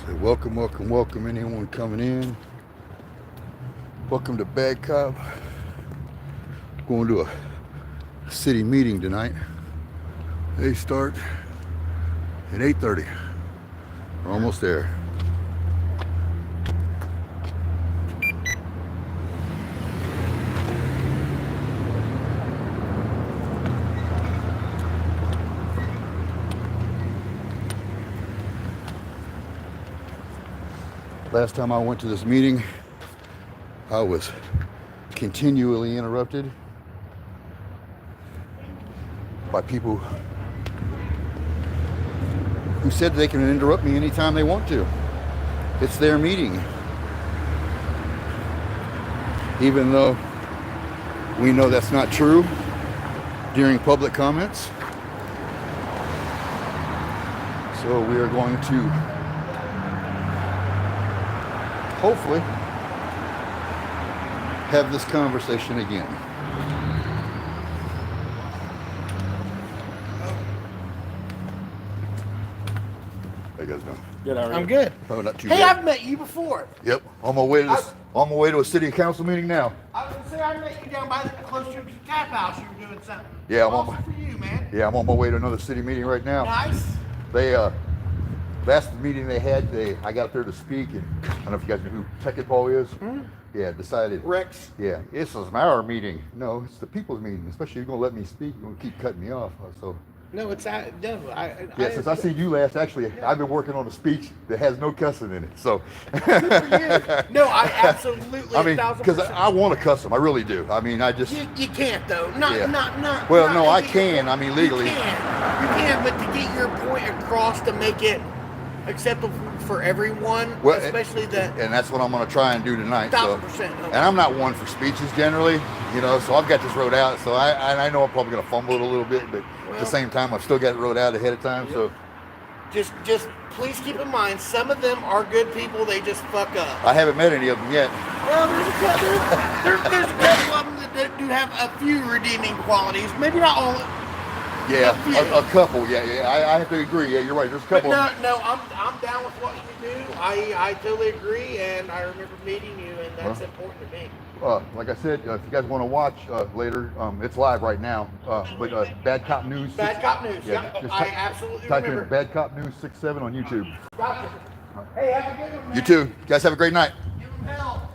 Say welcome, welcome, welcome anyone coming in. Welcome to Bad Cop. Going to a city meeting tonight. They start at 8:30. We're almost there. Last time I went to this meeting, I was continually interrupted by people who said they can interrupt me anytime they want to. It's their meeting. Even though we know that's not true during public comments. So we are going to hopefully have this conversation again. How you guys doing? Good, how are you? I'm good. Oh, not too Hey, bad. I've met you before. Yep, on my way to this, on my way to a city council meeting now. I was gonna say I met you down by the close to the tap house. You were doing something. Yeah, I'm on awesome for you, man. Yeah, I'm on my way to another city meeting right now. Nice. They last meeting they had, I got up there to speak, and I don't know if you guys know who Tech Paul is. Mm-hmm. Yeah, decided. Rex. Yeah, this is our meeting. No, it's the people's meeting. Especially if you're gonna let me speak, you're gonna keep cutting me off. So. No, it's no. Yeah, since I seen you last, actually, Yeah. I've been working on a speech that has no cussing in it. So. Good for you. No, I absolutely. I mean, 1000%. because I want to cuss them. I really do. I mean, I just. You can't though. Not. Yeah. Well, no, I can. I mean, legally. You can, but to get your point across to make it acceptable for everyone, Well, especially and that's what I'm going to try and do tonight. 1000%. And I'm not one for speeches generally, you know. So I've got this wrote out. So I know I'm probably going to fumble it a little bit, but at the same time, I've still got it wrote out ahead of time. So just please keep in mind, some of them are good people. They just fuck up. I haven't met any of them yet. Well, there's a couple of them that do have a few redeeming qualities. Maybe not all. Yeah, few. a couple. Yeah. I have to agree. Yeah, you're right. There's a couple. No, I'm down with what you do. I totally agree, and I remember meeting you, and that's important to me. Like I said, if you guys want to watch later, it's live right now. But Bad Cop News. Bad Cop News. Yeah, just I absolutely type remember. in Bad Cop News 67 on YouTube. Gotcha. Hey, have a good one, man. You too. You guys have a great night. Give them hell.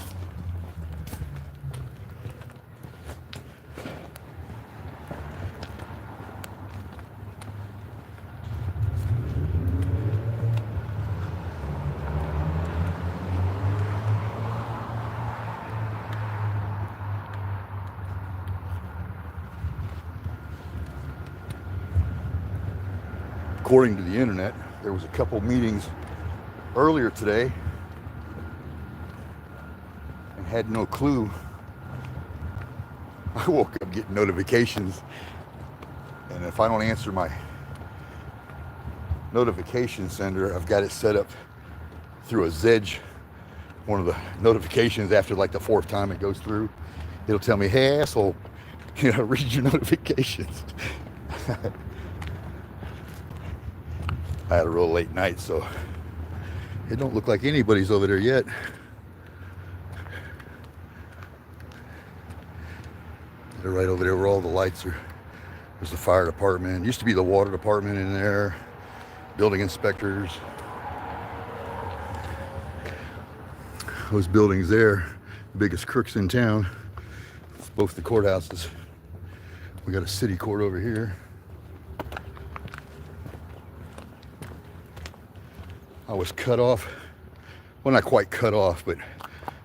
According to the internet, there was a couple meetings earlier today and had no clue. I woke up getting notifications, and if I don't answer my notification sender, I've got it set up through a Zedge, one of the notifications. After like the fourth time it goes through, it'll tell me, hey asshole, read your notifications. I had a real late night, so it don't look like anybody's over there yet. They're right over there where all the lights are. There's the fire department. Used to be the water department in there. Building inspectors. Those buildings there, biggest crooks in town. It's both the courthouses. We got a city court over here. I was cut off, well, not quite cut off, but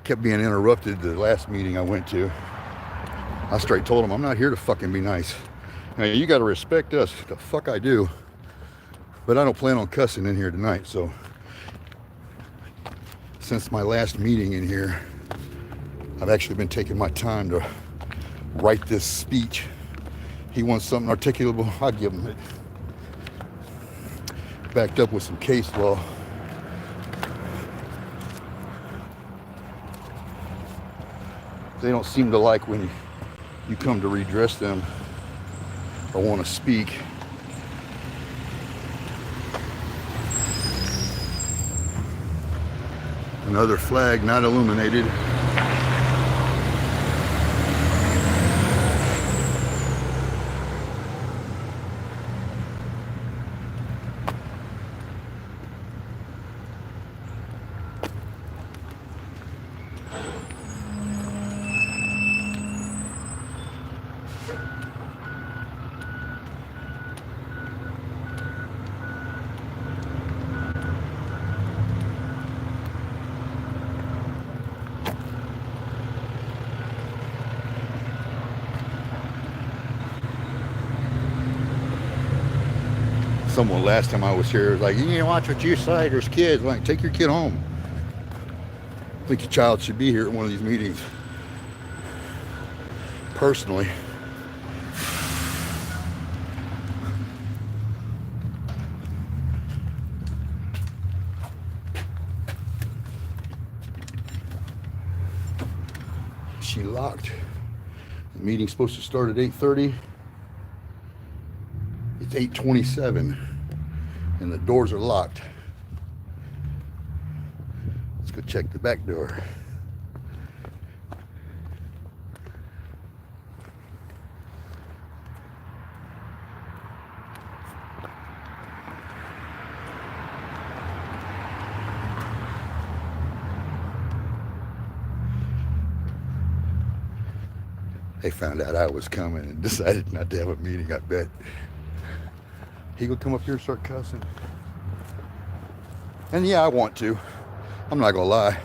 kept being interrupted the last meeting I went to. I straight told them, I'm not here to fucking be nice. Now, you got to respect us. The fuck I do. But I don't plan on cussing in here tonight, so since my last meeting in here, I've actually been taking my time to write this speech. He wants something articulable, I'll give him it. Backed up with some case law. They don't seem to like when you come to redress them or want to speak. Another flag not illuminated. Someone last time I was here was like, you need to watch what you say, there's kids. Like, take your kid home. I think your child should be here at one of these meetings. Personally. She locked. The meeting's supposed to start at 8:30. It's 8:27 and the doors are locked. Let's go check the back door. They found out I was coming and decided not to have a meeting, I bet. He gonna come up here and start cussing. And yeah, I want to. I'm not gonna lie.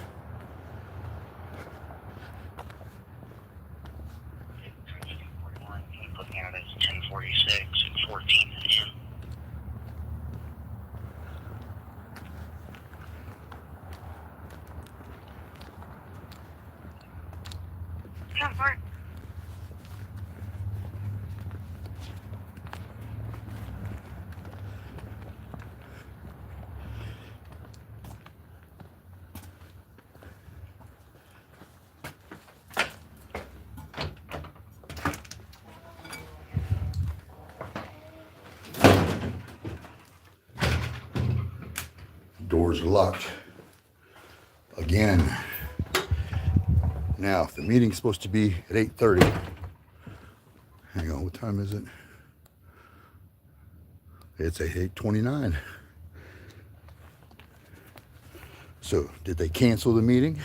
Looking at it, it's 10:46 and 14 a.m. Come for it. Doors are locked. Again. Now, if the meeting's supposed to be at 8:30. Hang on, what time is it? It's 8:29. So, did they cancel the meeting?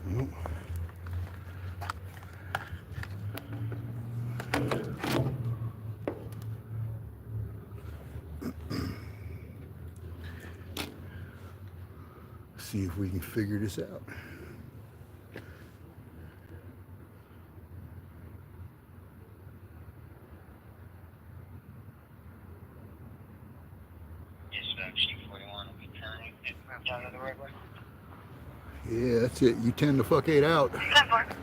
Nope. See if we can figure this out. Dispatch C41 will be turning it down to the roadway. Yeah, that's it. You 10 the fuck 8 out. Come for it.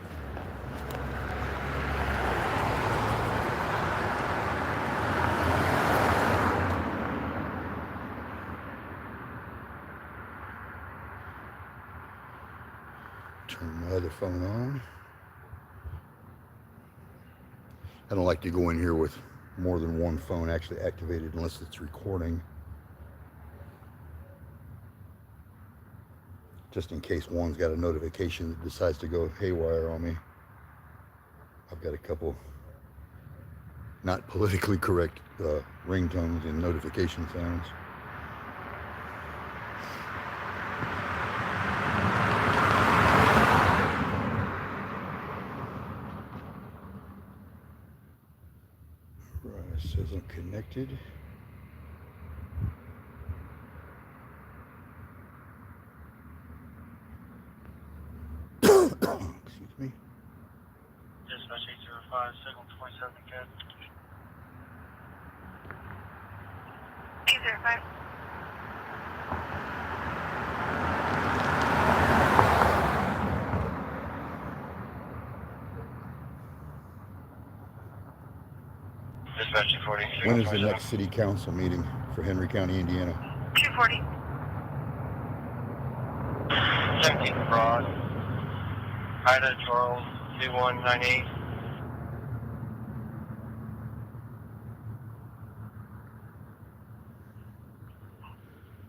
Turn my other phone on. I don't like to go in here with more than one phone actually activated unless it's recording. Just in case one's got a notification that decides to go haywire on me. I've got a couple not politically correct ringtones and notification sounds. Right, it says I'm connected. Excuse me. Dispatch 805, signal 27 good. 805. Dispatch 40. When is the next city council meeting for Henry County, Indiana? 240. 17th Broad. Ida Charles 2198.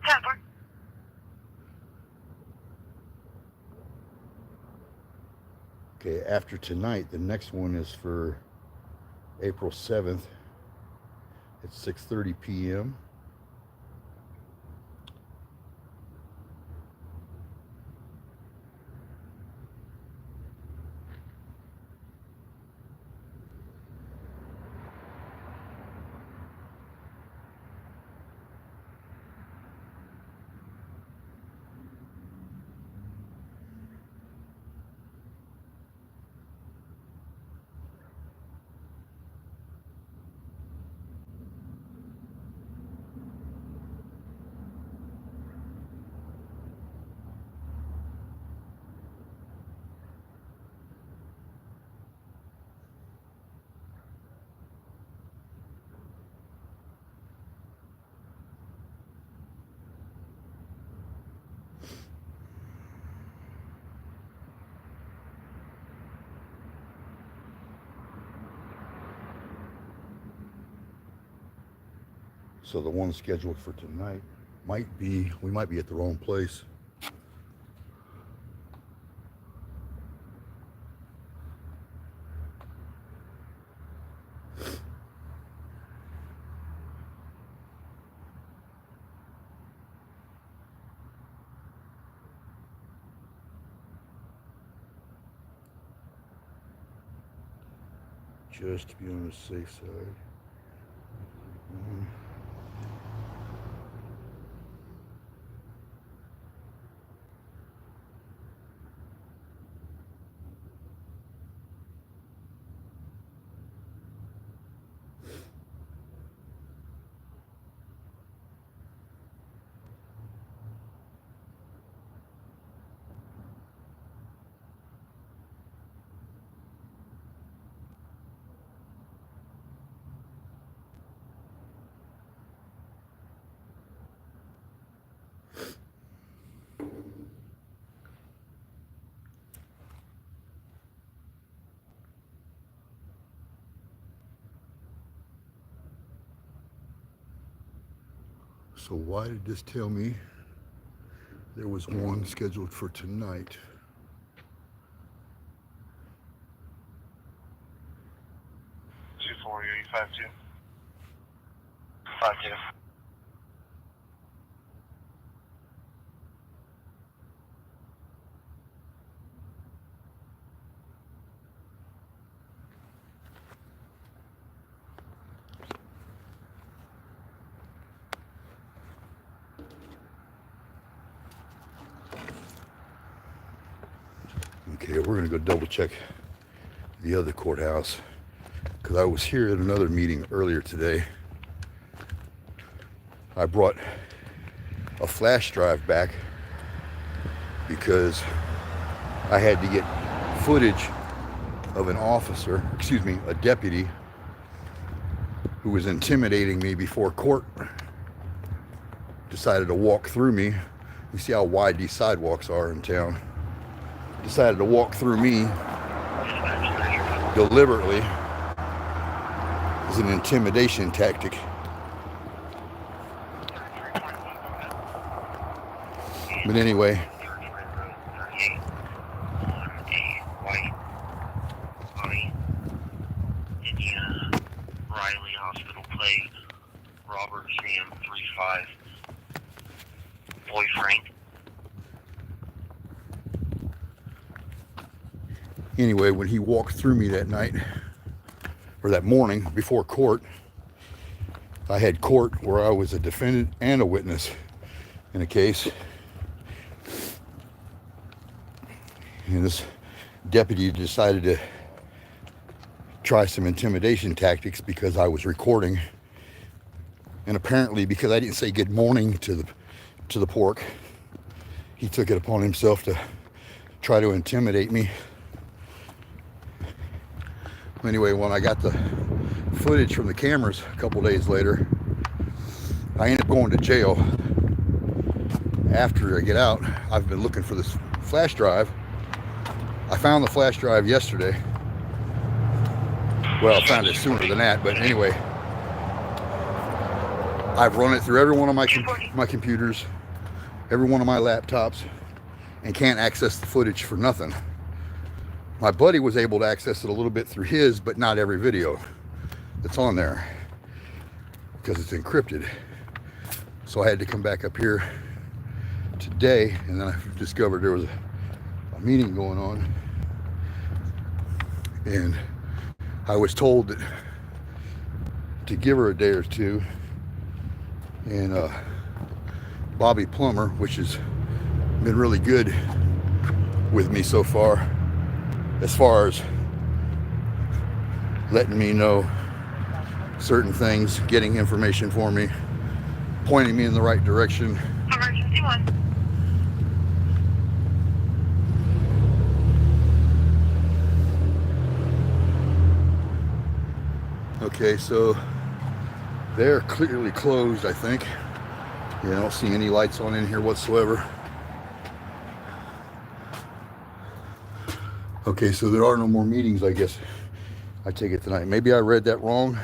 Temper. Okay, after tonight, the next one is for April 7th. It's 6:30 p.m. So the one scheduled for tonight we might be at the wrong place. Just to be on the safe side. So why did this tell me there was one scheduled for tonight? Two 52. 52. Okay, we're gonna go double check the other courthouse because I was here at another meeting earlier today. I brought a flash drive back because I had to get footage of an officer, a deputy, who was intimidating me before court. Decided to walk through me. You see how wide these sidewalks are in town. decided to walk through me deliberately as an intimidation tactic. But anyway, Indiana Riley Hospital plate Robert Sam 35 Boy Frank. anyway, when he walked through me that night, or that morning before court, I had court where I was a defendant and a witness in a case. And this deputy decided to try some intimidation tactics because I was recording. And apparently because I didn't say good morning to the pork, he took it upon himself to try to intimidate me. Anyway, when I got the footage from the cameras a couple days later, I ended up going to jail. After I get out, I've been looking for this flash drive. I found the flash drive yesterday. Well, I found it sooner than that, but anyway, I've run it through every one of my computers, every one of my laptops, and can't access the footage for nothing. My buddy was able to access it a little bit through his, but not every video that's on there because it's encrypted. So I had to come back up here today, and then I discovered there was a meeting going on, and I was told that to give her a day or two, and Bobby Plummer, which has been really good with me so far as letting me know certain things, getting information for me, pointing me in the right direction. Emergency 1. Okay, so they're clearly closed, I think. Yeah, I don't see any lights on in here whatsoever. Okay, so there are no more meetings, I guess. I take it tonight. Maybe I read that wrong.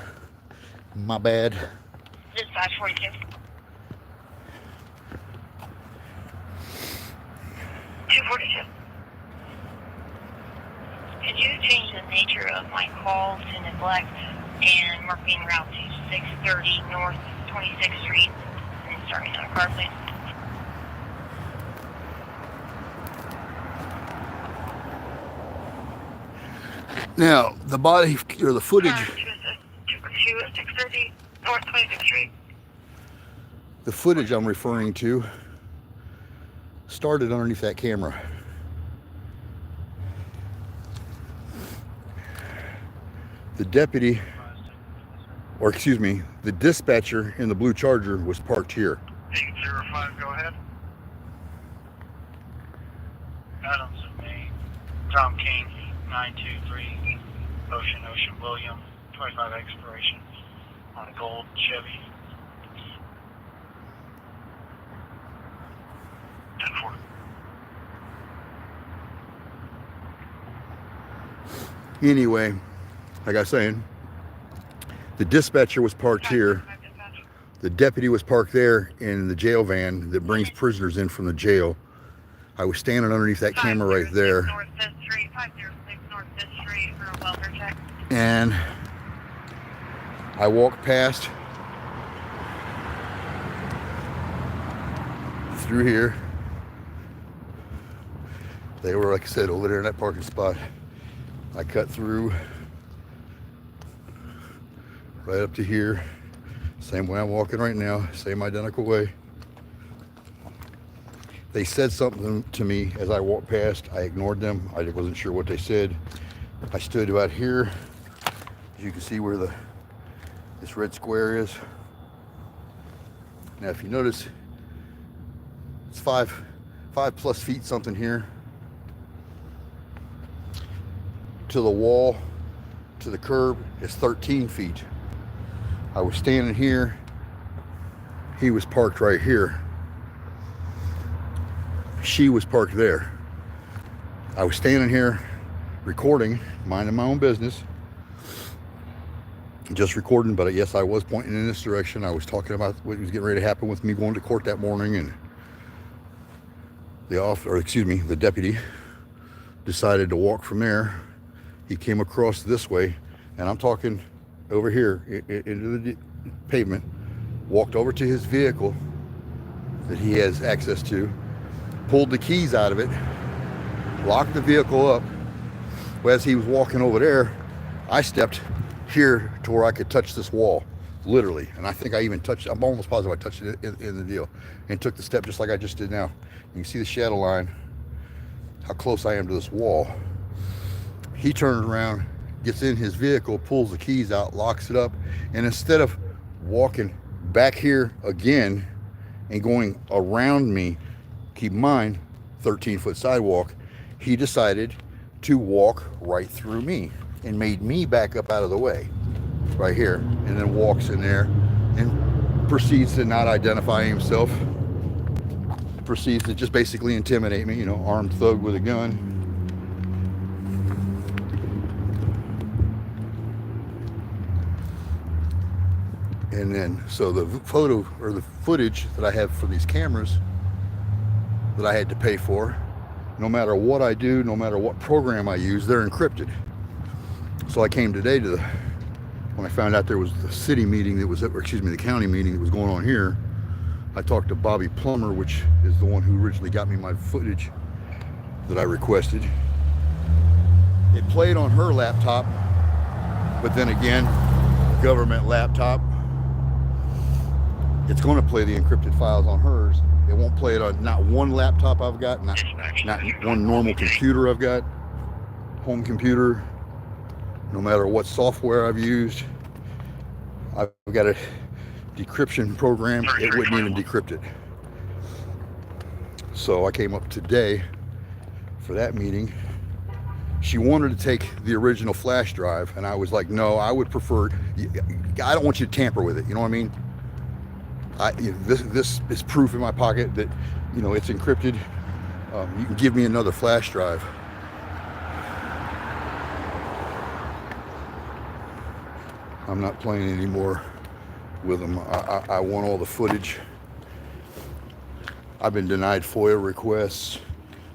My bad. This is 542. 242. Could you change the nature of my call to neglect and mark being route to 630 North 26th Street and start another car, please? Now, the body or the footage, 630 North 26th Street. the footage I'm referring to started underneath that camera. The deputy, or excuse me, the dispatcher in the blue Charger was parked here. 805, go ahead. Adams and Maine. Tom King, 923. Ocean William, 25 expiration on a gold Chevy. 10-4. Anyway, like I was saying, the dispatcher was parked here. The deputy was parked there in the jail van that brings prisoners in from the jail. I was standing underneath that camera right there. North 506 Street, 506 North 5th Street for a welfare check. And I walked past through here. They were, like I said, over there in that parking spot. I cut through right up to here. Same way I'm walking right now, same identical way. They said something to me as I walked past. I ignored them. I wasn't sure what they said. I stood about here. As you can see where this red square is. Now, if you notice, it's five plus feet something here. To the wall, to the curb, is 13 feet. I was standing here. He was parked right here. She was parked there. I was standing here recording, minding my own business, just recording, but yes, I was pointing in this direction. I was talking about what was getting ready to happen with me going to court that morning, and the deputy decided to walk from there. He came across this way, and I'm talking over here into the pavement, walked over to his vehicle that he has access to, pulled the keys out of it, locked the vehicle up. Well, as he was walking over there, I stepped here to where I could touch this wall, literally. And I think I even touched, I'm almost positive I touched it in the deal, and took the step just like I just did now. You can see the shadow line, how close I am to this wall. He turns around, gets in his vehicle, pulls the keys out, locks it up, and instead of walking back here again and going around me, keep in mind, 13-foot sidewalk, he decided to walk right through me and made me back up out of the way right here, and then walks in there and proceeds to not identify himself, proceeds to just basically intimidate me, you know, armed thug with a gun. And then, so the photo or the footage that I have for these cameras that I had to pay for, no matter what I do, no matter what program I use, they're encrypted. So I came today to when I found out there was the city meeting that was, or excuse me, the county meeting that was going on here. I talked to Bobby Plummer, which is the one who originally got me my footage that I requested. It played on her laptop, but then again, government laptop, it's going to play the encrypted files on hers. It won't play it on not one laptop I've got, not one normal computer I've got, home computer, no matter what software I've used. I've got a decryption program, it wouldn't even decrypt it. So I came up today for that meeting. She wanted to take the original flash drive, and I was like, no, I would prefer, I don't want you to tamper with it, you know what I mean? This is proof in my pocket that, you know, it's encrypted. You can give me another flash drive. I'm not playing anymore with them. I want all the footage. I've been denied FOIA requests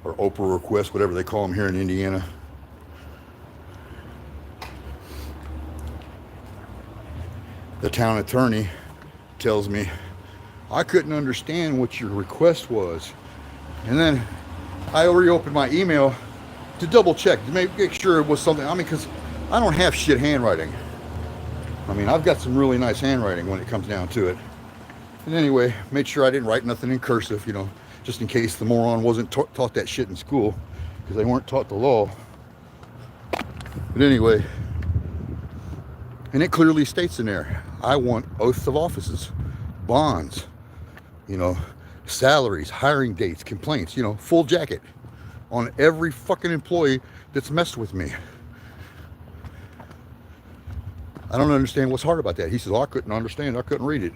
or Oprah requests, whatever they call them here in Indiana. The town attorney tells me I couldn't understand what your request was. And then I reopened my email to double check, to make sure it was something. I mean, because I don't have shit handwriting. I mean, I've got some really nice handwriting when it comes down to it. And anyway, made sure I didn't write nothing in cursive, you know, just in case the moron wasn't taught that shit in school, because they weren't taught the law. But anyway, and it clearly states in there, I want oaths of offices, bonds, you know, salaries, hiring dates, complaints, you know, full jacket on every fucking employee that's messed with me. I don't understand what's hard about that. He says, oh, I couldn't understand, I couldn't read it.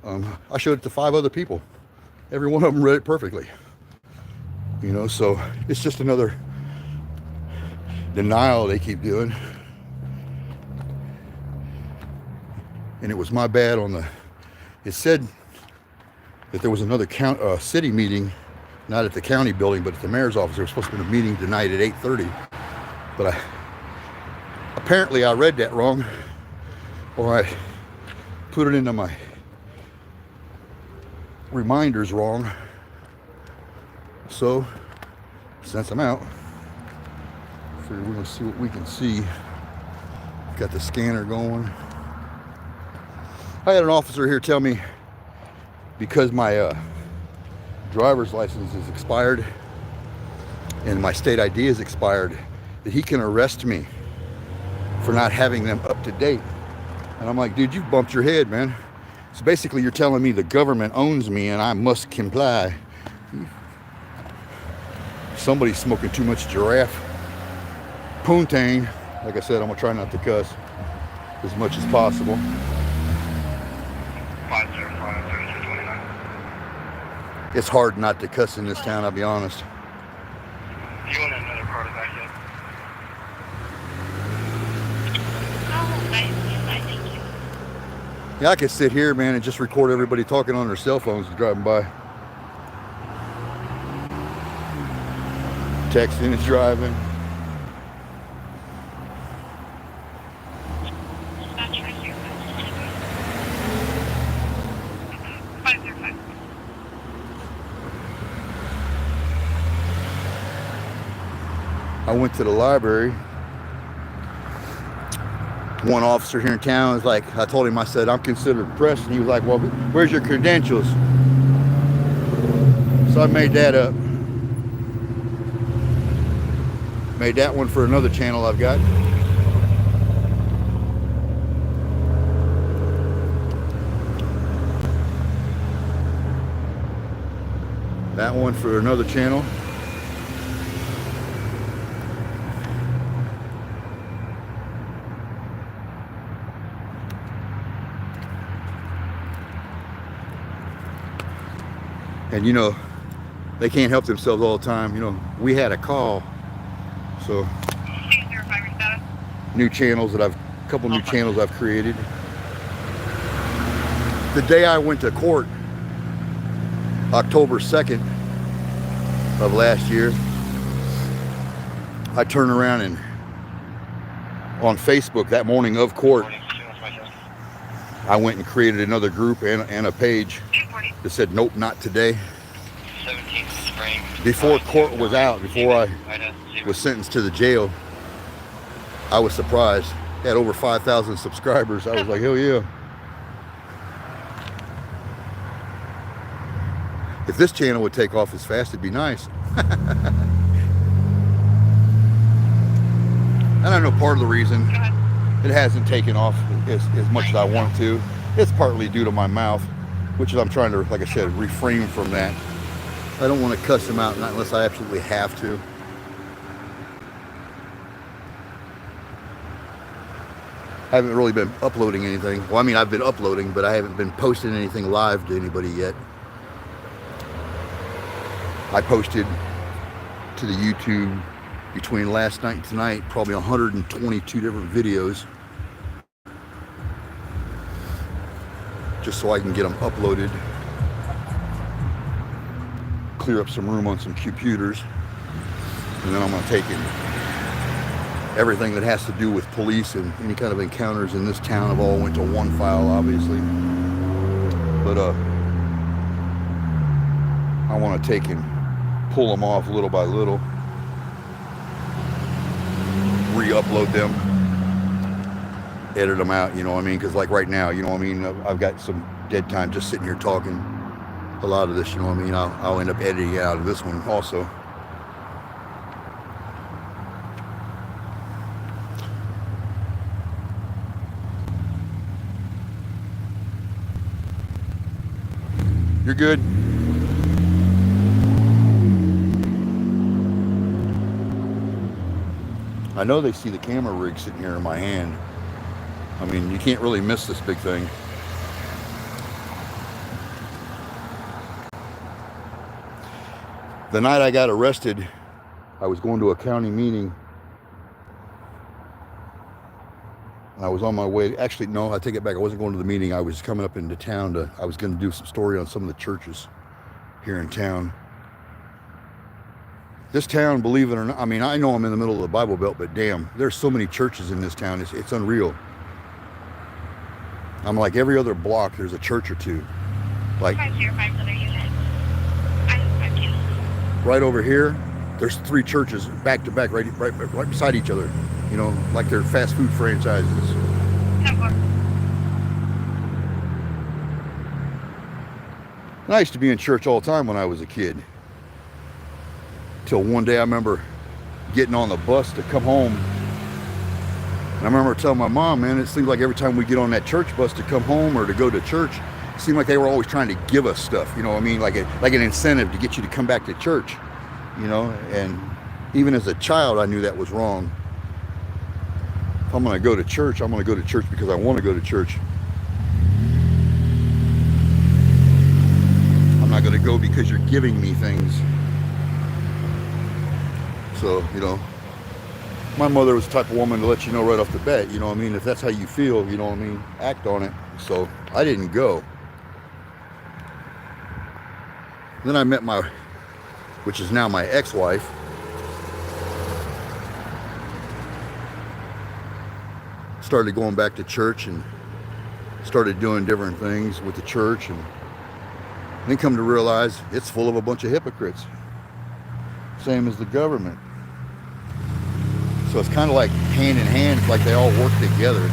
I showed it to 5 other people. Every one of them read it perfectly. You know, so it's just another denial they keep doing. And it was my bad on the, it said that there was another city meeting, not at the county building, but at the mayor's office. There was supposed to be a meeting tonight at 8:30. But apparently I read that wrong, or I put it into my reminders wrong. So since I'm out, we're gonna see what we can see. Got the scanner going. I had an officer here tell me because my driver's license is expired and my state ID is expired, that he can arrest me for not having them up to date. And I'm like, dude, you've bumped your head, man. So basically you're telling me the government owns me and I must comply. Somebody's smoking too much giraffe poontang. Like I said, I'm gonna try not to cuss as much as possible. 505-3229. It's hard not to cuss in this town, I'll be honest. You want another car Yeah, I could sit here, man, and just record everybody talking on their cell phones driving by. Texting and driving. Dispatch right here. 505. I went to the library. One officer here in town was like, I told him, I said, I'm considered press. And he was like, well, where's your credentials? So I made that up. Made that one for another channel I've got. That one for another channel. And you know, they can't help themselves all the time. You know, we had a call. So 205 new channels that a couple new channels I've created. The day I went to court, October 2nd of last year, I turned around and on Facebook that morning of court, I went and created another group and a page that said, nope, not today. 17th Spring. Before court was out, before I was sentenced to the jail, I was surprised. It had over 5,000 subscribers. I was like, hell yeah. If this channel would take off as fast, it'd be nice. And I know part of the reason it hasn't taken off as much as I want it to. It's partly due to my mouth, which is I'm trying to, like I said, refrain from that. I don't want to cuss them out, not unless I absolutely have to. I haven't really been uploading anything. Well, I mean, I've been uploading, but I haven't been posting anything live to anybody yet. I posted to the YouTube between last night and tonight probably 122 different videos, just so I can get them uploaded, clear up some room on some computers, and then I'm going to take in everything that has to do with police and any kind of encounters in this town have all went to one file, obviously. But I want to take and pull them off little by little, re-upload them, edit them out, you know what I mean? Because like right now, you know what I mean, I've got some dead time just sitting here talking. A lot of this, you know what I mean, I'll end up editing out of this one also. You're good. I know they see the camera rig sitting here in my hand. I mean, you can't really miss this big thing. The night I got arrested, I was going to a county meeting. I was on my way. Actually, no, I take it back. I wasn't going to the meeting. I was coming up into town I was going to do some story on some of the churches here in town. This town, believe it or not, I mean, I know I'm in the middle of the Bible Belt, but damn, there's so many churches in this town. It's unreal. I'm like every other block, there's a church or two. Like 505 other unit. 552. right over here, there's 3 churches back to back, right beside each other. You know, like they're fast food franchises. 10-4. And I used to be in church all the time when I was a kid. Till one day I remember getting on the bus to come home. And I remember telling my mom, man, it seems like every time we get on that church bus to come home or to go to church, it seemed like they were always trying to give us stuff, you know what I mean? Like an incentive to get you to come back to church, you know? And even as a child, I knew that was wrong. If I'm going to go to church, I'm going to go to church because I want to go to church. I'm not going to go because you're giving me things. So, you know, my mother was the type of woman to let you know right off the bat, you know what I mean? If that's how you feel, you know what I mean? Act on it. so I didn't go. Then I met my, which is now my ex-wife. Started going back to church and started doing different things with the church, and then come to realize it's full of a bunch of hypocrites. Same as the government. So it's kind of like hand in hand, it's like they all work together.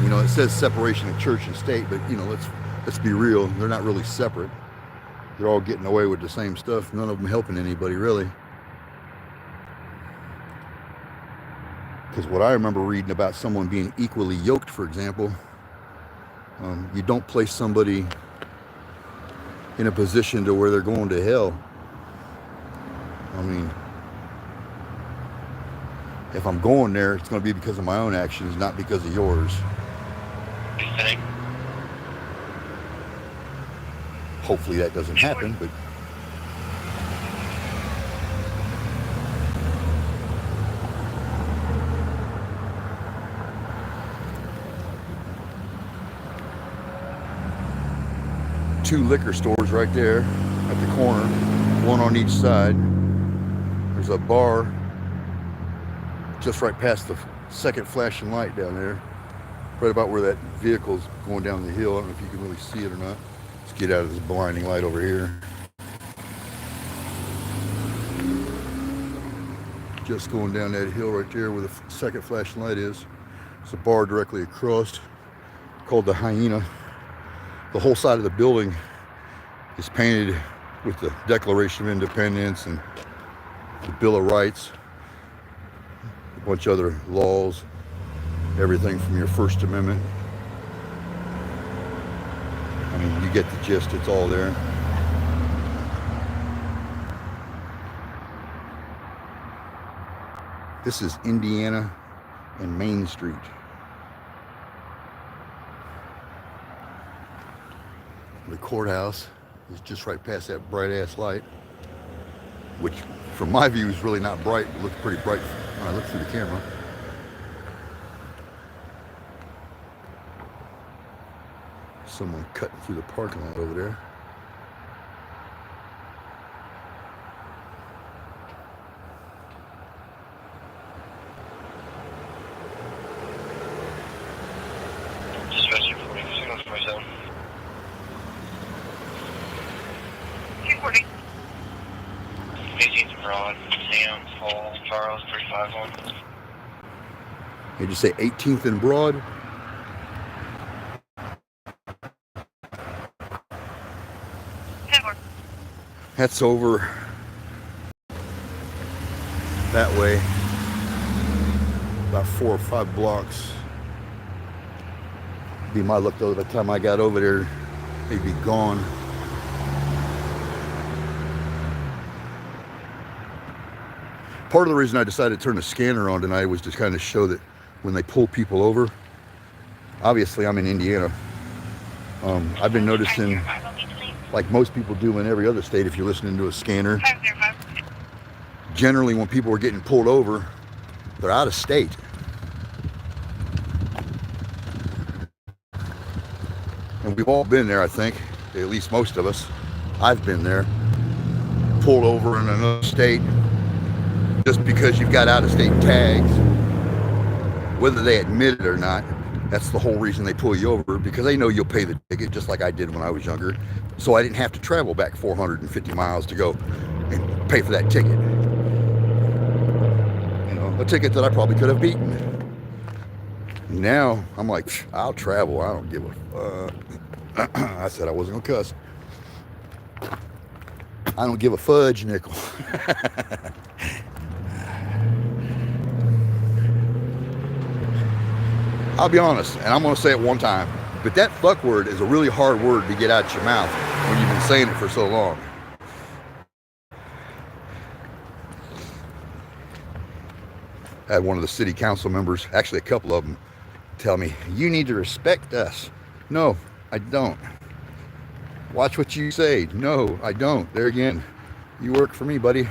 You know, it says separation of church and state, but you know, let's be real, they're not really separate. They're all getting away with the same stuff, none of them helping anybody really. Because what I remember reading about someone being equally yoked, for example, you don't place somebody in a position to where they're going to hell. I mean, if I'm going there, it's going to be because of my own actions, not because of yours. Hopefully that doesn't happen, but two liquor stores right there at the corner, one on each side. There's a bar just right past the second flashing light down there, right about where that vehicle's going down the hill. I don't know if you can really see it or not. Let's get out of this blinding light over here. Just going down that hill right there where the second flashing light is. There's a bar directly across called the Hyena. The whole side of the building is painted with the Declaration of Independence and the Bill of Rights, a bunch of other laws, everything from your First Amendment. I mean, you get the gist, it's all there. This is Indiana and Main Street. The courthouse is just right past that bright ass light, which from my view is really not bright, but looks pretty bright when I look through the camera. Someone cutting through the parking lot over there. Dispatcher 40, signal for myself. 240. 18th Broad, Sam, Paul, Charles, 351. Did you say 18th and Broad? That's over that way, about 4 or 5 blocks. Be my luck though, by the time I got over there, they'd be gone. Part of the reason I decided to turn the scanner on tonight was to kind of show that when they pull people over, obviously I'm in Indiana. I've been noticing, like most people do in every other state, if you're listening to a scanner, generally when people are getting pulled over, they're out of state. And we've all been there, I think, at least most of us. I've been there, pulled over in another state just because you've got out-of-state tags, whether they admit it or not. That's the whole reason they pull you over, because they know you'll pay the ticket, just like I did when I was younger. So I didn't have to travel back 450 miles to go and pay for that ticket. You know, a ticket that I probably could have beaten. Now I'm like, I'll travel. I don't give a fuck. I said I wasn't gonna cuss. I don't give a fudge nickel. I'll be honest, and I'm going to say it one time, but that fuck word is a really hard word to get out your mouth when you've been saying it for so long. I had one of the city council members, actually a couple of them, tell me, you need to respect us. No, I don't. Watch what you say. No, I don't. There again, you work for me, buddy. And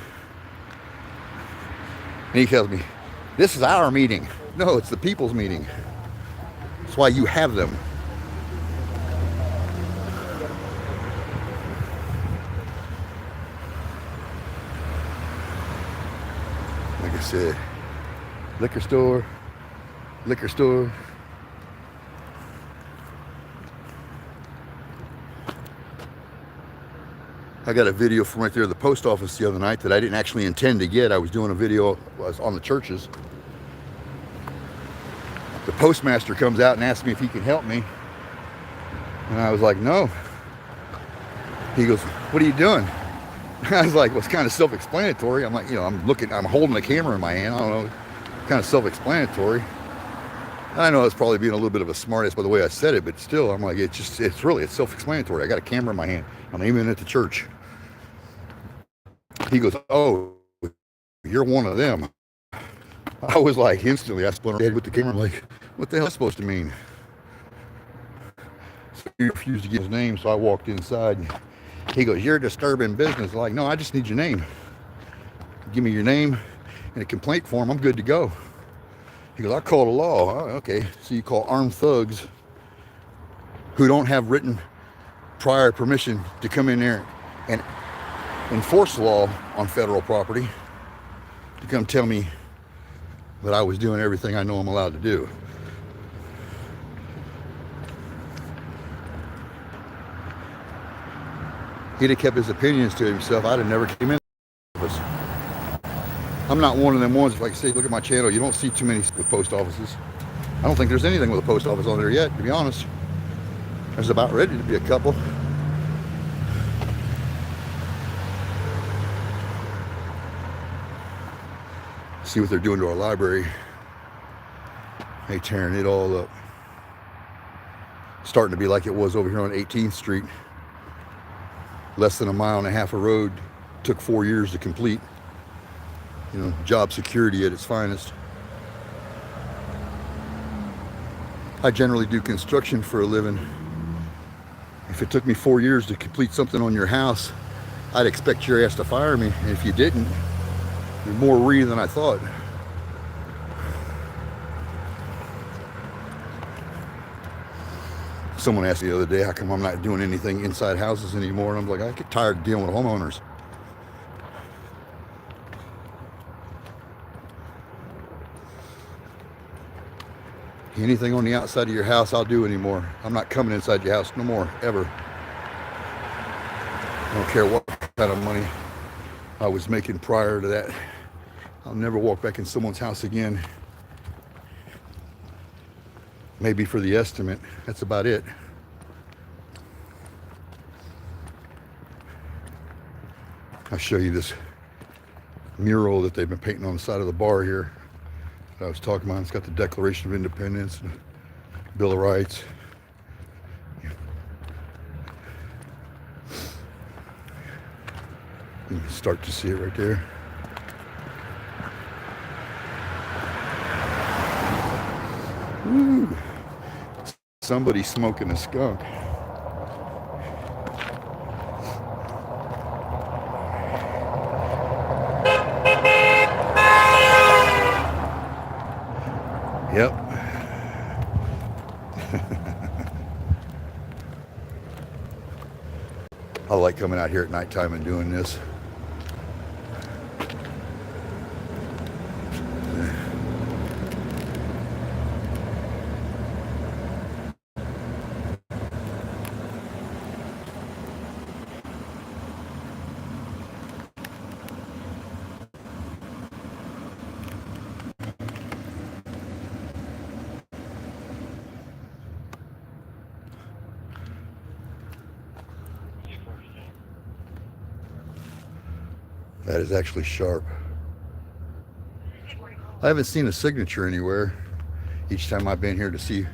he tells me, this is our meeting. No, it's the people's meeting. That's why you have them. I said, liquor store, liquor store. I got a video from right there at the post office the other night that I didn't actually intend to get. I was doing a video on the churches. The postmaster comes out and asks me if he can help me. And I was like, no. He goes, what are you doing? I was like, well, it's kind of self-explanatory. I'm like, I'm holding the camera in my hand. I don't know, kind of self-explanatory. I know it's probably being a little bit of a smartass by the way I said it, but still, I'm like, it's self-explanatory. I got a camera in my hand. I'm aiming at the church. He goes, oh, you're one of them. I was like, instantly, I spun ahead with the camera. I'm like, what the hell is that supposed to mean? So he refused to give his name, so I walked inside. He goes, you're disturbing business. I'm like, no, I just need your name. Give me your name and a complaint form. I'm good to go. He goes, I call the law. Oh, okay, so you call armed thugs who don't have written prior permission to come in there and enforce law on federal property to come tell me that I was doing everything I know I'm allowed to do. He'd have kept his opinions to himself. I'd have never came in. I'm not one of them ones, like I say, look at my channel, you don't see too many with post offices. I don't think there's anything with a post office on there yet, to be honest. There's about ready to be a couple. See what they're doing to our library. They tearing it all up. Starting to be like it was over here on 18th Street. Less than a mile and a half of road. Took 4 years to complete. Job security at its finest. I generally do construction for a living. If it took me 4 years to complete something on your house, I'd expect your ass to fire me. And if you didn't, you're more real than I thought. Someone asked me the other day, how come I'm not doing anything inside houses anymore? And I'm like, I get tired of dealing with homeowners. Anything on the outside of your house, I'll do anymore. I'm not coming inside your house no more, ever. I don't care what kind of money I was making prior to that. I'll never walk back in someone's house again. Maybe for the estimate. That's about it. I'll show you this mural that they've been painting on the side of the bar here. I was talking about. It's got the Declaration of Independence and Bill of Rights. You can start to see it right there. Woo. Somebody smoking a skunk. Yep. I like coming out here at nighttime and doing this. That is actually sharp. I haven't seen a signature anywhere each time I've been here to see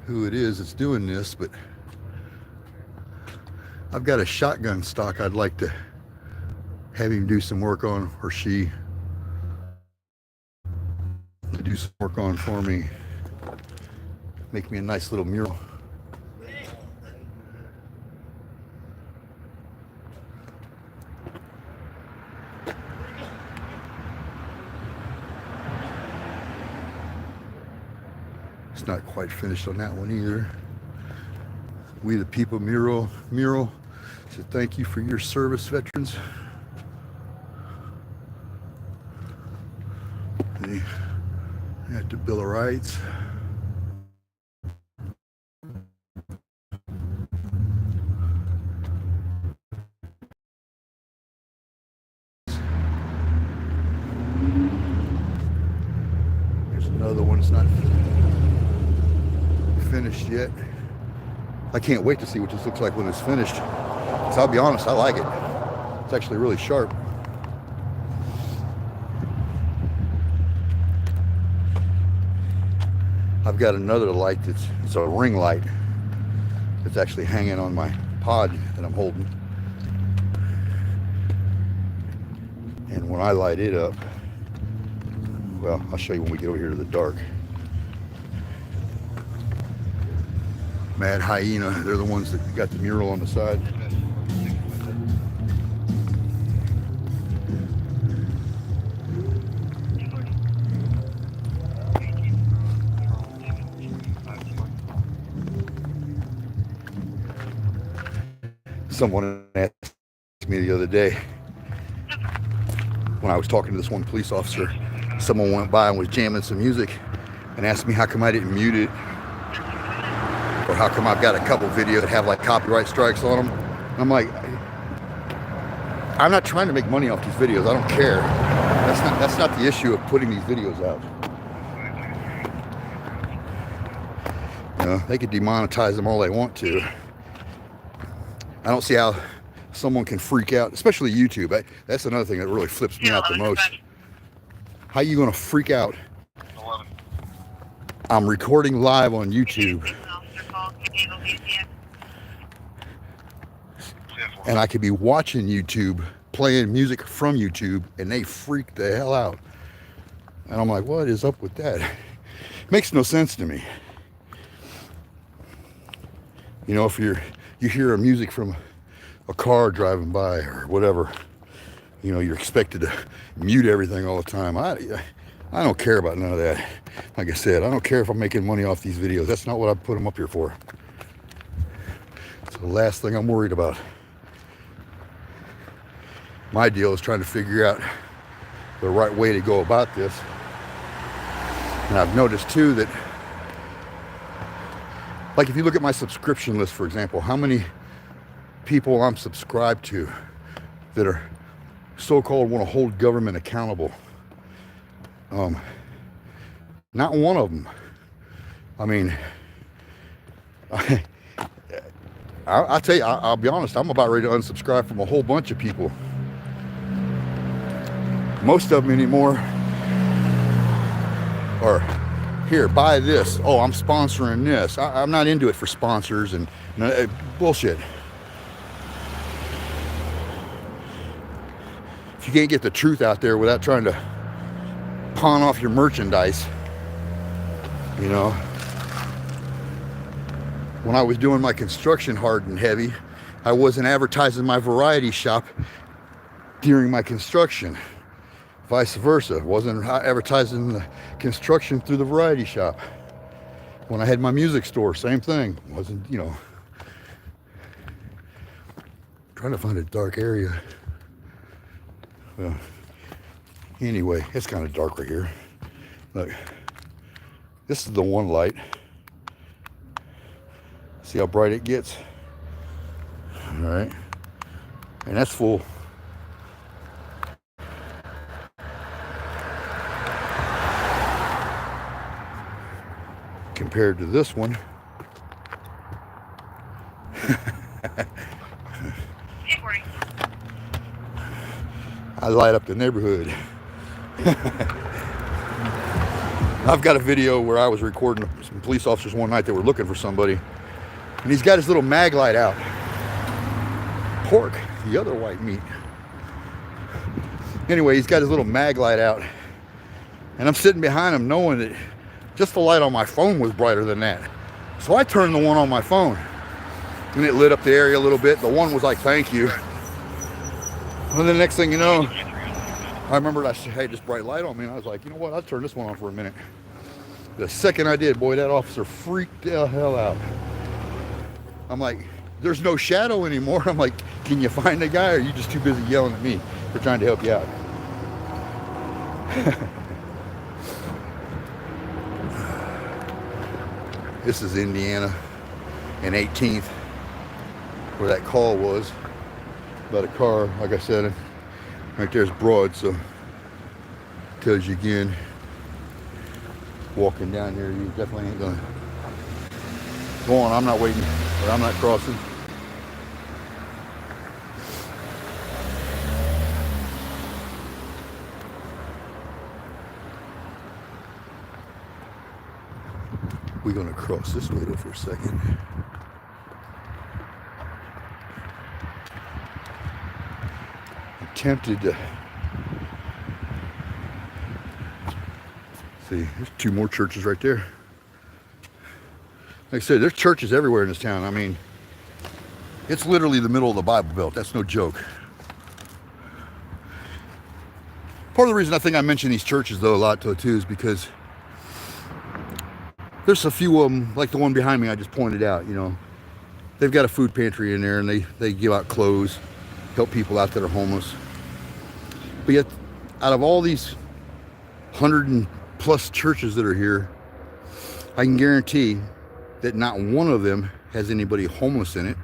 who it is that's doing this, but I've got a shotgun stock I'd like to have him do some work on, or she do some work on for me. Make me a nice little mural. It's not quite finished on that one either. We the People mural said thank you for your service, veterans. At the Bill of Rights. Here's another one. It's not finished yet. I can't wait to see what this looks like when it's finished. So I'll be honest, I like it. It's actually really sharp. I've got another light it's a ring light that's actually hanging on my pod that I'm holding. And when I light it up, well, I'll show you when we get over here to the dark. Mad Hyena, they're the ones that got the mural on the side. Someone asked me the other day when I was talking to this one police officer, someone went by and was jamming some music and asked me how come I didn't mute it, or how come I've got a couple videos that have like copyright strikes on them. And I'm like, I'm not trying to make money off these videos. I don't care. That's not the issue of putting these videos out. You know, they could demonetize them all they want to. I don't see how someone can freak out, especially YouTube. That's another thing that really flips me out the most. How you gonna freak out? I'm recording live on YouTube, and I could be watching YouTube, playing music from YouTube, and they freak the hell out. And I'm like, what is up with that? Makes no sense to me. You know, if you hear a music from a car driving by or whatever, you know, you're expected to mute everything all the time. I don't care about none of that. Like I said, I don't care if I'm making money off these videos. That's not what I put them up here for. It's the last thing I'm worried about. My deal is trying to figure out the right way to go about this. And I've noticed too that, like if you look at my subscription list, for example, how many people I'm subscribed to that are so-called want to hold government accountable. Not one of them. I mean, I'll tell you, I'll be honest, I'm about ready to unsubscribe from a whole bunch of people. Most of them anymore are, here, buy this. Oh, I'm sponsoring this. I'm not into it for sponsors and bullshit. If you can't get the truth out there without trying to pawn off your merchandise, you know. When I was doing my construction hard and heavy, I wasn't advertising my variety shop during my construction. Vice versa, wasn't advertising the construction through the variety shop. When I had my music store, same thing. Wasn't, you know, trying to find a dark area. Well, anyway, it's kind of dark right here. Look, this is the one light. See how bright it gets? All right, and that's full. Compared to this one. I light up the neighborhood. I've got a video where I was recording some police officers one night that were looking for somebody, and he's got his little mag light out. Pork, the other white meat. Anyway, he's got his little mag light out, and I'm sitting behind him knowing that just the light on my phone was brighter than that. So I turned the one on my phone, and it lit up the area a little bit. The one was like, thank you. And the next thing you know, I remembered I had this bright light on me, and I was like, you know what, I'll turn this one on for a minute. The second I did, boy, that officer freaked the hell out. I'm like, there's no shadow anymore. I'm like, can you find the guy, or are you just too busy yelling at me for trying to help you out? This is Indiana and 18th, where that call was about a car. Like I said, right there's Broad, so tells you again, walking down here, you definitely ain't gonna go on. I'm not waiting, or I'm not crossing. We're gonna cross this way though for a second. I'm tempted to see, there's two more churches right there. Like I said, there's churches everywhere in this town. I mean, it's literally the middle of the Bible Belt. That's no joke. Part of the reason I think I mention these churches though a lot too is because there's a few of them, like the one behind me I just pointed out, you know. They've got a food pantry in there and they give out clothes, help people out that are homeless. But yet, out of all these 100 and plus churches that are here, I can guarantee that not one of them has anybody homeless in it.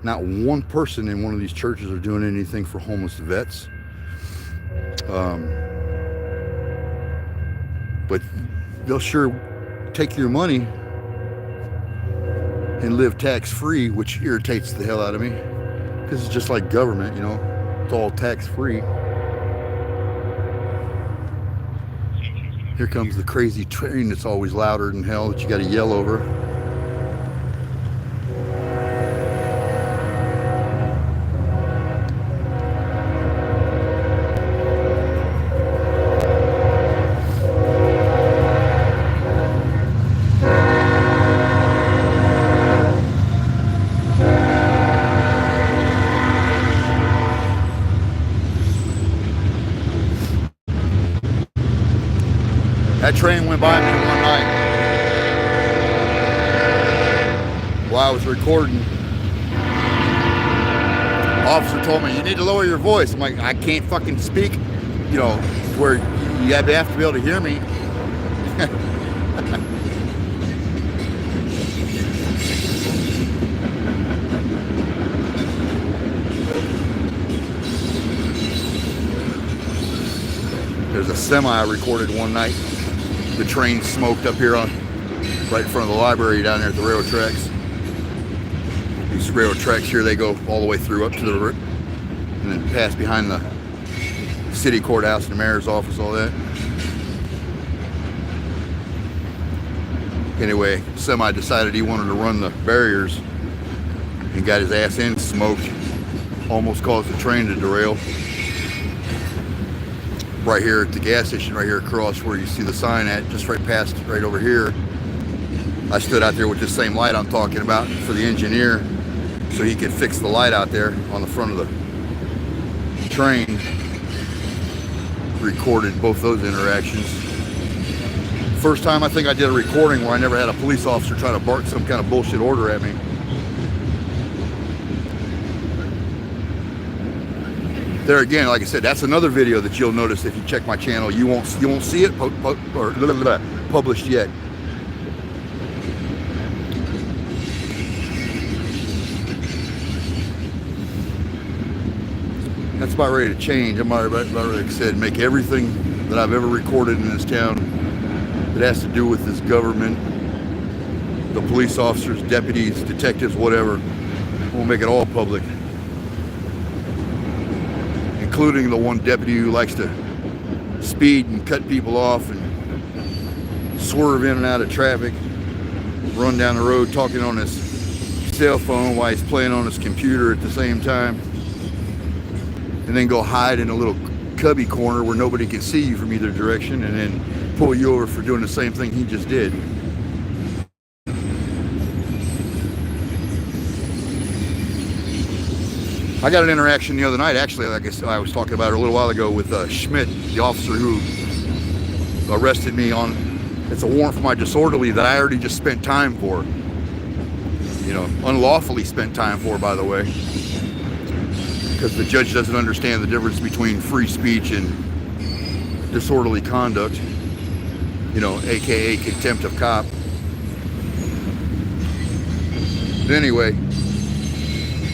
Not one person in one of these churches are doing anything for homeless vets. But they'll sure take your money and live tax-free, which irritates the hell out of me, because it's just like government, you know, it's all tax-free. Here comes the crazy train that's always louder than hell that you got to yell over. That train went by me one night while I was recording. Officer told me, you need to lower your voice. I'm like, I can't fucking speak, you know, where you have to be able to hear me. There's a semi I recorded one night. The train smoked up here on right in front of the library down there at the railroad tracks. These railroad tracks here, they go all the way through up to the river and then pass behind the city courthouse and the mayor's office, all that. Anyway, semi decided he wanted to run the barriers and got his ass in, smoked, almost caused the train to derail. Right here at the gas station, right here across where you see the sign at, just right past, right over here. I stood out there with this same light I'm talking about for the engineer so he could fix the light out there on the front of the train. Recorded both those interactions. First time I think I did a recording where I never had a police officer try to bark some kind of bullshit order at me. There again, like I said, that's another video that you'll notice if you check my channel. You won't see it published yet. That's about ready to change. I'm about ready, like I said, make everything that I've ever recorded in this town that has to do with this government, the police officers, deputies, detectives, whatever. We'll make it all public. Including the one deputy who likes to speed and cut people off and swerve in and out of traffic, run down the road talking on his cell phone while he's playing on his computer at the same time, and then go hide in a little cubby corner where nobody can see you from either direction and then pull you over for doing the same thing he just did. I got an interaction the other night, actually, like I was talking about a little while ago, with Schmidt, the officer who arrested me on, it's a warrant for my disorderly that I already just spent time for. You know, unlawfully spent time for, by the way. Because the judge doesn't understand the difference between free speech and disorderly conduct. You know, AKA contempt of cop. But anyway,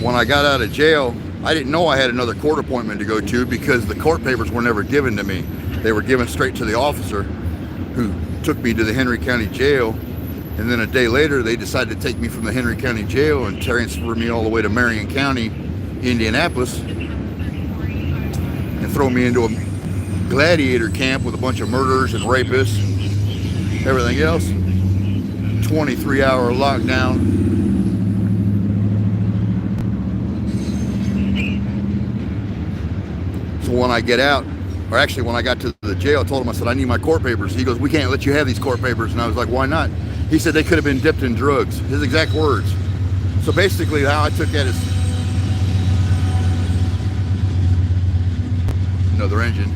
when I got out of jail, I didn't know I had another court appointment to go to because the court papers were never given to me. They were given straight to the officer who took me to the Henry County Jail. And then a day later, they decided to take me from the Henry County Jail and transfer me all the way to Marion County, Indianapolis, and throw me into a gladiator camp with a bunch of murderers and rapists and everything else. 23-hour lockdown. So when I get out, or actually when I got to the jail, I told him, I said, I need my court papers. He goes, we can't let you have these court papers. And I was like, why not? He said they could have been dipped in drugs. His exact words. So basically how I took that is, another engine.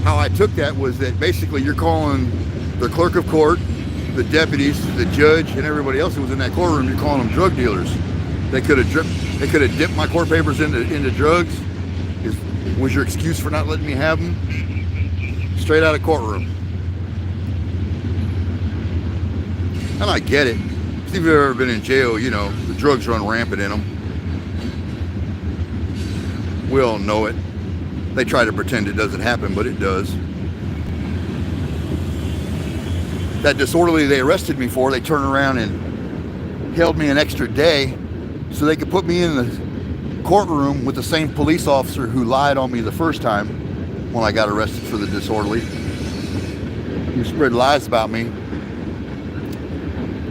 How I took that was that basically you're calling the clerk of court, the deputies, the judge, and everybody else who was in that courtroom, you're calling them drug dealers. They could have dipped my court papers into drugs. Was your excuse for not letting me have them? Straight out of courtroom. And I get it. If you've ever been in jail, you know, the drugs run rampant in them. We all know it. They try to pretend it doesn't happen, but it does. That disorderly they arrested me for, they turned around and held me an extra day so they could put me in the courtroom with the same police officer who lied on me the first time when I got arrested for the disorderly, who spread lies about me.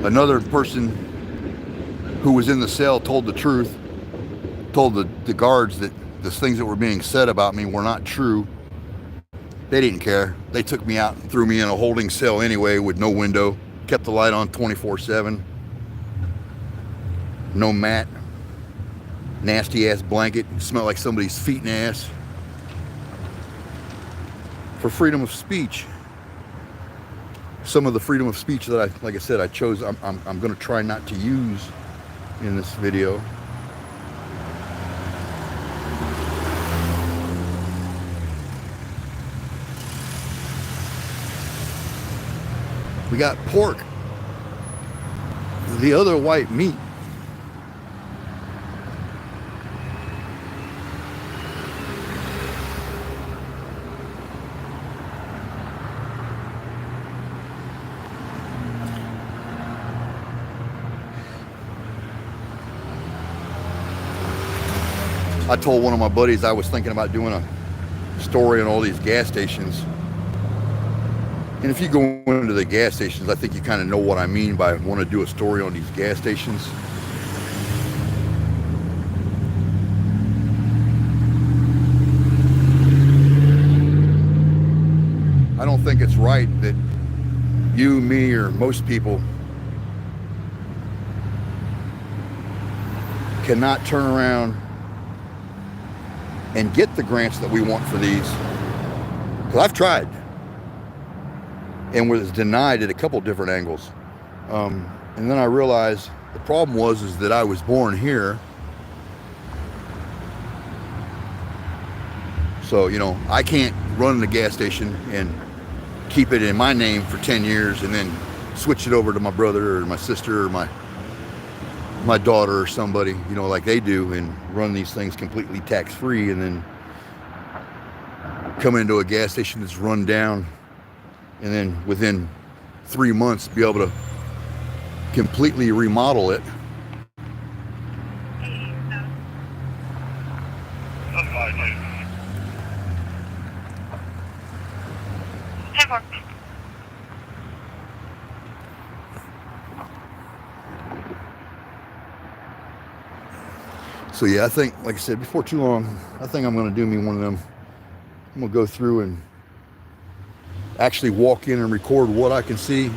Another person who was in the cell told the truth, told the guards that the things that were being said about me were not true. They didn't care. They took me out and threw me in a holding cell anyway with no window, kept the light on 24/7, no mat. Nasty ass blanket, smelled like somebody's feet and ass. For freedom of speech. Some of the freedom of speech that like I said, I chose, I'm going to try not to use in this video. We got pork. The other white meat. I told one of my buddies I was thinking about doing a story on all these gas stations. And if you go into the gas stations, I think you kind of know what I mean by want to do a story on these gas stations. I don't think it's right that you, me, or most people cannot turn around and get the grants that we want for these. Because I've tried and was denied at a couple different angles. And then I realized the problem was that I was born here. So, you know, I can't run the gas station and keep it in my name for 10 years and then switch it over to my brother or my sister or my daughter or somebody, you know, like they do, and run these things completely tax-free and then come into a gas station that's run down and then within 3 months be able to completely remodel it. So yeah, I think, like I said, before too long, I think I'm going to do me one of them. I'm going to go through and actually walk in and record what I can see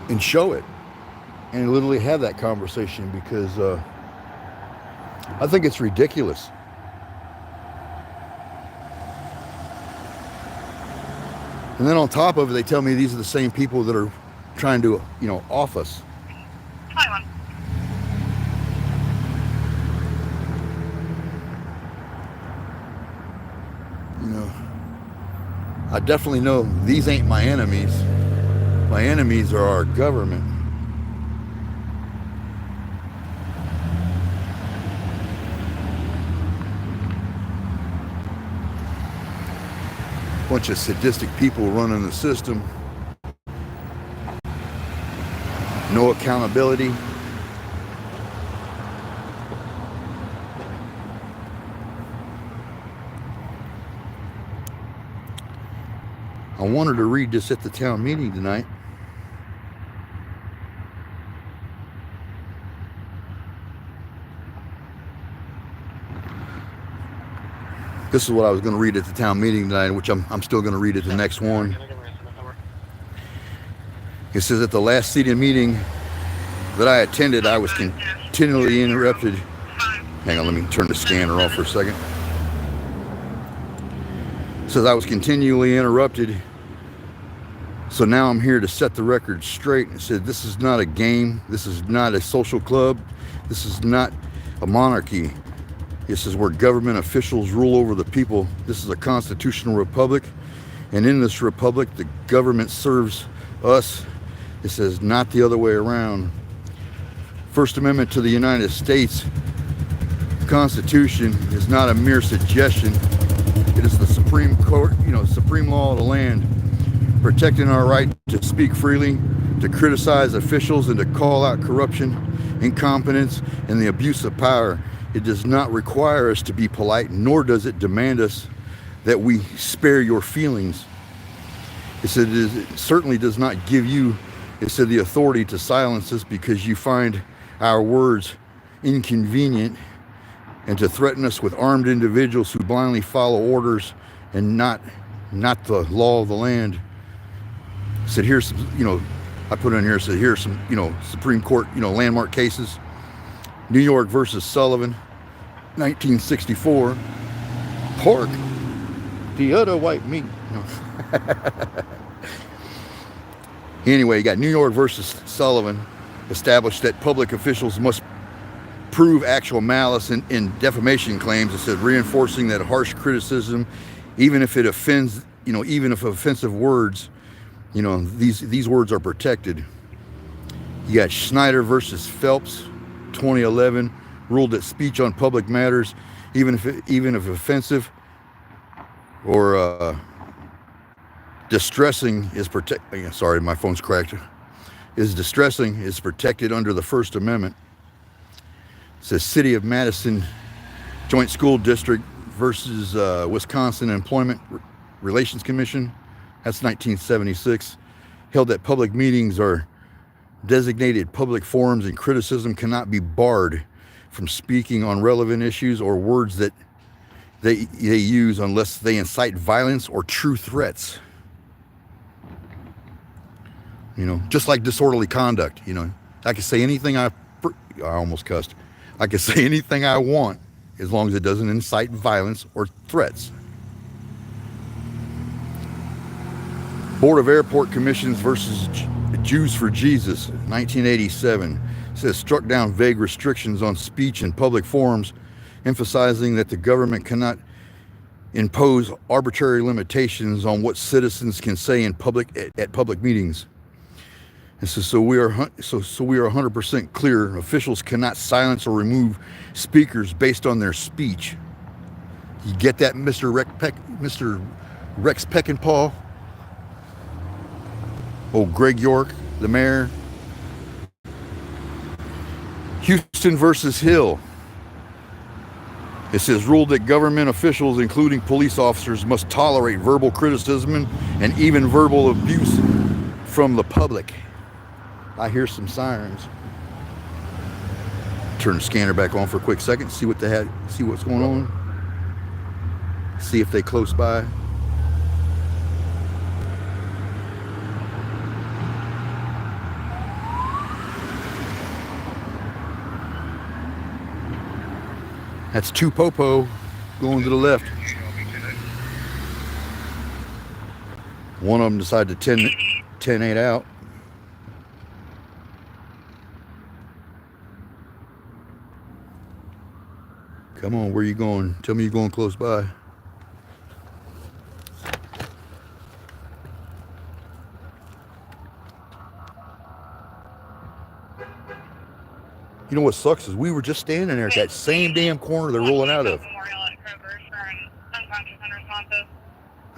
and show it and literally have that conversation, because I think it's ridiculous. And then on top of it, they tell me these are the same people that are trying to, you know, off us. You know, I definitely know these ain't my enemies. My enemies are our government. Bunch of sadistic people running the system. No accountability. I wanted to read this at the town meeting tonight. This is what I was going to read at the town meeting tonight, which I'm still going to read at the next one. It says, at the last city meeting that I attended, I was continually interrupted. Hang on, let me turn the scanner off for a second. It says I was continually interrupted. So now I'm here to set the record straight. It said, this is not a game. This is not a social club. This is not a monarchy. This is where government officials rule over the people. This is a constitutional republic. And in this republic, the government serves us. It says, not the other way around. First Amendment to the United States Constitution is not a mere suggestion. It is the Supreme Court, supreme law of the land, protecting our right to speak freely, to criticize officials, and to call out corruption, incompetence, and the abuse of power. It does not require us to be polite, nor does it demand us that we spare your feelings. It said it certainly does not give you, it said, the authority to silence us because you find our words inconvenient, and to threaten us with armed individuals who blindly follow orders and not the law of the land. It said, here's some, I put in here, said, here's some, Supreme Court, landmark cases. New York versus Sullivan, 1964. Pork, the other white meat. Anyway, you got New York versus Sullivan, established that public officials must prove actual malice in defamation claims. It said, reinforcing that harsh criticism, even if it offends, even if offensive words, these words are protected. You got Schneider versus Phelps, 2011, ruled that speech on public matters, even if offensive or distressing, is protected. Sorry, my phone's cracked. Is distressing is protected under the First Amendment. It says City of Madison Joint School District versus Wisconsin Employment Relations Commission. That's 1976. Held that public meetings are designated public forums and criticism cannot be barred from speaking on relevant issues or words that they use unless they incite violence or true threats. Just like disorderly conduct. I can say anything I almost cussed. I can say anything I want as long as it doesn't incite violence or threats. Board of Airport Commissions versus Jews for Jesus, 1987, says struck down vague restrictions on speech in public forums, emphasizing that the government cannot impose arbitrary limitations on what citizens can say in public at public meetings. And so we are 100% clear. Officials cannot silence or remove speakers based on their speech. You get that, Mr. Rex Peckinpah? Oh, Greg York, the mayor. Houston versus Hill. It says, ruled that government officials, including police officers, must tolerate verbal criticism and even verbal abuse from the public. I hear some sirens. Turn the scanner back on for a quick second, see what's going on. See if they close by. That's two Popo going to the left. One of them decided to 10-8 out. Come on, where you going? Tell me you're going close by. You know what sucks is we were just standing there at that same damn corner they're rolling out of.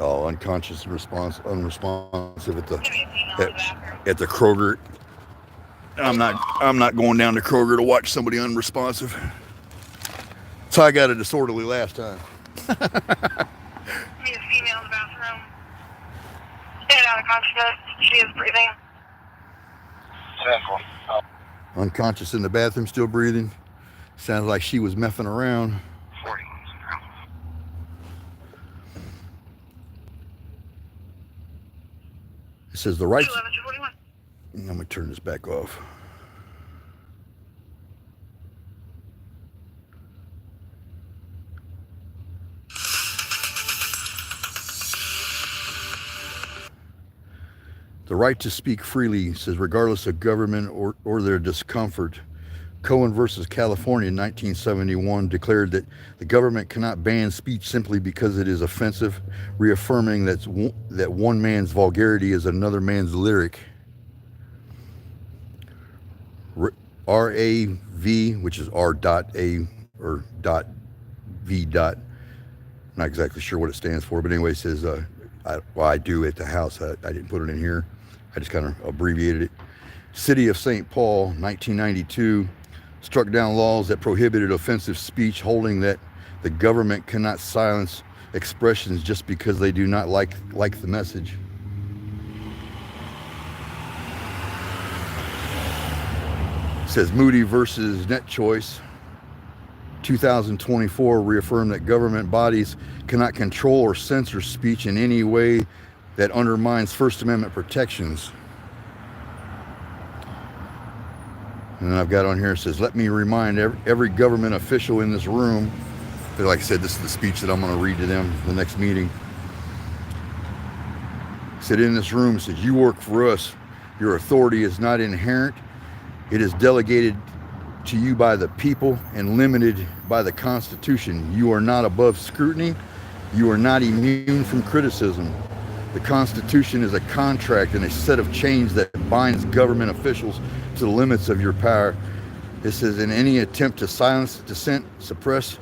Oh, unconscious unresponsive at Maybe a female in the bathroom. the Kroger. I'm not going down to Kroger to watch somebody unresponsive. So I got a disorderly last time. Maybe a female in the bathroom. Staying out of consciousness. She is breathing. Simple. Oh, Unconscious in the bathroom, still breathing. Sounds like she was messing around. 40. It says the right. 211-241. I'm gonna turn this back off. The right to speak freely, says, regardless of government or their discomfort. Cohen versus California in 1971 declared that the government cannot ban speech simply because it is offensive, reaffirming that one man's vulgarity is another man's lyric. RAV, which is R.A or .V. I'm not exactly sure what it stands for, but anyway, it says, I do at the house. I didn't put it in here. I just kind of abbreviated it. City of St. Paul, 1992, struck down laws that prohibited offensive speech, holding that the government cannot silence expressions just because they do not like the message. It says Moody versus NetChoice, 2024, reaffirmed that government bodies cannot control or censor speech in any way that undermines First Amendment protections. And then I've got on here, it says, let me remind every government official in this room, like I said, this is the speech that I'm going to read to them the next meeting. It said, in this room, it says, you work for us. Your authority is not inherent. It is delegated to you by the people and limited by the Constitution. You are not above scrutiny. You are not immune from criticism. The Constitution is a contract and a set of chains that binds government officials to the limits of your power. It says, in any attempt to silence dissent, suppress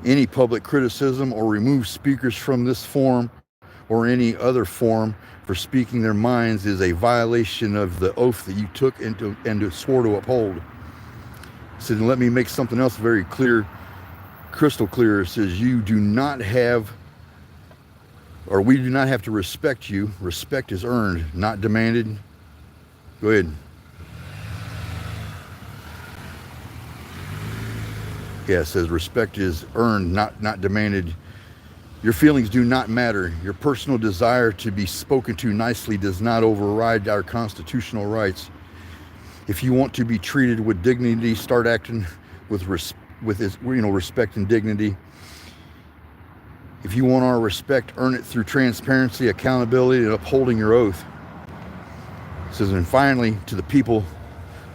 any public criticism, or remove speakers from this forum or any other forum for speaking their minds is a violation of the oath that you took and swore to uphold. It says, and let me make something else very clear, crystal clear. It says, you do not have, or we do not have to respect you. Respect is earned, not demanded. Go ahead. Yeah, it says respect is earned, not demanded. Your feelings do not matter. Your personal desire to be spoken to nicely does not override our constitutional rights. If you want to be treated with dignity, start acting with respect and dignity. If you want our respect, earn it through transparency, accountability, and upholding your oath. It says, and finally, to the people,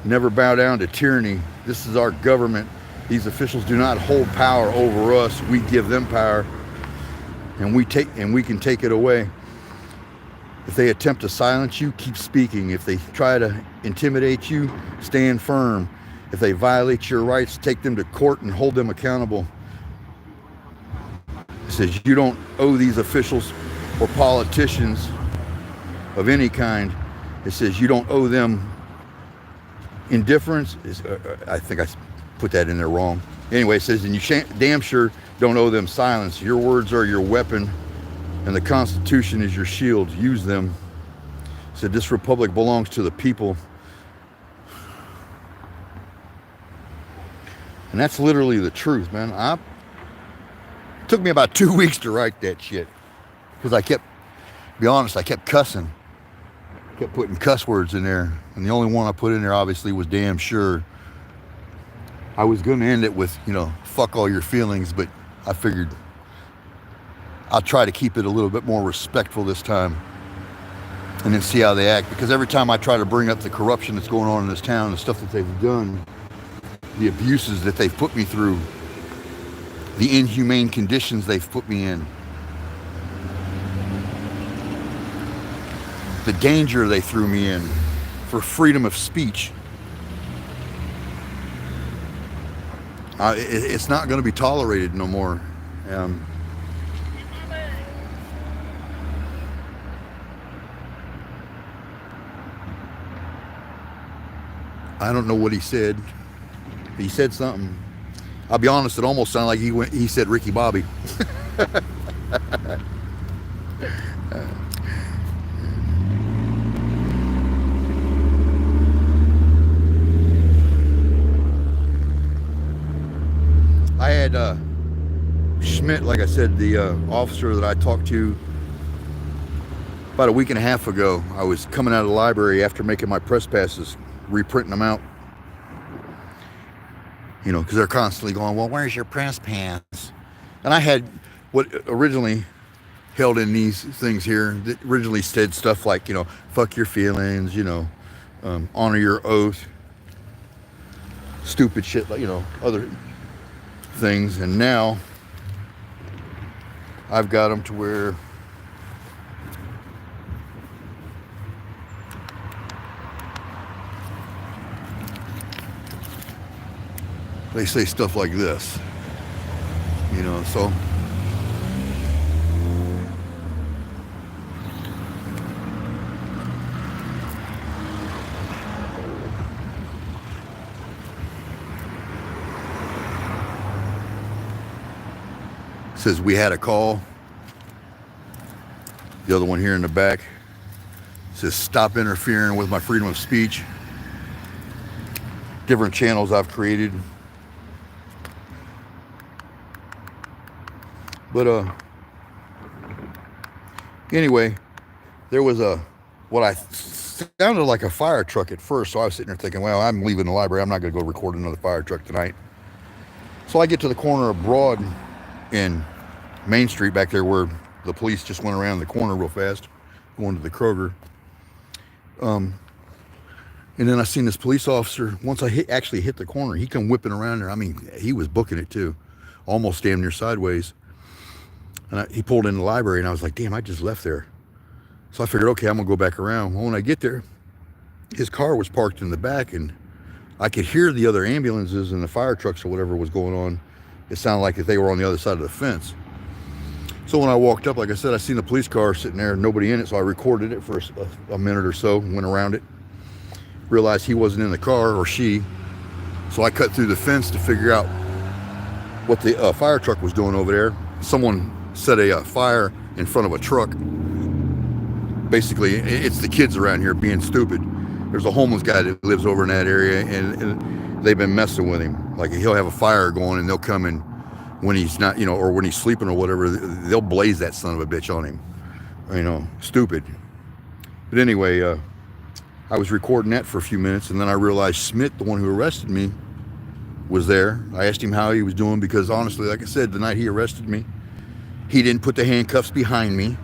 never bow down to tyranny. This is our government. These officials do not hold power over us. We give them power, and we can take it away. If they attempt to silence you, keep speaking. If they try to intimidate you, stand firm. If they violate your rights, take them to court and hold them accountable. It says you don't owe these officials or politicians of any kind. It says you don't owe them indifference. I think I put that in there wrong. Anyway, it says, and you damn sure don't owe them silence. Your words are your weapon, and the Constitution is your shield. Use them. It said, this republic belongs to the people. And that's literally the truth, man. It took me about 2 weeks to write that shit, because I kept cussing. Kept putting cuss words in there, and the only one I put in there obviously was damn sure. I was going to end it with, fuck all your feelings, but I figured I'll try to keep it a little bit more respectful this time and then see how they act. Because every time I try to bring up the corruption that's going on in this town, the stuff that they've done, the abuses that they've put me through, the inhumane conditions they've put me in, the danger they threw me in for freedom of speech, it's not going to be tolerated no more. I don't know what he said. He said something. I'll be honest, it almost sounded like he said Ricky Bobby. I had Schmidt, like I said, the officer that I talked to about a week and a half ago. I was coming out of the library after making my press passes, reprinting them out. You know, because they're constantly going, well, where's your press pass? And I had what originally held in these things here that originally said stuff like, you know, fuck your feelings, you know, honor your oath, stupid shit, like, you know, other things. And now I've got them to where they say stuff like this, you know, so it says we had a call. The other one here in the back says stop interfering with my freedom of speech. Different channels I've created. But anyway, there was what I sounded like a fire truck at first, so I was sitting there thinking, well, I'm leaving the library, I'm not going to go record another fire truck tonight. So I get to the corner of Broad and Main Street back there where the police just went around the corner real fast, going to the Kroger. And then I seen this police officer, once I actually hit the corner, he come whipping around there. I mean, he was booking it too, almost damn near sideways. And he pulled in the library, and I was like, damn, I just left there. So I figured, okay, I'm going to go back around. Well, when I get there, his car was parked in the back, and I could hear the other ambulances and the fire trucks or whatever was going on. It sounded like they were on the other side of the fence. So when I walked up, like I said, I seen the police car sitting there, nobody in it, so I recorded it for a minute or so, went around it, realized he wasn't in the car, or she. So I cut through the fence to figure out what the fire truck was doing over there. Someone set a fire in front of a truck. Basically, it's the kids around here being stupid. There's a homeless guy that lives over in that area, and they've been messing with him. Like, he'll have a fire going, and they'll come in when he's not, you know, or when he's sleeping or whatever, they'll blaze that son of a bitch on him. You know, stupid. But anyway, I was recording that for a few minutes, and then I realized Schmidt, the one who arrested me, was there. I asked him how he was doing, because honestly, like I said, the night he arrested me, he didn't put the handcuffs behind me,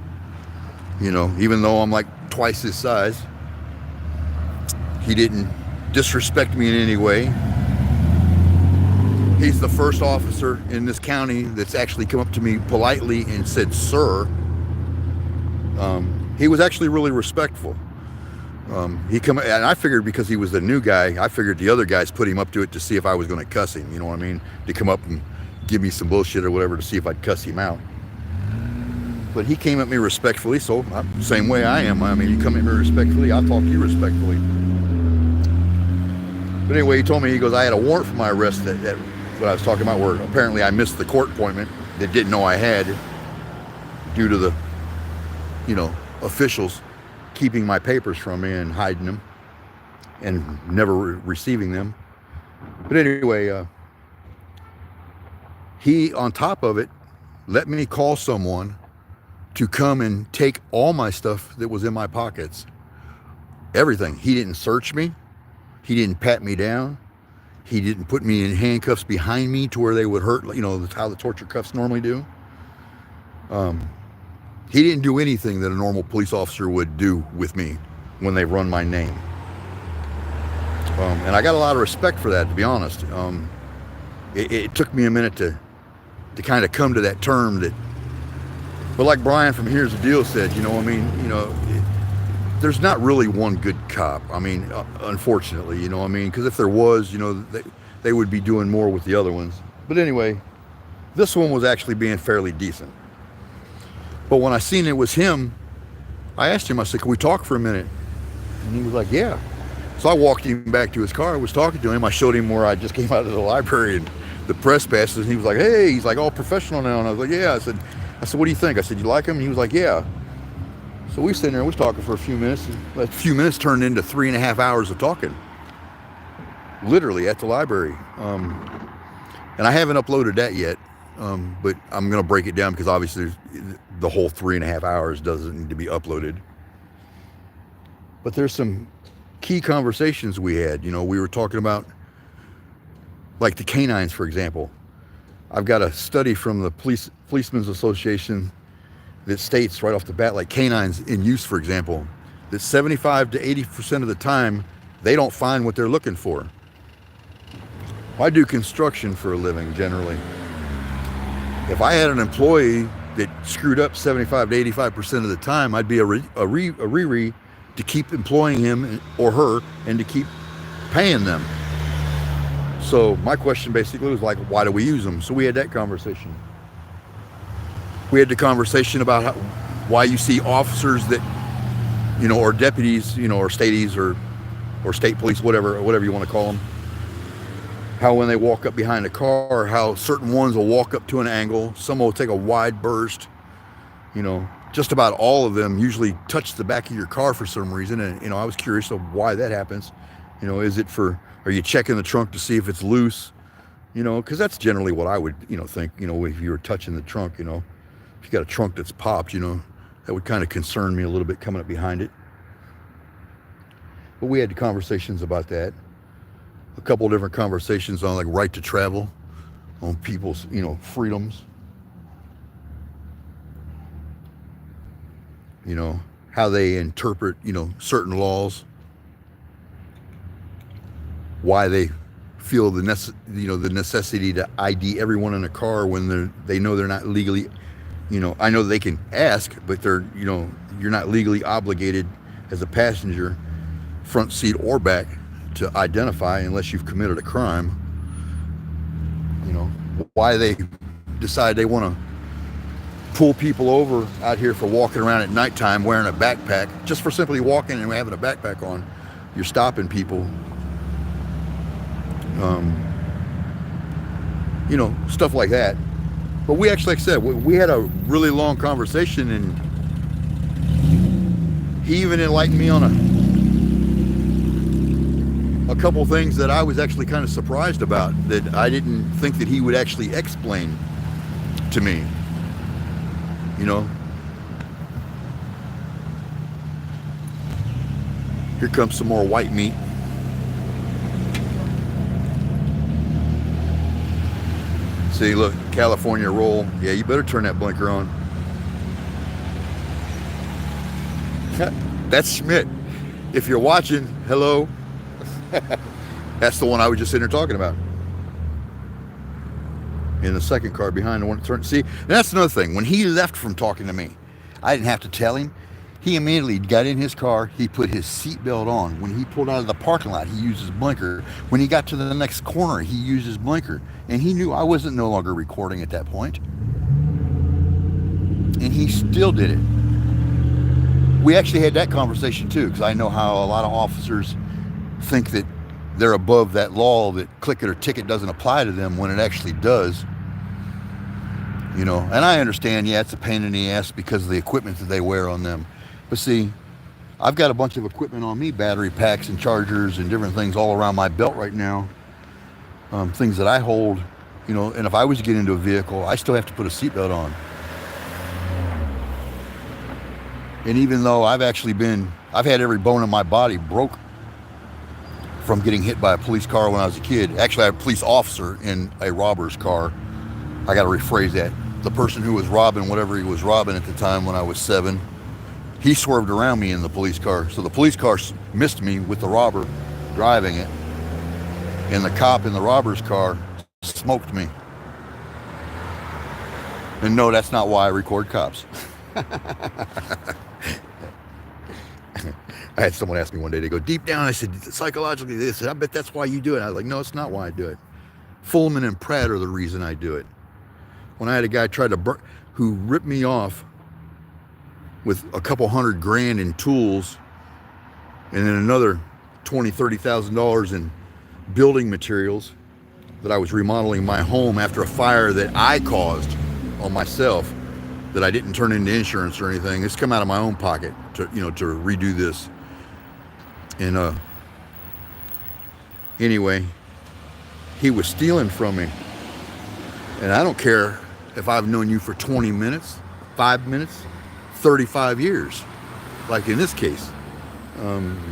you know, even though I'm like twice his size. He didn't disrespect me in any way. He's the first officer in this county that's actually come up to me politely and said, sir. He was actually really respectful. He come, and I figured because he was the new guy, I figured the other guys put him up to it to see if I was going to cuss him, you know what I mean? To come up and give me some bullshit or whatever to see if I'd cuss him out. But he came at me respectfully, so same way I am. I mean, you come at me respectfully, I'll talk to you respectfully. But anyway, he told me, he goes, I had a warrant for my arrest, that what I was talking about, where apparently I missed the court appointment that didn't know I had due to the, you know, officials keeping my papers from me and hiding them and never receiving them. But anyway, he, on top of it, let me call someone to come and take all my stuff that was in my pockets. Everything. He didn't search me. He didn't pat me down. He didn't put me in handcuffs behind me to where they would hurt, you know, how the torture cuffs normally do. He didn't do anything that a normal police officer would do with me when they run my name. And I got a lot of respect for that, to be honest. It took me a minute to kind of come to that term that, but like Brian from Here's the Deal said, you know, I mean, you know, there's not really one good cop. I mean, unfortunately, you know, I mean, because if there was, you know, they would be doing more with the other ones. But anyway, this one was actually being fairly decent. But when I seen it was him, I asked him, I said, can we talk for a minute? And he was like, yeah. So I walked him back to his car. I was talking to him. I showed him where I just came out of the library and the press passes. And he was like, hey, he's like all professional now. And I was like, yeah. I said, what do you think? I said, you like him? And he was like, yeah. So we sitting there and we was talking for a few minutes. And that few minutes turned into 3.5 hours of talking. Literally at the library. And I haven't uploaded that yet. But I'm going to break it down because obviously the whole 3.5 hours doesn't need to be uploaded. But there's some key conversations we had. You know, we were talking about like the canines, for example. I've got a study from the Policemen's Association that states right off the bat, like canines in use, for example, that 75 to 80% of the time, they don't find what they're looking for. I do construction for a living, generally. If I had an employee that screwed up 75 to 85% of the time, I'd be a Riri to keep employing him or her and to keep paying them. So my question basically was like, why do we use them? So we had that conversation. We had the conversation about why you see officers that, you know, or deputies, you know, or stateies or state police, whatever you want to call them. How when they walk up behind a car, how certain ones will walk up to an angle, some will take a wide burst, you know, just about all of them usually touch the back of your car for some reason. And, you know, I was curious of why that happens. You know, is it are you checking the trunk to see if it's loose? You know, because that's generally what I would, you know, think, you know, if you were touching the trunk, you know, if you got a trunk that's popped, you know, that would kind of concern me a little bit coming up behind it. But we had conversations about that. A couple of different conversations on like right to travel, on people's, you know, freedoms. You know, how they interpret, you know, certain laws. Why they feel the necessity to ID everyone in a car when they know they're not legally, you know, I know they can ask, but they're, you know, you're not legally obligated as a passenger, front seat or back, to identify unless you've committed a crime. You know, why they decide they want to pull people over out here for walking around at nighttime wearing a backpack, just for simply walking and having a backpack on. You're stopping people. You know, stuff like that. But we actually, like I said, we had a really long conversation, and he even enlightened me on a couple things that I was actually kind of surprised about, that I didn't think that he would actually explain to me. You know, here comes some more white meat. See, look, California roll. Yeah, you better turn that blinker on. That's Schmidt. If you're watching, hello. That's the one I was just sitting there talking about. In the second car behind the one that turned. See, and that's another thing. When he left from talking to me, I didn't have to tell him. He immediately got in his car. He put his seatbelt on. When he pulled out of the parking lot, he used his blinker. When he got to the next corner, he used his blinker. And he knew I wasn't no longer recording at that point. And he still did it. We actually had that conversation too, because I know how a lot of officers think that they're above that law, that click it or ticket doesn't apply to them, when it actually does. You know, and I understand, yeah, it's a pain in the ass because of the equipment that they wear on them. But see, I've got a bunch of equipment on me, battery packs and chargers and different things all around my belt right now. Things that I hold, you know, and if I was to get into a vehicle, I still have to put a seatbelt on. And even though I've had every bone in my body broke from getting hit by a police car when I was a kid. Actually, I had a police officer in a robber's car. I got to rephrase that. The person who was robbing whatever he was robbing at the time when I was 7, he swerved around me in the police car. So the police car missed me with the robber driving it. And the cop in the robber's car smoked me. And no, that's not why I record cops. I had someone ask me one day, they go, deep down, I said, psychologically this, I bet that's why you do it. I was like, no, it's not why I do it. Fullman and Pratt are the reason I do it. When I had a guy who ripped me off with a couple $100,000 in tools, and then another $20,000-$30,000 in building materials that I was remodeling my home after a fire that I caused on myself, that I didn't turn into insurance or anything. It's come out of my own pocket to, you know, to redo this. And anyway, he was stealing from me. And I don't care if I've known you for 20 minutes, 5 minutes, 35 years. Like in this case,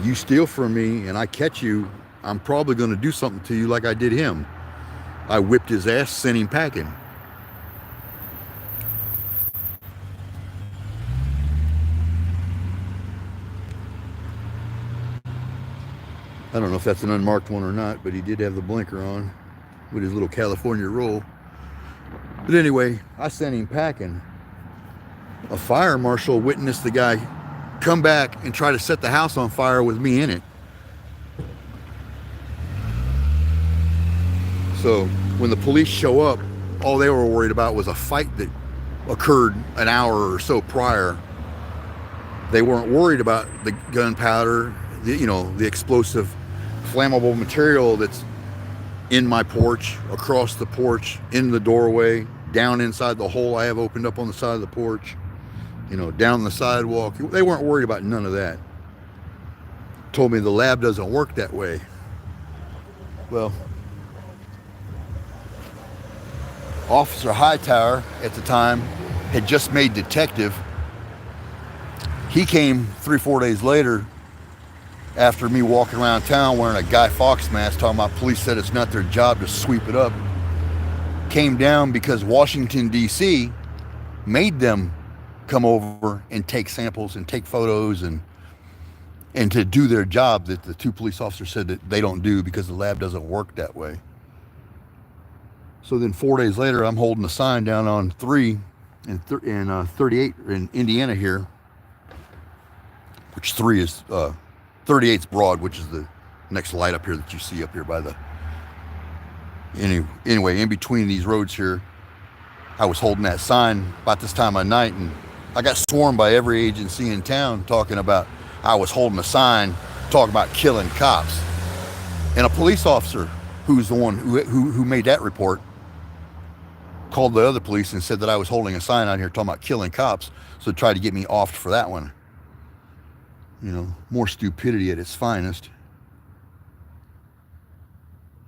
you steal from me and I catch you, I'm probably going to do something to you like I did him. I whipped his ass, sent him packing. I don't know if that's an unmarked one or not, but he did have the blinker on with his little California roll. But anyway, I sent him packing. A fire marshal witnessed the guy come back and try to set the house on fire with me in it. So when the police show up, all they were worried about was a fight that occurred an hour or so prior. They weren't worried about the gunpowder, the explosive, flammable material that's in my porch, across the porch, in the doorway, down inside the hole I have opened up on the side of the porch, down the sidewalk. They weren't worried about none of that. Told me the lab doesn't work that way. Well, Officer Hightower at the time had just made detective. He came 3-4 days later after me walking around town wearing a Guy Fawkes mask, talking about police said it's not their job to sweep it up. Came down because Washington, D.C. made them come over and take samples and take photos and to do their job that the two police officers said that they don't do because the lab doesn't work that way. So then 4 days later, I'm holding a sign down on 3 and 38 in Indiana here, which 3 is 38's Broad, which is the next light up here that you see up here by the. Anyway, in between these roads here, I was holding that sign about this time of night, and I got swarmed by every agency in town talking about I was holding a sign talking about killing cops. And a police officer who's the one who made that report called the other police and said that I was holding a sign out here talking about killing cops, so tried to get me offed for that one. More stupidity at its finest.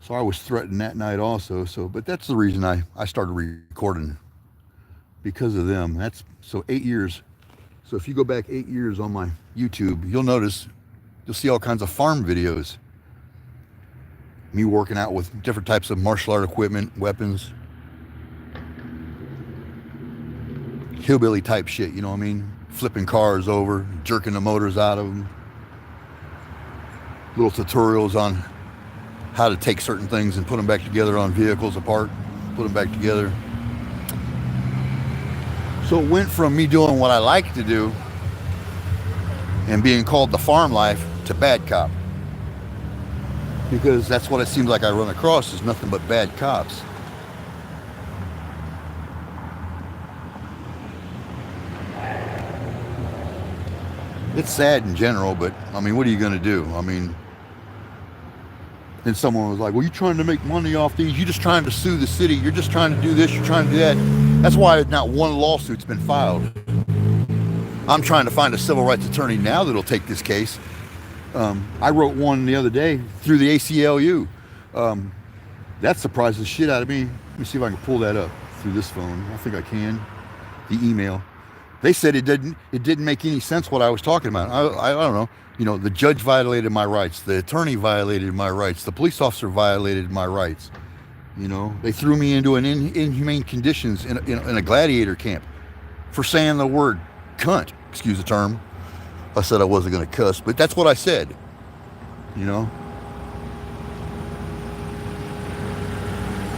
So I was threatened that night also. But that's the reason I started recording, because of them. So 8 years. So if you go back 8 years on my YouTube, you'll see all kinds of farm videos. Me working out with different types of martial art equipment, weapons. Hillbilly type shit, you know what I mean? Flipping cars over, jerking the motors out of them. Little tutorials on how to take certain things and put them back together on vehicles apart, put them back together. So it went from me doing what I like to do and being called the farm life to bad cop. Because that's what it seems like I run across, is nothing but bad cops. It's sad in general, but what are you going to do? Then someone was like, well, you're trying to make money off these. You're just trying to sue the city. You're just trying to do this. You're trying to do that. That's why not one lawsuit's been filed. I'm trying to find a civil rights attorney now that'll take this case. I wrote one the other day through the ACLU. That surprised the shit out of me. Let me see if I can pull that up through this phone. I think I can. The email. They said it didn't make any sense what I was talking about. I don't know. The judge violated my rights. The attorney violated my rights. The police officer violated my rights. They threw me into an inhumane conditions in a gladiator camp for saying the word cunt. Excuse the term. I said I wasn't going to cuss, but that's what I said.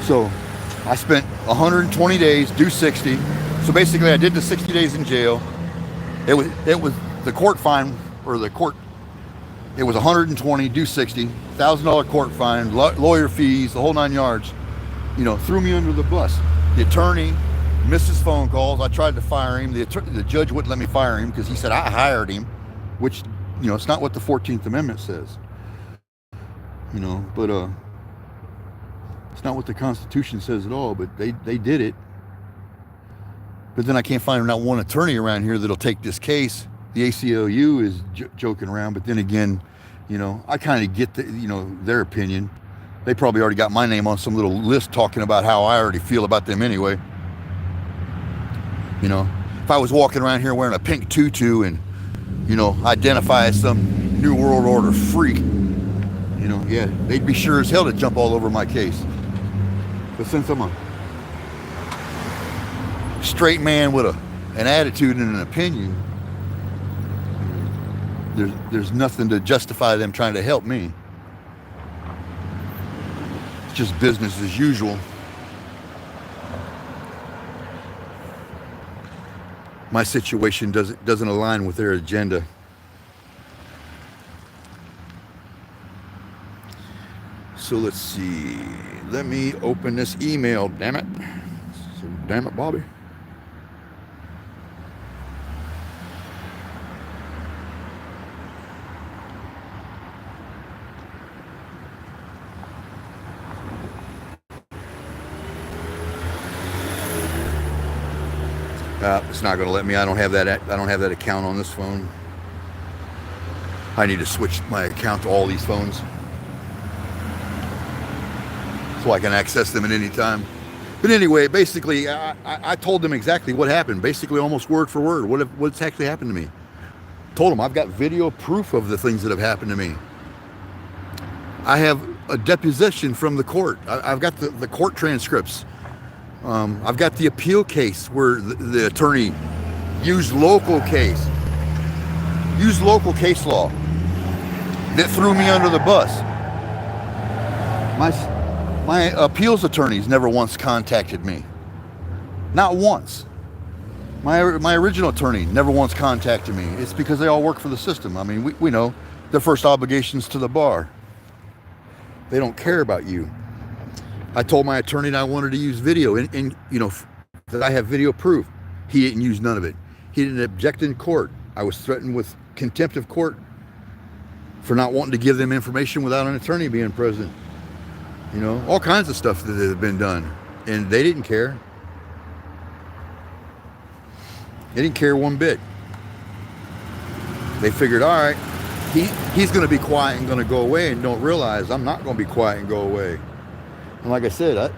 So I spent 120 days, do 60. So basically I did the 60 days in jail. It was the court fine, or the court, it was 120, do 60, $1,000 court fine, lawyer fees, the whole 9 yards. Threw me under the bus. The attorney missed his phone calls. I tried to fire him. The judge wouldn't let me fire him because he said I hired him, which, it's not what the 14th Amendment says. you know, but it's not what the Constitution says at all, but they did it. But then I can't find not one attorney around here that'll take this case. The ACLU is joking around, but then again, you know, I kind of get their opinion. They probably already got my name on some little list talking about how I already feel about them anyway. You know, if I was walking around here wearing a pink tutu and, you know, identify as some New World Order freak, you know, yeah, they'd be sure as hell to jump all over my case. But since I'm a straight man with an attitude and an opinion, there's nothing to justify them trying to help me. It's just business as usual. My situation doesn't align with their agenda. So let's see. Let me open this email, damn it. So, damn it, Bobby. It's not going to let me. I don't have that account on this phone. I need to switch my account to all these phones so I can access them at any time. But anyway, basically, I told them exactly what happened. Basically, almost word for word. What's actually happened to me? Told them I've got video proof of the things that have happened to me. I have a deposition from the court. I've got the court transcripts. I've got the appeal case where the attorney used local case law that threw me under the bus. My appeals attorneys never once contacted me. Not once. My original attorney never once contacted me. It's because they all work for the system. I mean, we know their first obligations to the bar. They don't care about you. I told my attorney that I wanted to use video and you know, that I have video proof. He didn't use none of it. He didn't object in court. I was threatened with contempt of court for not wanting to give them information without an attorney being present. You know, all kinds of stuff that had been done, and they didn't care. They didn't care one bit. They figured, all right, he's going to be quiet and going to go away, and don't realize I'm not going to be quiet and go away. And like I said,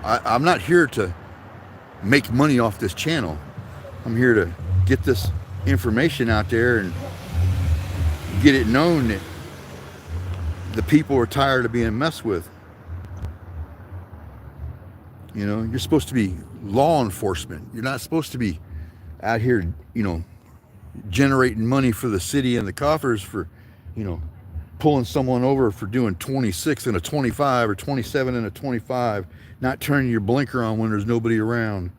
I'm not here to make money off this channel. I'm here to get this information out there and get it known that the people are tired of being messed with. You know, you're supposed to be law enforcement. You're not supposed to be out here, you know, generating money for the city and the coffers for, you know, pulling someone over for doing 26 and a 25 or 27 and a 25, not turning your blinker on when there's nobody around,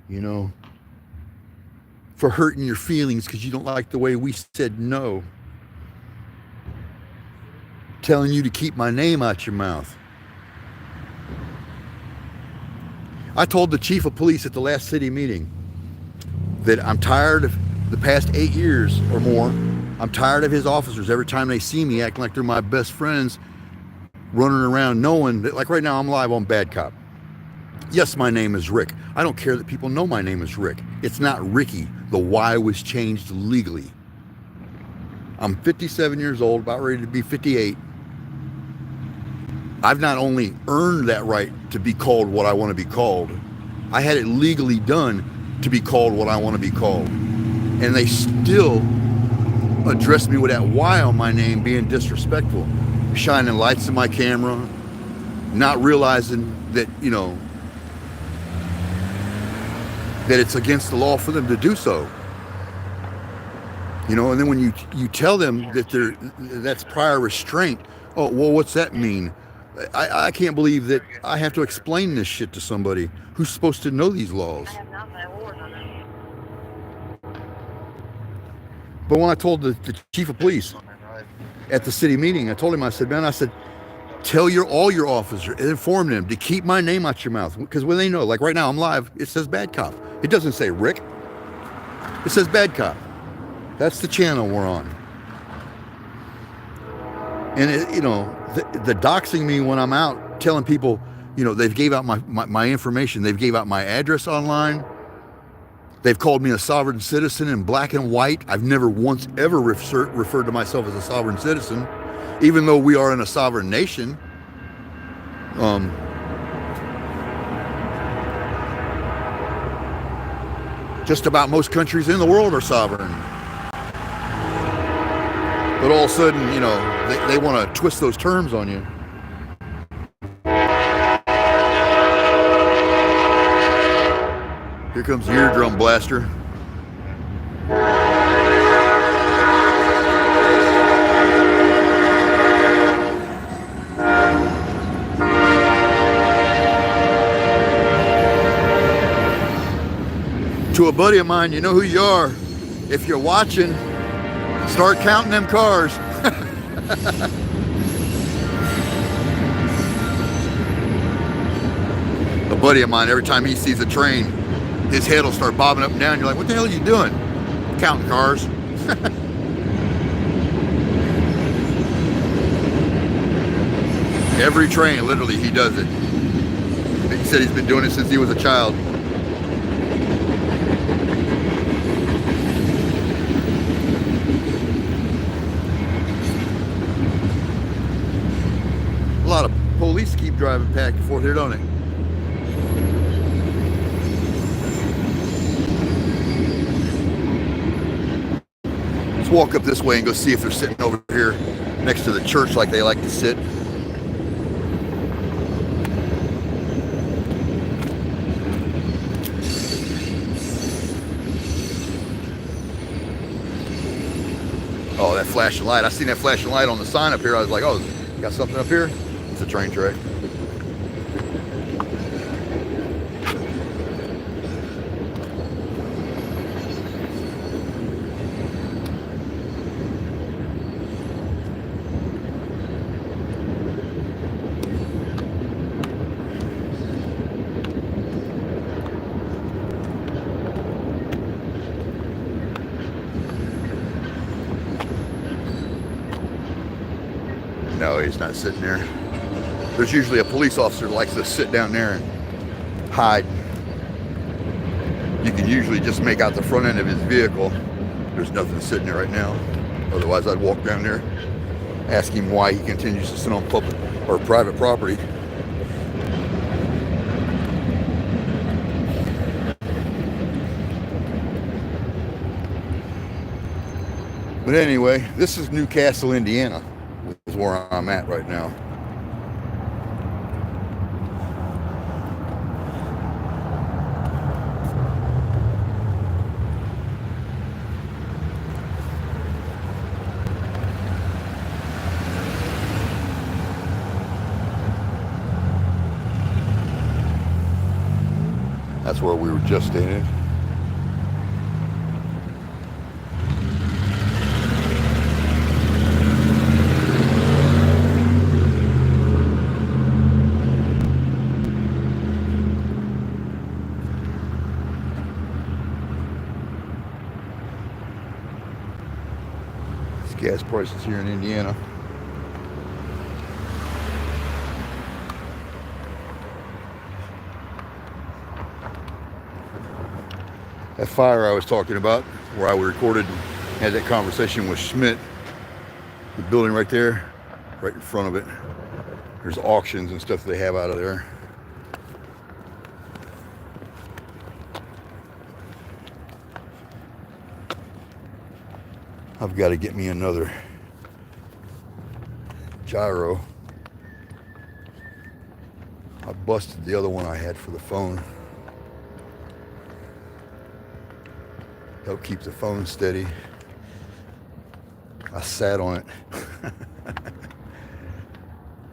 you know, for hurting your feelings because you don't like the way we said no, telling you to keep my name out your mouth. I told the chief of police at the last city meeting that I'm tired of the past 8 years or more. I'm tired of his officers every time they see me acting like they're my best friends, running around knowing that, like right now I'm live on Bad Cop. Yes, my name is Rick. I don't care that people know my name is Rick. It's not Ricky. The Y was changed legally. I'm 57 years old, about ready to be 58. I've not only earned that right to be called what I want to be called, I had it legally done to be called what I want to be called. And they still address me with that Y on my name being disrespectful, shining lights in my camera, not realizing that, you know, that it's against the law for them to do so. You know, and then when you tell them that that's prior restraint, oh, well, what's that mean? I can't believe that I have to explain this shit to somebody who's supposed to know these laws. But when I told the chief of police at the city meeting, I told him, I said, tell all your officers, inform them to keep my name out your mouth. Because when they know, like right now I'm live, it says Bad Cop. It doesn't say Rick. It says Bad Cop. That's the channel we're on. And the doxing me when I'm out, telling people, they've gave out my information. They've gave out my address online. They've called me a sovereign citizen in black and white. I've never once ever referred to myself as a sovereign citizen, even though we are in a sovereign nation. Just about most countries in the world are sovereign. But all of a sudden, they want to twist those terms on you. Here comes the eardrum blaster. To a buddy of mine, you know who you are. If you're watching, start counting them cars. A buddy of mine, every time he sees a train, his head will start bobbing up and down. You're like, what the hell are you doing? Counting cars. Every train, literally, he does it. He said he's been doing it since he was a child. A lot of police keep driving back and forth here, don't they? Let's walk up this way and go see if they're sitting over here next to the church like they like to sit. Oh, that flashing light. I seen that flashing light on the sign up here. I was like, oh, got something up here? It's a train track. No, he's not sitting there. There's usually a police officer that likes to sit down there and hide. You can usually just make out the front end of his vehicle. There's nothing sitting there right now. Otherwise, I'd walk down there, ask him why he continues to sit on public or private property. But anyway, this is Newcastle, Indiana, is where I'm at right now. That's where we were just standing. It's gas prices here in Indiana. That fire I was talking about, where I recorded and had that conversation with Schmidt, the building right there, right in front of it, there's auctions and stuff they have out of there. I've got to get me another gyro. I busted the other one I had for the phone. Help keep the phone steady. I sat on it.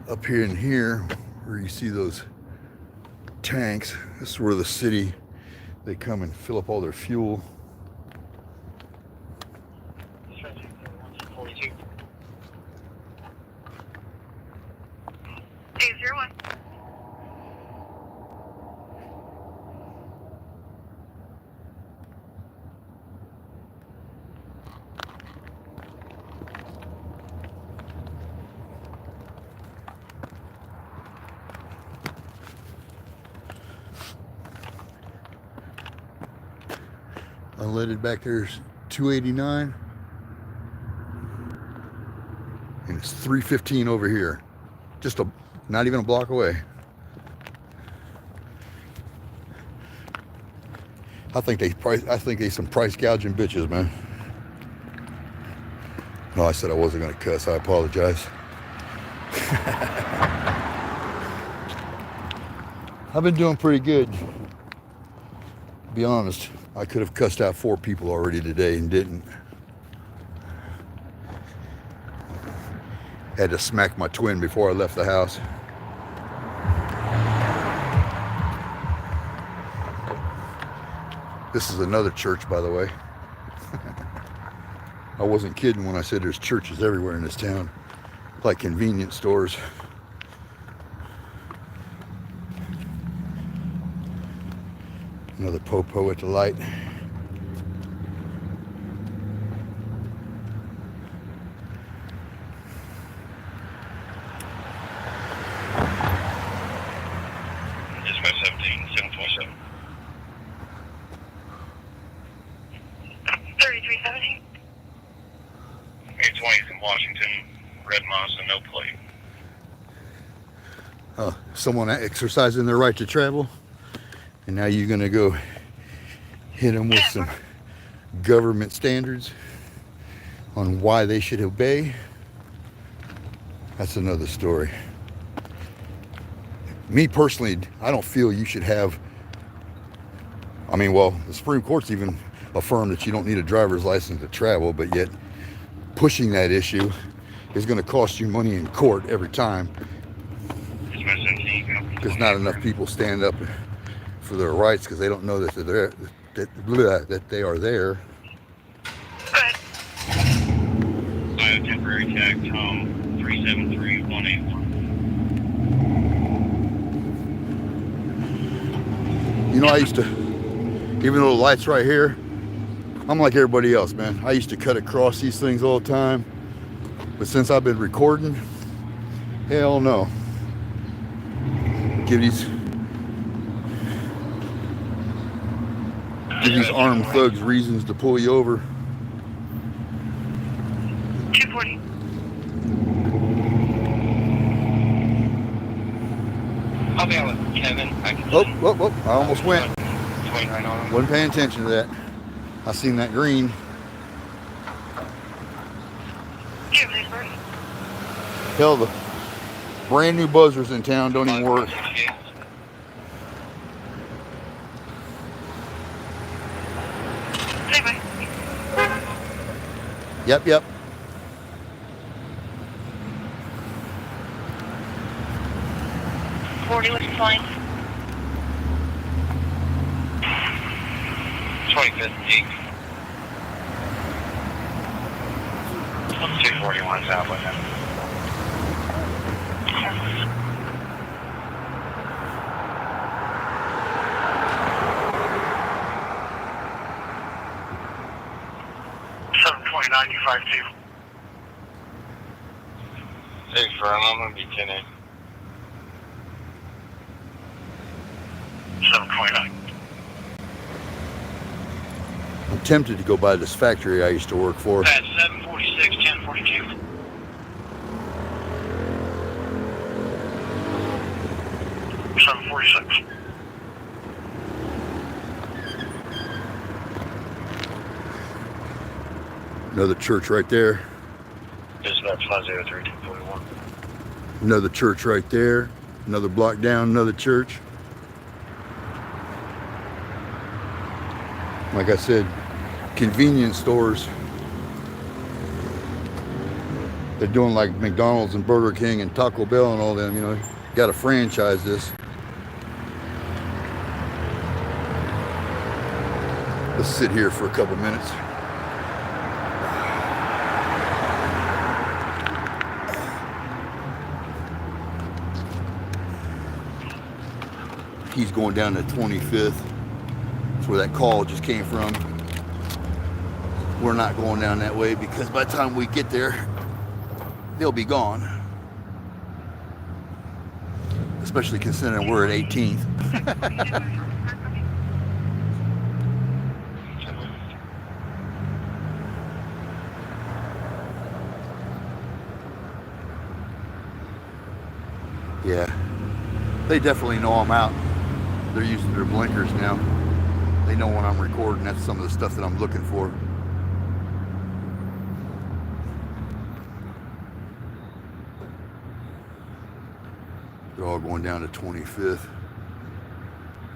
Up here in here, where you see those tanks, this is where the city, they come and fill up all their fuel. 42. 201. Unleaded back there's 289. And it's 315 over here. Just not even a block away. I think they some price gouging bitches, man. No, I said I wasn't gonna cuss. I apologize. I've been doing pretty good. To be honest, I could have cussed out 4 people already today and didn't. Had to smack my twin before I left the house. This is another church, by the way. I wasn't kidding when I said there's churches everywhere in this town, like convenience stores. Another popo at the light. Dispatch 17, 727. 3317. 820 is in Washington, red Mazda, no plate. Someone exercising their right to travel, and now you're gonna go hit them with some government standards on why they should obey. That's another story. Me personally, I don't feel you should have, well, the Supreme Court's even affirmed that you don't need a driver's license to travel, but yet pushing that issue is going to cost you money in court every time, because not enough people stand up for their rights because they don't know that they're there, that they are there. Good. Bio temporary tag, Tom 373181. You know, I used to, even though the light's right here, I'm like everybody else, man. I used to cut across these things all the time, but since I've been recording, hell no. Give these armed thugs reasons to pull you over. 240. I'll be out with Kevin. Oh, I almost went. 29 on him. Wasn't paying attention to that. I seen that green. Hell, the brand new buzzers in town don't even work. Yep. 40, what's flying? 25th Peak. 241's out with him. Hey, firm, I'm gonna be 10-8. 729. I'm tempted to go by this factory I used to work for. At 746, 1042. Another church right there. Dispatch 503-241. Another church right there. Another block down, another church. Like I said, convenience stores. They're doing like McDonald's and Burger King and Taco Bell and all them, you know. Got to franchise this. Let's sit here for a couple minutes. He's going down to 25th. That's where that call just came from. We're not going down that way because by the time we get there, they'll be gone. Especially considering we're at 18th. Yeah, they definitely know I'm out. They're using their blinkers now. They know when I'm recording. That's some of the stuff that I'm looking for. They're all going down to 25th.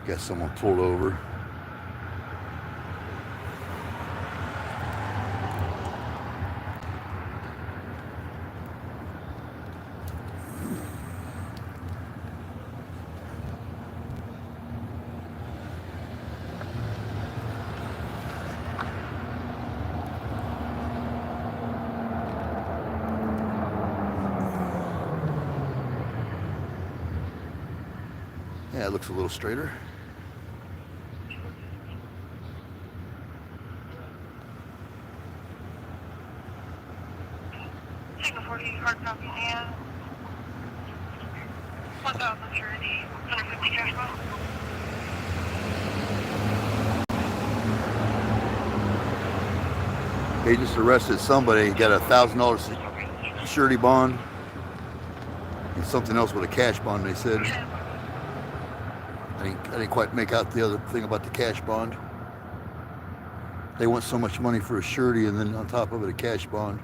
Got someone pulled over. Yeah, it looks a little straighter. Signal 40, hard copy, yeah. 1,000 security, 150 cash box. They just arrested somebody, got a $1,000 surety bond and something else with a cash bond, they said. I didn't quite make out the other thing about the cash bond. They want so much money for a surety and then on top of it a cash bond.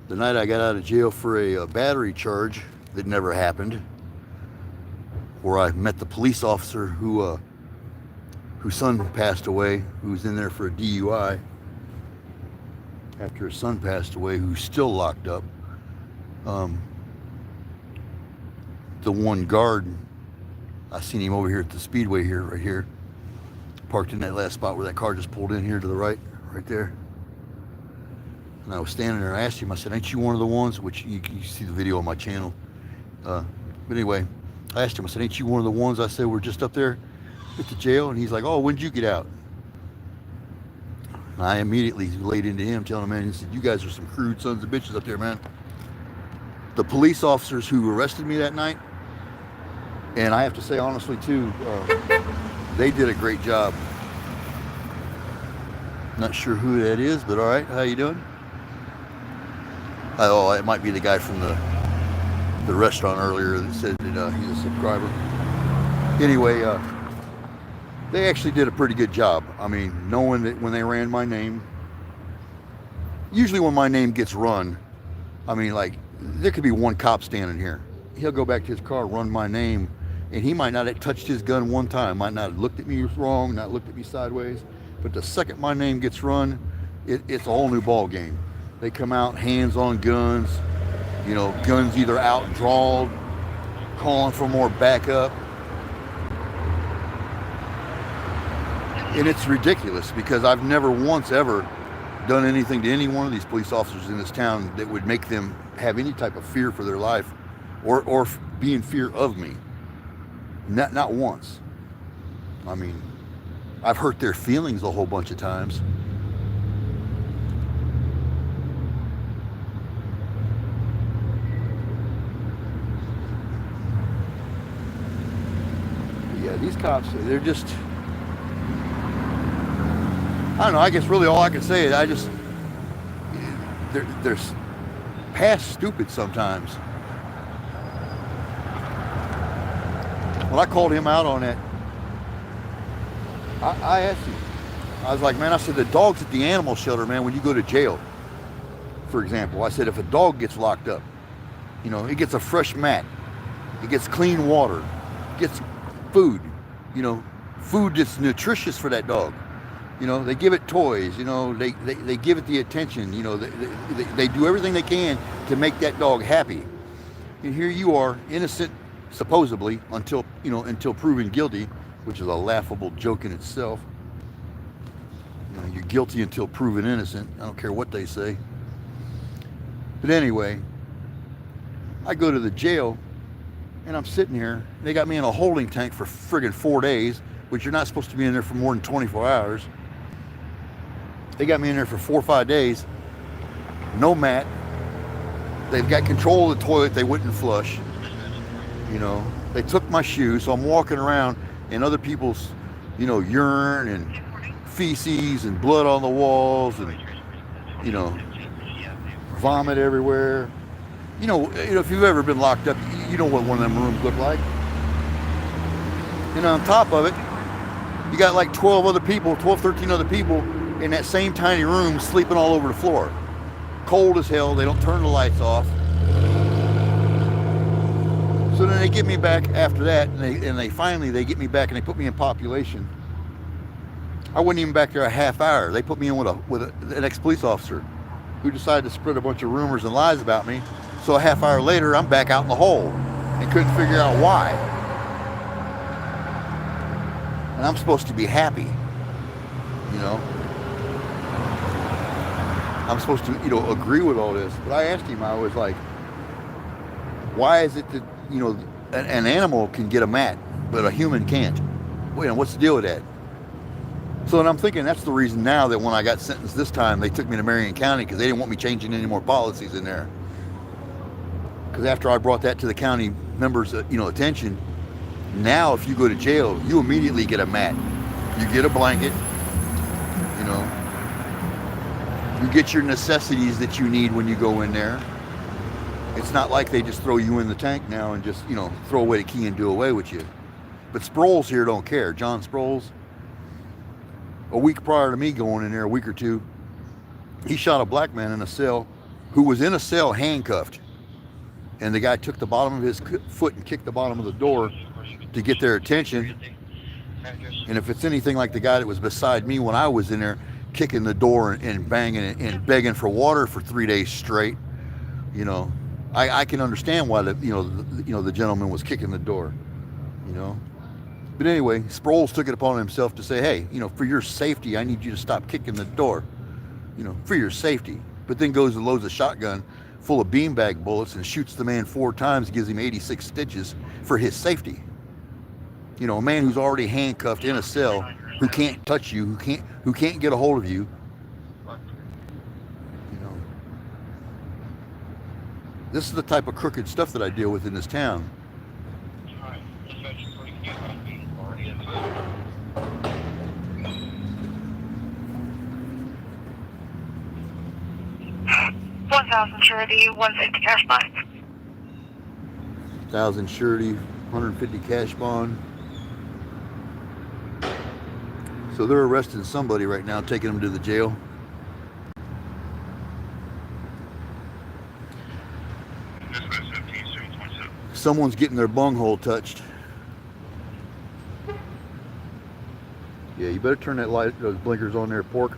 The night I got out of jail for a battery charge that never happened, where I met the police officer whose son passed away, who was in there for a DUI after his son passed away, who's still locked up. The one guard, I seen him over here at the speedway here, right here, parked in that last spot where that car just pulled in here to the right there. And I was standing there, I asked him, I said, ain't you one of the ones, which you see the video on my channel. But anyway, I asked him, I said, ain't you one of the ones, I said, we're just up there at the jail? And he's like, oh, when'd you get out? And I immediately laid into him, telling him, man, he said, you guys are some crude sons of bitches up there, man. The police officers who arrested me that night, and I have to say honestly too, they did a great job. Not sure who that is, but all right, how you doing? Oh, it might be the guy from the restaurant earlier that said that he's a subscriber. Anyway, they actually did a pretty good job. I mean, knowing that when they ran my name, usually when my name gets run, I mean, like, there could be one cop standing here. He'll go back to his car, run my name, and he might not have touched his gun one time, might not have looked at me wrong, not looked at me sideways, but the second my name gets run, it's a whole new ball game. They come out, hands on guns, you know, guns either out drawn, calling for more backup. And it's ridiculous because I've never once ever done anything to any one of these police officers in this town that would make them have any type of fear for their life or be in fear of me. Not once. I mean, I've hurt their feelings a whole bunch of times. Yeah, these cops, they're just, I don't know, I guess really all I can say is they're past stupid sometimes. When I called him out on that, I asked him, I was like, man, I said, the dogs at the animal shelter, man, when you go to jail, for example, I said, if a dog gets locked up, you know, it gets a fresh mat, it gets clean water, gets food, you know, food that's nutritious for that dog. You know, they give it toys, you know, they give it the attention, you know, they do everything they can to make that dog happy. And here you are, innocent, supposedly, until proven guilty, which is a laughable joke in itself. You know, you're guilty until proven innocent. I don't care what they say. But anyway, I go to the jail, and I'm sitting here. They got me in a holding tank for friggin' 4 days, which you're not supposed to be in there for more than 24 hours. They got me in there for 4 or 5 days. No mat. They've got control of the toilet they wouldn't flush. You know, they took my shoes, so I'm walking around in other people's you know, urine and feces and blood on the walls and, you know, vomit everywhere. You know, if you've ever been locked up, you know what one of them rooms look like. And on top of it, you got like 13 other people in that same tiny room sleeping all over the floor. Cold as hell, they don't turn the lights off. So then they get me back after that, and they finally get me back and they put me in population. I wasn't even back there a half hour. They put me in with an ex-police officer who decided to spread a bunch of rumors and lies about me. So a half hour later, I'm back out in the hole and couldn't figure out why. And I'm supposed to be happy, you know. I'm supposed to, you know, agree with all this. But I asked him, I was like, why is it that, you know, an animal can get a mat, but a human can't? Well, what's the deal with that? So then I'm thinking that's the reason now that when I got sentenced this time, they took me to Marion County because they didn't want me changing any more policies in there. Because after I brought that to the county members' you know, attention, now if you go to jail, you immediately get a mat. You get a blanket, you know. You get your necessities that you need when you go in there. It's not like they just throw you in the tank now and just, you know, throw away the key and do away with you. But Sproles here don't care. John Sproles, a week prior to me going in there, a week or two, he shot a black man in a cell who was in a cell handcuffed. And the guy took the bottom of his foot and kicked the bottom of the door to get their attention. And if it's anything like the guy that was beside me when I was in there kicking the door and banging and begging for water for 3 days straight, you know, I can understand why the gentleman was kicking the door, you know. But anyway, Sproles took it upon himself to say, hey, you know, for your safety, I need you to stop kicking the door, you know, for your safety. But then goes and loads a shotgun full of beanbag bullets and shoots the man 4 times, gives him 86 stitches for his safety. You know, a man who's already handcuffed in a cell, who can't touch you, who can't get a hold of you. You know, this is the type of crooked stuff that I deal with in this town. 1,000 surety, 150 cash bond. 1,000 surety, 150 cash bond. So they're arresting somebody right now, taking them to the jail. Someone's getting their bunghole touched. Yeah, you better turn that light, those blinkers on there, pork.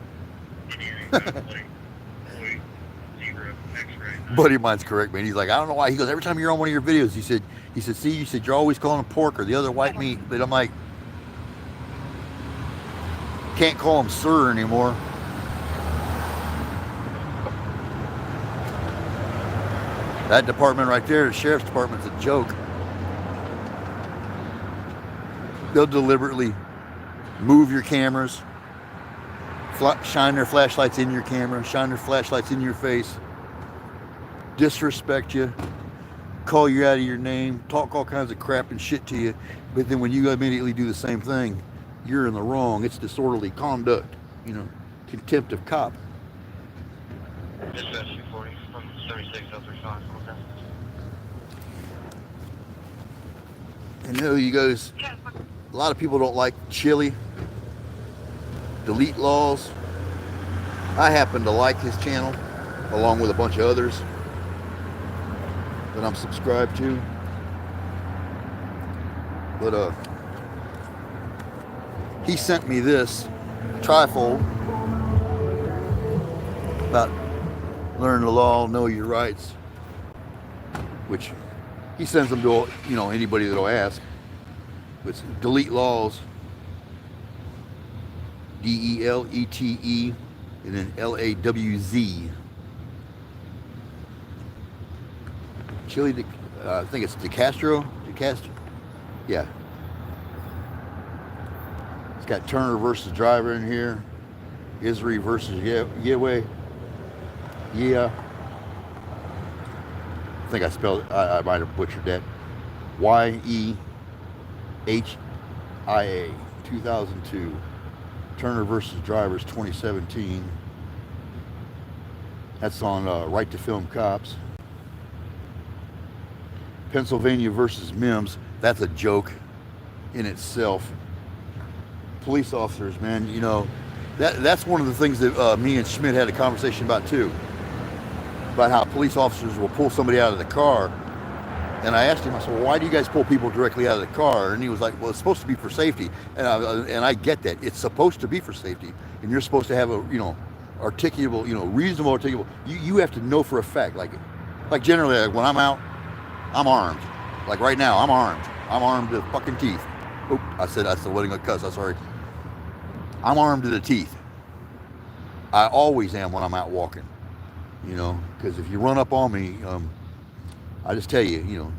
Buddy of mine's correct, man. He's like, I don't know why. He goes, every time you're on one of your videos, he said, see, you said you're always calling them pork or the other white meat. But I'm like, can't call him sir anymore. That department right there, the sheriff's department's a joke. They'll deliberately move your cameras, shine their flashlights in your camera, shine their flashlights in your face, disrespect you, call you out of your name, talk all kinds of crap and shit to you. But then when you immediately do the same thing, you're in the wrong. It's disorderly conduct, you know, contempt of cop. Dispatch 240 from 3603. And he goes, a lot of people don't like chili, delete laws. I happen to like his channel, along with a bunch of others that I'm subscribed to. But he sent me this trifold about learn the law, know your rights, which he sends them to, you know, anybody that'll ask. It's delete laws, DELETE, and then LAWZ. Chili, I think it's DeCastro. Yeah. It's got Turner versus Driver in here. Isri versus Yehweh. Yeah. I think I spelled it, I might have butchered that. YEHIA. 2002. Turner versus Drivers, 2017. That's on Right to Film Cops. Pennsylvania versus Mims. That's a joke in itself. Police officers, man, you know, that's one of the things that me and Schmidt had a conversation about too. About how police officers will pull somebody out of the car. And I asked him, I said, well, why do you guys pull people directly out of the car? And he was like, well, it's supposed to be for safety. And I get that. It's supposed to be for safety. And you're supposed to have a, you know, articulable, you know, reasonable articulable. You have to know for a fact. Like generally, like when I'm out, I'm armed. Like right now, I'm armed. I'm armed to fucking teeth. Oop, I said letting a cuss. I'm sorry. I'm armed to the teeth. I always am when I'm out walking. You know, because if you run up on me, I just tell you, you know,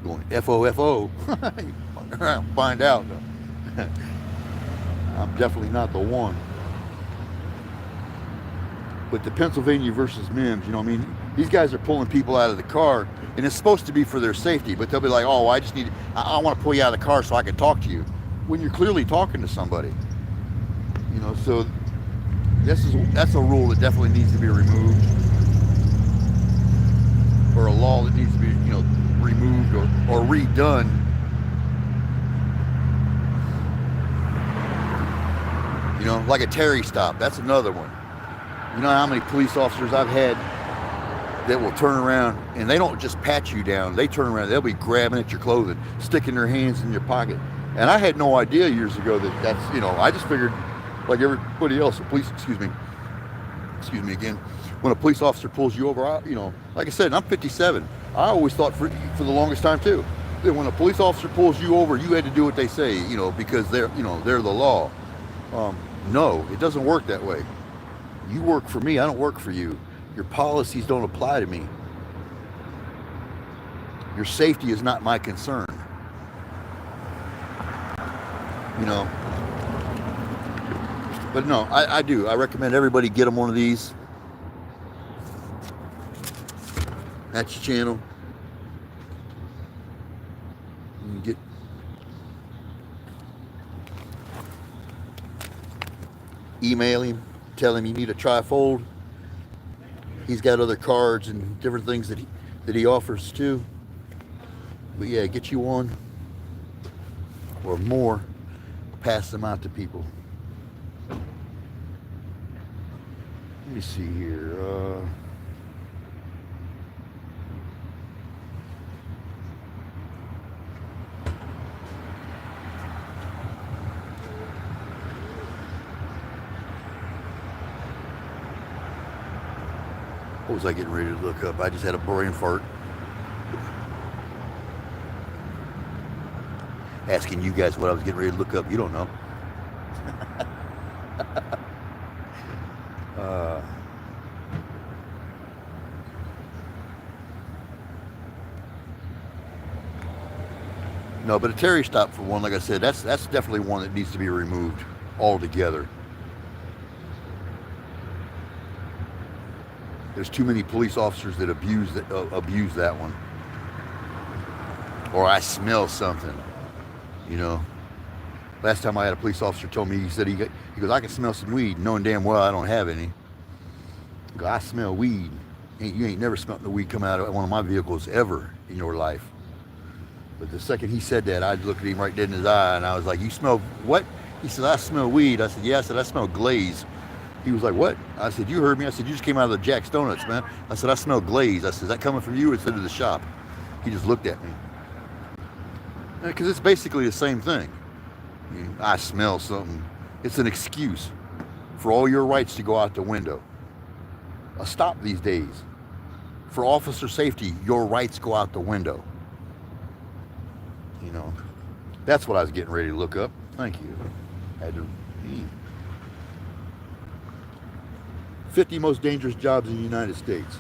going F-O-F-O, find out. I'm definitely not the one. But the Pennsylvania versus Mims, you know what I mean? These guys are pulling people out of the car, and it's supposed to be for their safety, but they'll be like, oh, I want to pull you out of the car so I can talk to you. When you're clearly talking to somebody. You know, so that's a rule that definitely needs to be removed. Or a law that needs to be, you know, removed or redone. You know, like a Terry stop. That's another one. You know how many police officers I've had that will turn around and they don't just pat you down. They turn around. They'll be grabbing at your clothing, sticking their hands in your pocket. And I had no idea years ago that's, you know, I just figured like everybody else, excuse me again, when a police officer pulls you over, you know, like I said, I'm 57. I always thought for the longest time too, that when a police officer pulls you over, you had to do what they say, you know, because they're the law. No, it doesn't work that way. You work for me, I don't work for you. Your policies don't apply to me. Your safety is not my concern. You know. But no, I do. I recommend everybody get them one of these. That's your channel. You can email him, tell him you need a trifold. He's got other cards and different things that he offers too. But yeah, get you one or more. Pass them out to people. Let me see here. What was I getting ready to look up? I just had a brain fart. Asking you guys what I was getting ready to look up. You don't know. No, but a Terry stop for one, like I said, that's definitely one that needs to be removed altogether. There's too many police officers that abuse that one. Or I smell something, you know. Last time I had a police officer told me, he said, he goes, I can smell some weed, knowing damn well I don't have any. I go, I smell weed. You ain't never smelled the weed come out of one of my vehicles ever in your life. But the second he said that, I'd look at him right dead in his eye, and I was like, you smell what? He said, I smell weed. I said, yeah. I said, I smell glaze. He was like, what? I said, you heard me. I said, you just came out of the Jack's Donuts, man. I said, I smell glaze. I said, is that coming from you or is it in the shop? He just looked at me. Because it's basically the same thing. I mean, I smell something. It's an excuse for all your rights to go out the window. A stop these days. For officer safety, your rights go out the window. You know, that's what I was getting ready to look up. Thank you. Had to. 50 most dangerous jobs in the United States.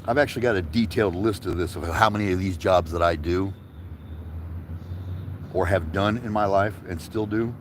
I've actually got a detailed list of this, of how many of these jobs that I do or have done in my life and still do.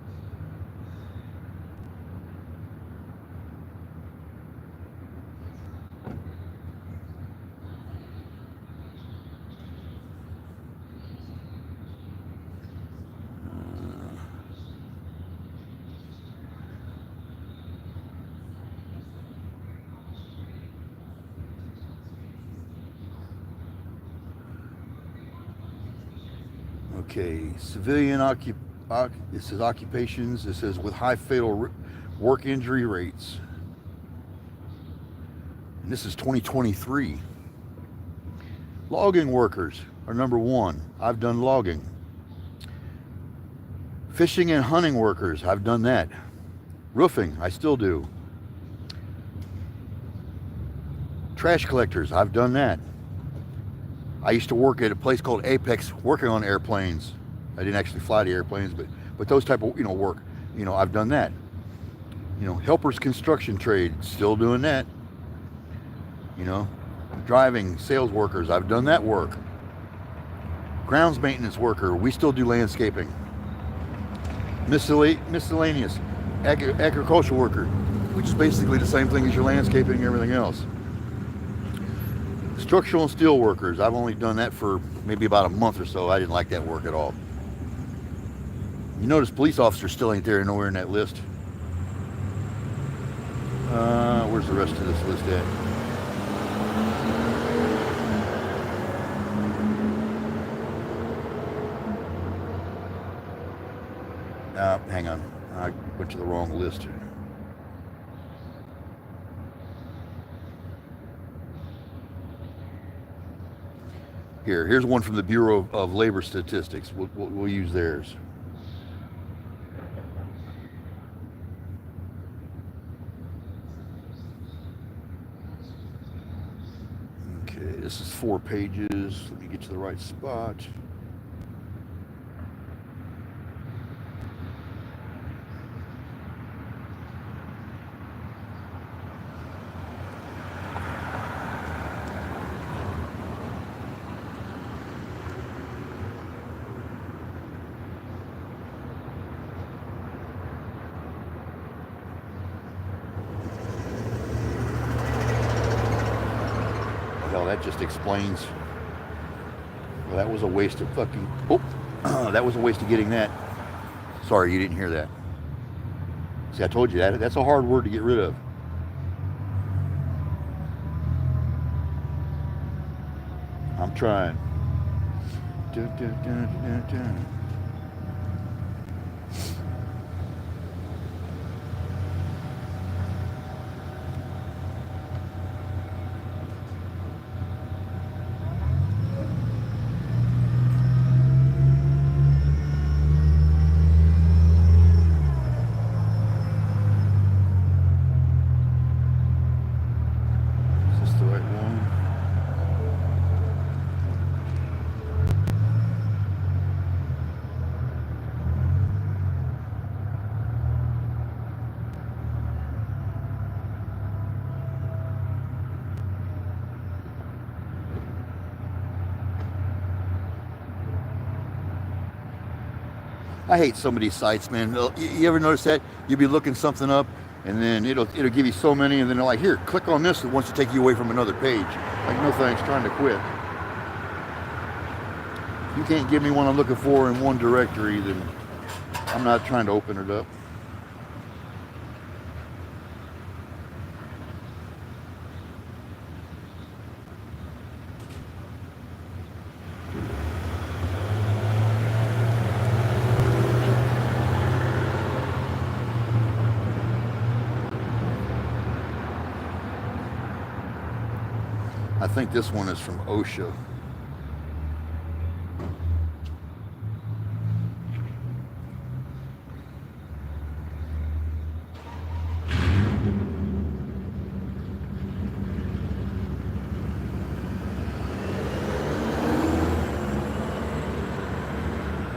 Okay, civilian it says occupations. It says with high fatal work injury rates. And this is 2023. Logging workers are number 1. I've done logging. Fishing and hunting workers, I've done that. Roofing, I still do. Trash collectors, I've done that. I used to work at a place called Apex working on airplanes. I didn't actually fly the airplanes, but those type of, work, I've done that. Helpers construction trade, still doing that. Driving, sales workers, I've done that work. Grounds maintenance worker, we still do landscaping. Miscellaneous, agricultural worker, which is basically the same thing as your landscaping and everything else. Structural and steel workers, I've only done that for maybe about a month or so. I didn't like that work at all. You notice police officers still ain't there nowhere in that list. Where's the rest of this list at? Hang on. I went to the wrong list. Here's one from the Bureau of Labor Statistics. We'll use theirs. Okay, this is 4 pages. Let me get to the right spot. That just explains. Well, that was a waste of fucking. That was a waste of getting that. Sorry, you didn't hear that. See, I told you that. That's a hard word to get rid of. I'm trying. I hate some of these sites, man. You ever notice that? You'll be looking something up, and then it'll give you so many, and then they're like, here, click on this. It wants to take you away from another page. Like, no thanks, trying to quit. You can't give me what I'm looking for in one directory, then I'm not trying to open it up. I think this one is from OSHA.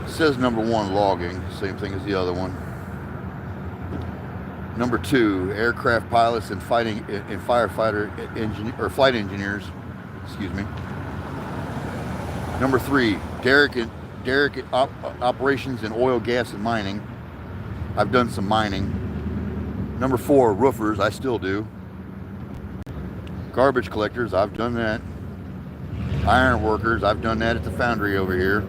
It says number 1, logging, same thing as the other one. Number 2, aircraft pilots and firefighter or flight engineers. Excuse me. Number 3, derrick operations in oil, gas, and mining. I've done some mining. Number 4, roofers. I still do. Garbage collectors. I've done that. Iron workers. I've done that at the foundry over here.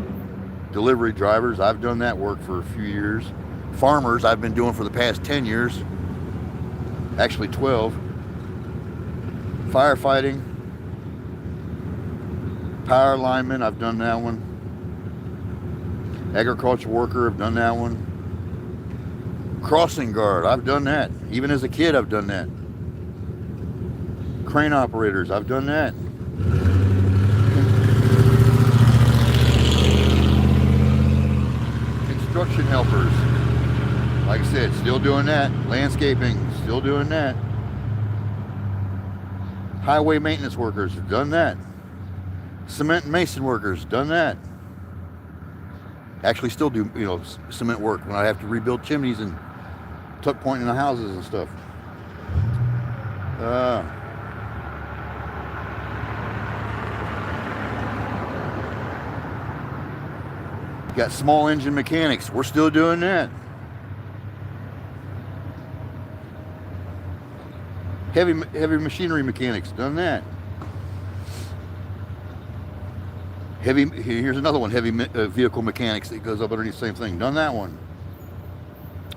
Delivery drivers. I've done that work for a few years. Farmers. I've been doing for the past 10 years. Actually 12. Firefighting. Power lineman, I've done that one. Agriculture worker, I've done that one. Crossing guard, I've done that. Even as a kid, I've done that. Crane operators, I've done that. Construction helpers, like I said, still doing that. Landscaping, still doing that. Highway maintenance workers, have done that. Cement and mason workers, done that. Actually still do, cement work when I have to rebuild chimneys and tuck point in the houses and stuff. Got small engine mechanics, we're still doing that. Heavy machinery mechanics, done that. Here's another one, heavy vehicle mechanics that goes up underneath the same thing, done that one.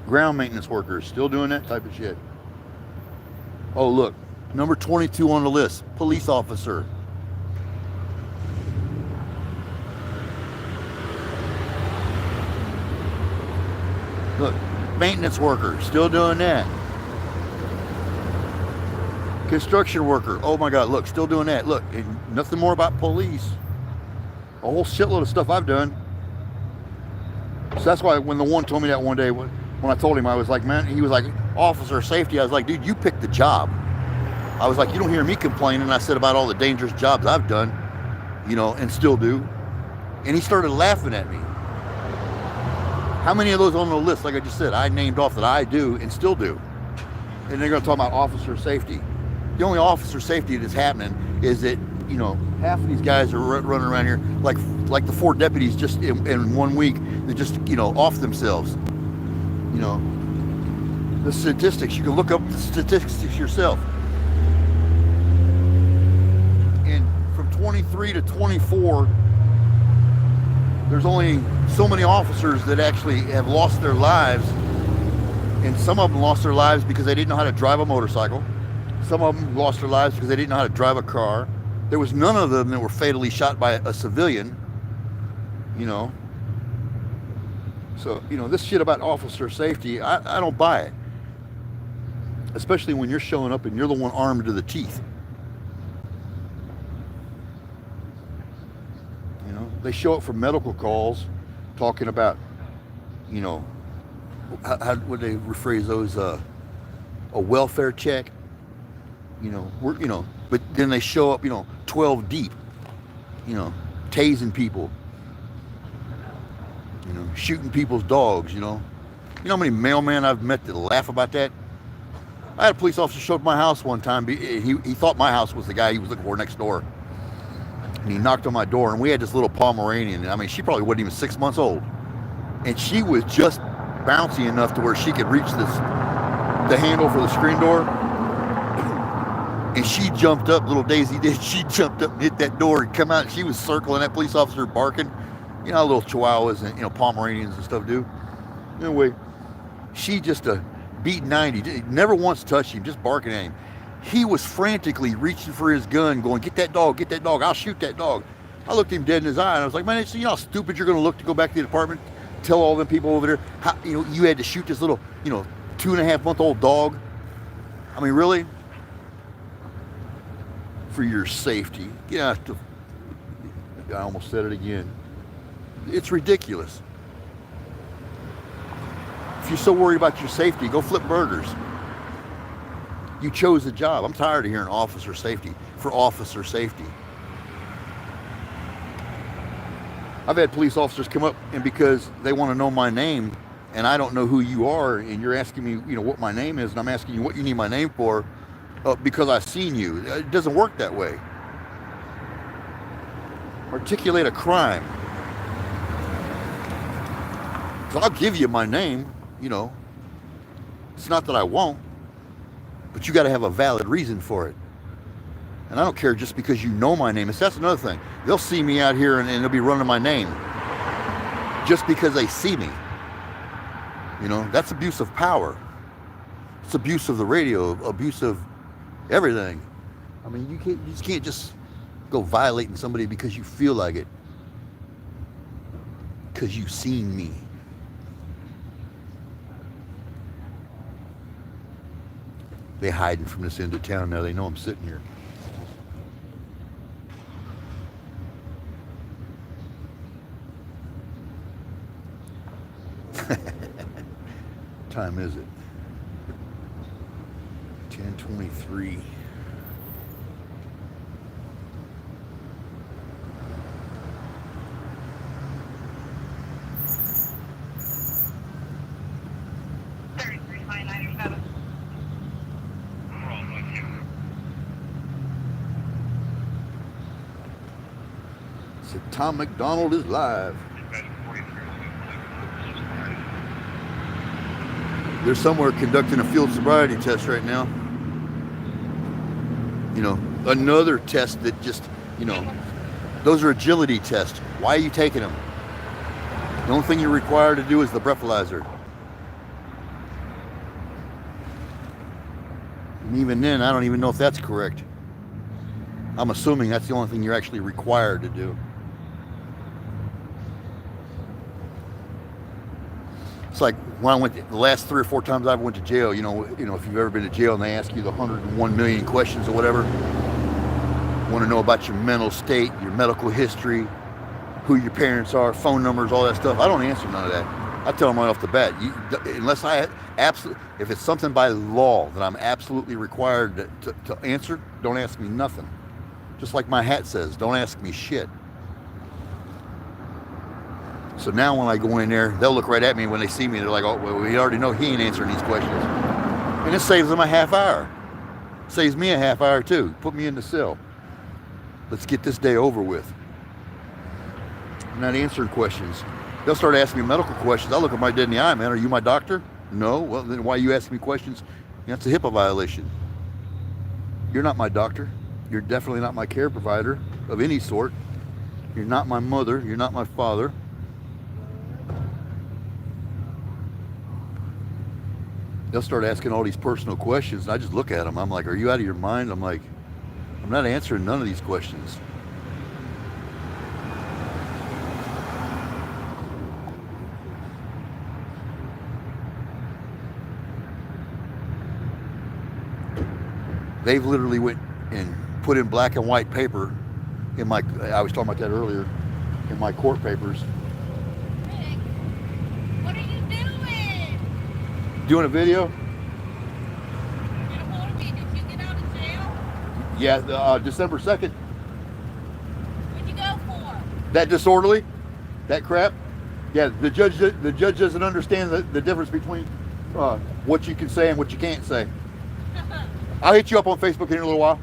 Ground maintenance workers, still doing that type of shit. Oh look, number 22 on the list, police officer. Look, maintenance worker, still doing that. Construction worker, oh my God, look, still doing that. Look, and nothing more about police. A whole shitload of stuff I've done. So that's why when the one told me that one day, when I told him, I was like, man, he was like, officer safety. I was like, dude, you picked the job. I was like, you don't hear me complaining. I said about all the dangerous jobs I've done, and still do. And he started laughing at me. How many of those on the list, like I just said, I named off that I do and still do? And they're going to talk about officer safety. The only officer safety that's happening is that, half of these guys are running around here like the 4 deputies just in 1 week. They just, off themselves. The statistics, you can look up the statistics yourself. And from 23 to 24, there's only so many officers that actually have lost their lives. And some of them lost their lives because they didn't know how to drive a motorcycle. Some of them lost their lives because they didn't know how to drive a car. There was none of them that were fatally shot by a civilian, So, this shit about officer safety, I don't buy it. Especially when you're showing up and you're the one armed to the teeth. They show up for medical calls talking about, how would they rephrase those, a welfare check, but then they show up, 12 deep, tasing people, shooting people's dogs, You know how many mailmen I've met that laugh about that? I had a police officer show up at my house one time. He thought my house was the guy he was looking for next door. And he knocked on my door, and we had this little Pomeranian. I mean, she probably wasn't even 6 months old. And she was just bouncy enough to where she could reach the handle for the screen door. And she jumped up, little Daisy did. She jumped up and hit that door and come out. And she was circling that police officer, barking. You know how little Chihuahuas and Pomeranians and stuff do. Anyway, she just beat 90. Never once touched him, just barking at him. He was frantically reaching for his gun, going, get that dog, I'll shoot that dog. I looked him dead in his eye, and I was like, man, how stupid you're going to look to go back to the department, tell all them people over there, how, you had to shoot this little, 2.5-month-old dog. I mean, really? For your safety. Get out the... I almost said it again. It's ridiculous. If you're so worried about your safety, go flip burgers. You chose the job. I'm tired of hearing officer safety for officer safety. I've had police officers come up, and because they want to know my name, and I don't know who you are, and you're asking me, what my name is, and I'm asking you what you need my name for, because I've seen you. It doesn't work that way. Articulate a crime. So I'll give you my name, It's not that I won't. But you got to have a valid reason for it. And I don't care just because you know my name. That's another thing. They'll see me out here and they'll be running my name. Just because they see me. That's abuse of power. It's abuse of the radio, abuse of everything. I mean, you just can't just go violating somebody because you feel like it. because you've seen me. They hiding from this end of town now. They know I'm sitting here. Time is it? 10:23. So Tom McDonald is live. They're somewhere conducting a field sobriety test right now. You know, another test that just, you know, those are agility tests. Why are you taking them? The only thing you're required to do is the breathalyzer. And even then, I don't even know if that's correct. I'm assuming that's the only thing you're actually required to do. It's like when I went the last 3 or 4 times I went to jail, you know, if you've ever been to jail and they ask you the 101 million questions or whatever, want to know about your mental state, your medical history, who your parents are, phone numbers, all that stuff. I don't answer none of that. I tell them right off the bat, unless I absolutely, if it's something by law that I'm absolutely required to answer, don't ask me nothing. Just like my hat says, don't ask me shit. So now when I go in there, they'll look right at me when they see me. They're like, oh, well, we already know he ain't answering these questions. And it saves them a half hour. Saves me a half hour too. Put me in the cell. Let's get this day over with. I'm not answering questions. They'll start asking me medical questions. I look at my dead in the eye, man. Are you my doctor? No. Well, then why are you asking me questions? That's a HIPAA violation. You're not my doctor. You're definitely not my care provider of any sort. You're not my mother. You're not my father. They'll start asking all these personal questions, and I just look at them. I'm like, are you out of your mind? I'm like, I'm not answering none of these questions. They've literally went and put in black and white paper in my, I was talking about that earlier, in my court papers. Rick, what are you doing? Doing a video? Get a hold of me. Did you get out of jail? Yeah, December 2nd. What'd you go for? That disorderly? That crap? Yeah, the judge doesn't understand the difference between what you can say and what you can't say. I'll hit you up on Facebook here in a little while.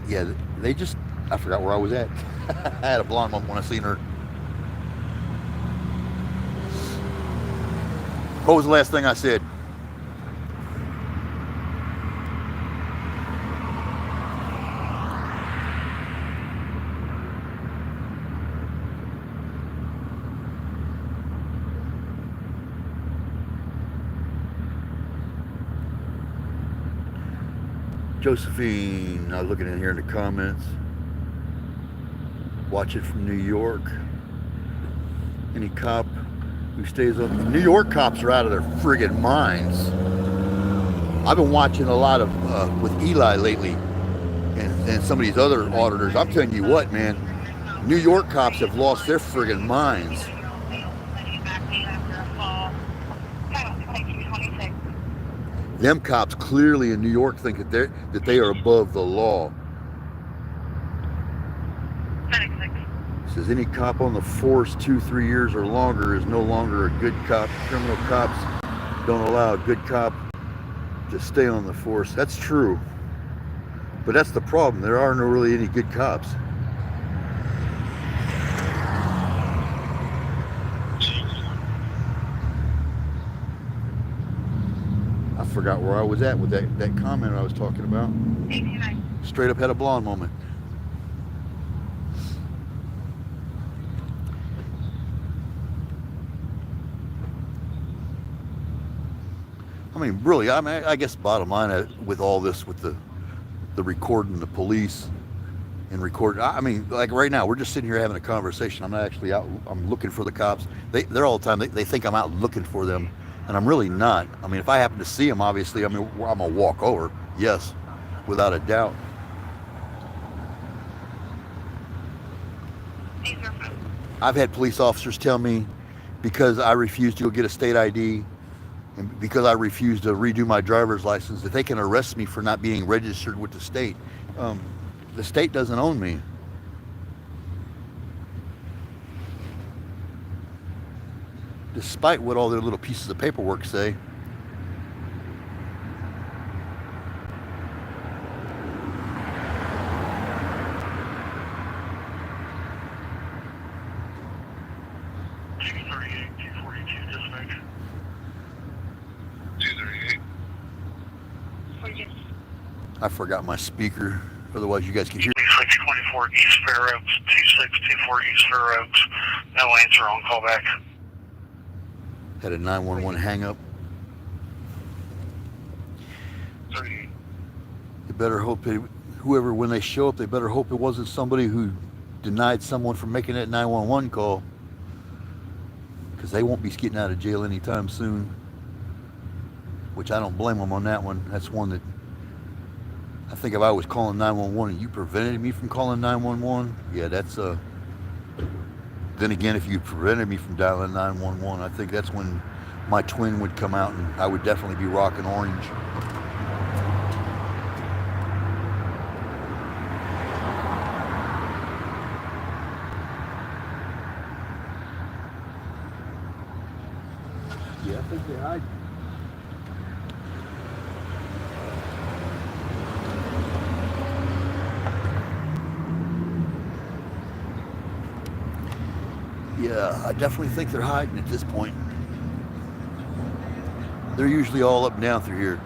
Yeah, they just, I forgot where I was at. I had a blonde mom when I seen her. What was the last thing I said? Josephine, I was looking in here in the comments. Watch it from New York. Any cop who stays up. New York cops are out of their friggin' minds. I've been watching a lot of with Eli lately and some of these other auditors. I'm telling you what, man, New York cops have lost their friggin' minds. Them cops clearly in New York think that they are above the law. Says any cop on the force 2-3 years or longer is no longer a good cop. Criminal cops don't allow a good cop to stay on the force. That's true. But that's the problem. There are no really any good cops. I forgot where I was at with that comment I was talking about. Straight up had a blonde moment. I mean, really, I guess bottom line with all this, with the recording the police and recording, I mean, like right now, we're just sitting here having a conversation. I'm not actually out. I'm looking for the cops. They're all the time. They think I'm out looking for them, and I'm really not. I mean, if I happen to see them, obviously, I mean, I'm gonna walk over. Yes, without a doubt. These are from I've had police officers tell me because I refused to go get a state ID and because I refused to redo my driver's license that they can arrest me for not being registered with the state. The state doesn't own me. Despite what all their little pieces of paperwork say. I forgot my speaker, otherwise you guys can hear. 2624 East Fair Oaks, 2624 East Fair Oaks. No answer on callback. Had a 911 hang up. 38. You better hope whoever, when they show up, they better hope it wasn't somebody who denied someone from making that 911 call, because they won't be getting out of jail anytime soon, which I don't blame them on that one. That's one that I think if I was calling 911 and you prevented me from calling 911, yeah, that's then again, if you prevented me from dialing 911, I think that's when my twin would come out and I would definitely be rocking orange. Yeah, I think they hide. Yeah, I definitely think they're hiding at this point. They're usually all up and down through here.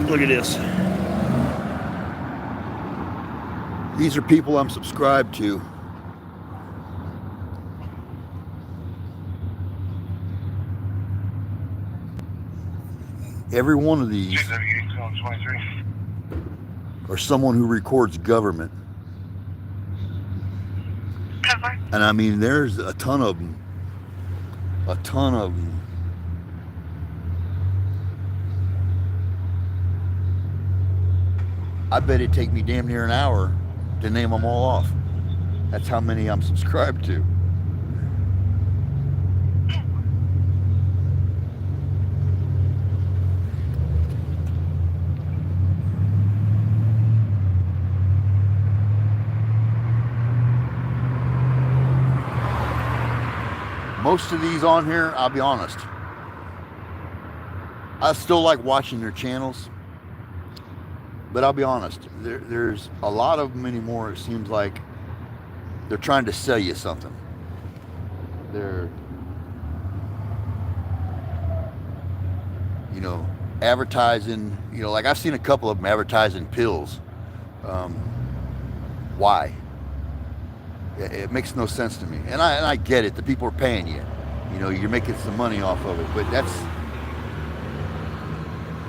Look at this. These are people I'm subscribed to. Every one of these are someone who records government. cover. And I mean, there's a ton of them. A ton of them. I bet it'd take me damn near an hour to name them all off. That's how many I'm subscribed to. Most of these on here, I'll be honest, I still like watching their channels. But I'll be honest, there's a lot of them anymore. It seems like they're trying to sell you something. They're, you know, advertising, you know, like I've seen a couple of them advertising pills. Why? It makes no sense to me. And I get it. The people are paying you. You know, you're making some money off of it. But that's,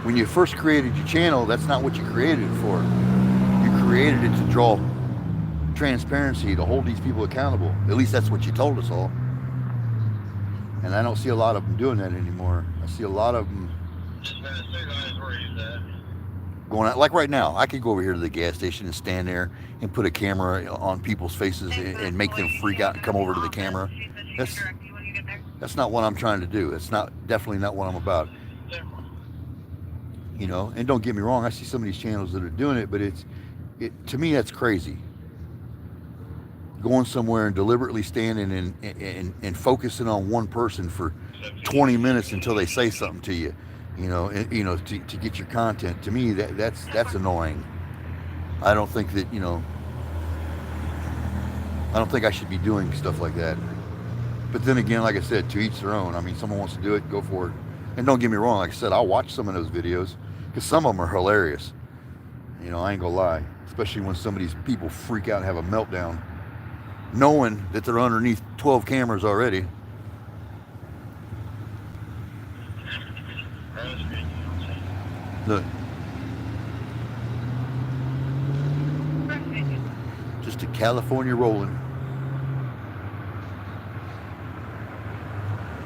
when you first created your channel, that's not what you created it for. You created it to draw transparency, to hold these people accountable. At least that's what you told us all. And I don't see a lot of them doing that anymore. I see a lot of them. going out, like right now, I could go over here to the gas station and stand there and put a camera on people's faces and make them freak out and come over to the camera. That's not what I'm trying to do. It's definitely not what I'm about. You know, and don't get me wrong, I see some of these channels that are doing it, but to me, that's crazy. Going somewhere and deliberately standing and focusing on one person for 20 minutes until they say something to you, to get your content. To me, that's annoying. I don't think that, I don't think I should be doing stuff like that. But then again, like I said, to each their own. I mean, someone wants to do it, go for it. And don't get me wrong, like I said, I'll watch some of those videos because some of them are hilarious. I ain't gonna lie, especially when some of these people freak out and have a meltdown, knowing that they're underneath 12 cameras already. Look. Just a California rolling.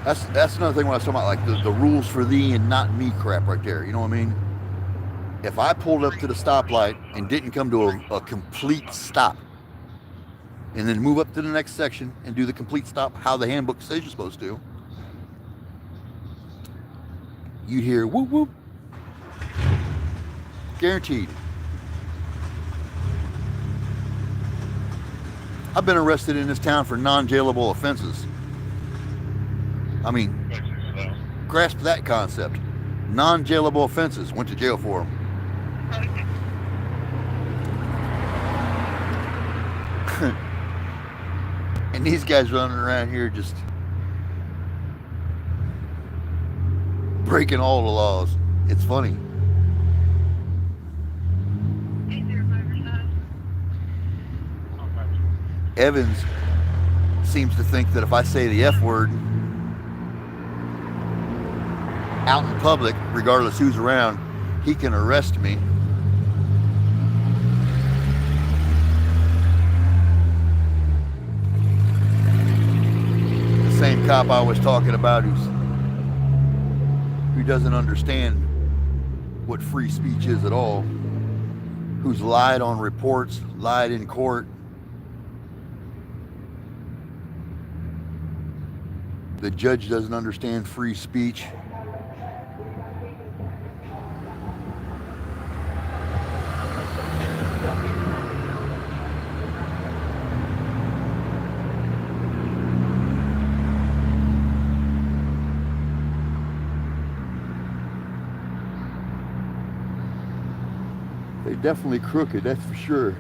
That's another thing when I was talking about, like the rules for thee and not me crap right there. You know what I mean? If I pulled up to the stoplight and didn't come to a complete stop, and then move up to the next section and do the complete stop how the handbook says you're supposed to, you'd hear whoop whoop. Guaranteed. I've been arrested in this town for non-jailable offenses. I mean, grasp that concept. Non-jailable offenses. Went to jail for them. And these guys running around here just breaking all the laws. It's funny. Evans seems to think that if I say the F word out in public, regardless who's around, he can arrest me. The same cop I was talking about who doesn't understand what free speech is at all, who's lied on reports, lied in court. The judge doesn't understand free speech. They're definitely crooked, that's for sure.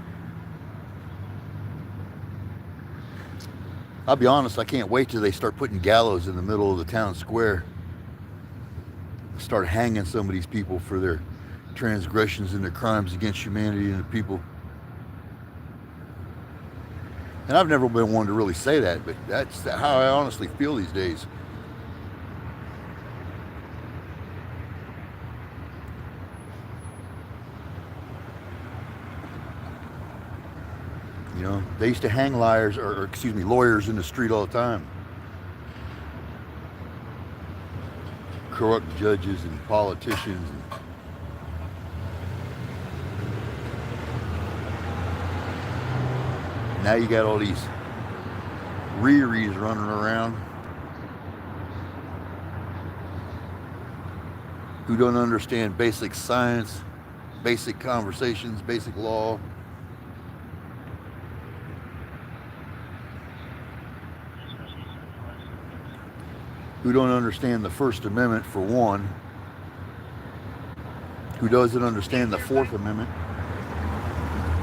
I'll be honest, I can't wait till they start putting gallows in the middle of the town square. Start hanging some of these people for their transgressions and their crimes against humanity and the people. And I've never been one to really say that, but that's how I honestly feel these days. They used to hang lawyers in the street all the time. Corrupt judges and politicians. Now you got all these Riris running around who don't understand basic science, basic conversations, basic law. Who don't understand the First Amendment, for one, who doesn't understand the Fourth Amendment,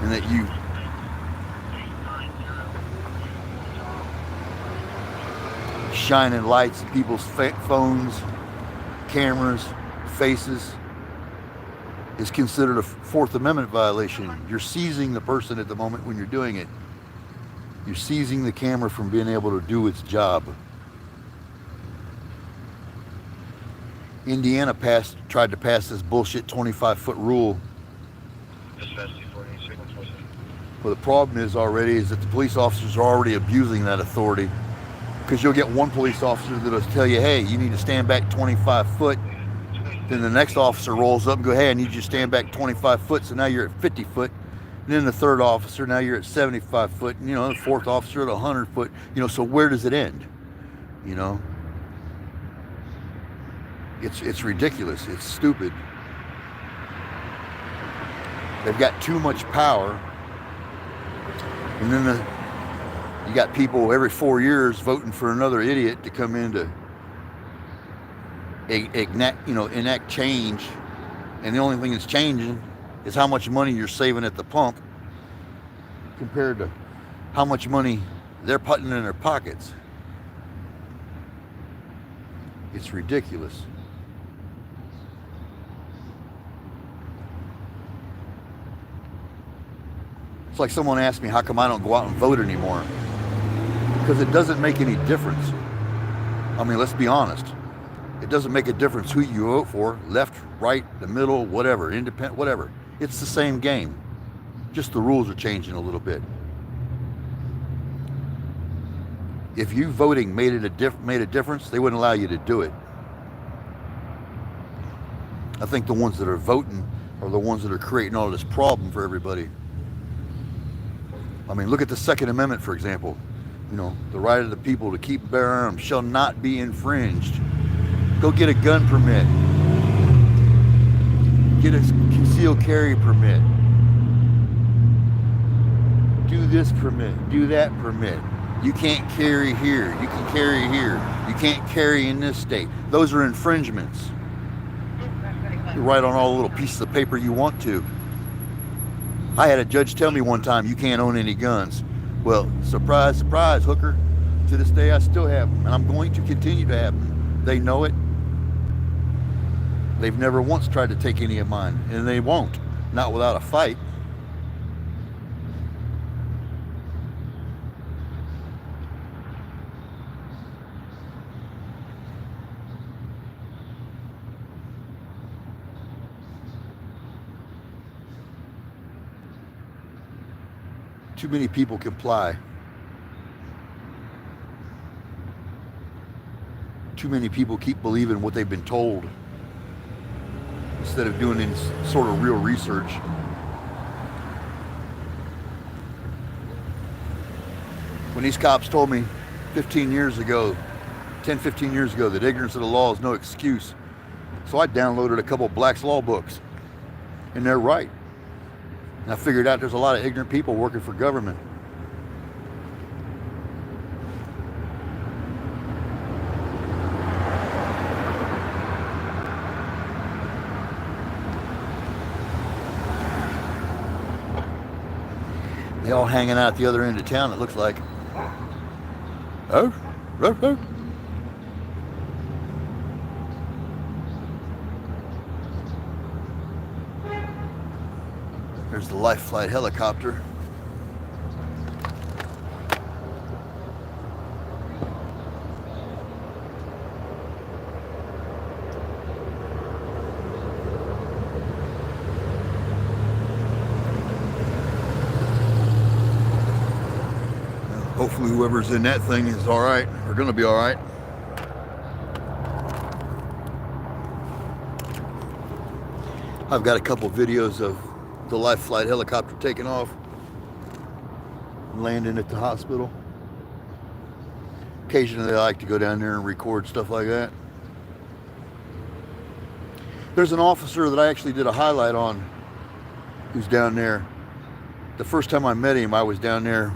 and that you shining lights in people's phones, cameras, faces is considered a Fourth Amendment violation. You're seizing the person at the moment when you're doing it. You're seizing the camera from being able to do its job. Indiana tried to pass this bullshit 25-foot rule. Well, the problem is that the police officers are already abusing that authority, because you'll get one police officer that'll tell you, hey, you need to stand back 25 foot Then the next officer rolls up and go, hey, I need you to stand back 25 foot. So now you're at 50 foot. And then the third officer, now you're at 75 foot. And, the fourth officer at 100 foot. So where does it end? It's ridiculous. It's stupid. They've got too much power. And then you got people every 4 years voting for another idiot to come in to enact change, and the only thing that's changing is how much money you're saving at the pump compared to how much money they're putting in their pockets. It's ridiculous. It's like someone asked me how come I don't go out and vote anymore. Because it doesn't make any difference. I mean, let's be honest. It doesn't make a difference who you vote for, left, right, the middle, whatever, independent, whatever. It's the same game. Just the rules are changing a little bit. If you voting made a difference, they wouldn't allow you to do it. I think the ones that are voting are the ones that are creating all this problem for everybody. I mean, look at the Second Amendment, for example. The right of the people to keep and bear arms shall not be infringed. Go get a gun permit. Get a concealed carry permit. Do this permit. Do that permit. You can't carry here. You can carry here. You can't carry in this state. Those are infringements. You write on all the little pieces of paper you want to. I had a judge tell me one time, you can't own any guns. Well, surprise, surprise, hooker. To this day, I still have them, and I'm going to continue to have them. They know it. They've never once tried to take any of mine, and they won't. Not without a fight. Too many people comply. Too many people keep believing what they've been told instead of doing any sort of real research. When these cops told me 10, 15 years ago, that ignorance of the law is no excuse, so I downloaded a couple of Black's Law books, and they're right. And I figured out there's a lot of ignorant people working for government. They all hanging out at the other end of town, it looks like. Oh, oh, oh. There's the Life Flight helicopter. Hopefully whoever's in that thing is all right, or gonna be all right. I've got a couple videos of the Life Flight helicopter taking off, landing at the hospital. Occasionally I like to go down there and record stuff like that. There's an officer that I actually did a highlight on who's down there. The first time I met him, I was down there,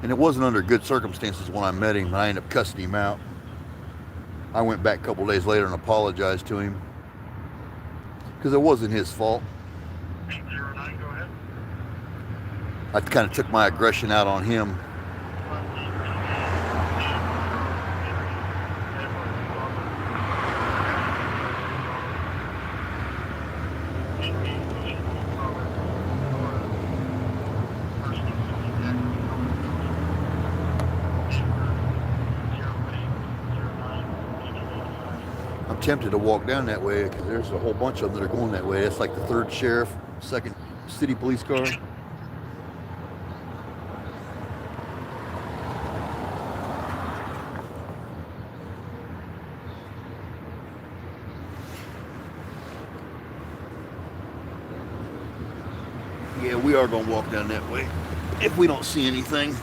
and it wasn't under good circumstances when I met him. I ended up cussing him out. I went back a couple days later and apologized to him because it wasn't his fault. 809, go ahead. I kind of took my aggression out on him. I'm tempted to walk down that way because there's a whole bunch of them that are going that way. That's like the 3rd sheriff, 2nd city police car. we are going to walk down that way. If we don't see anything.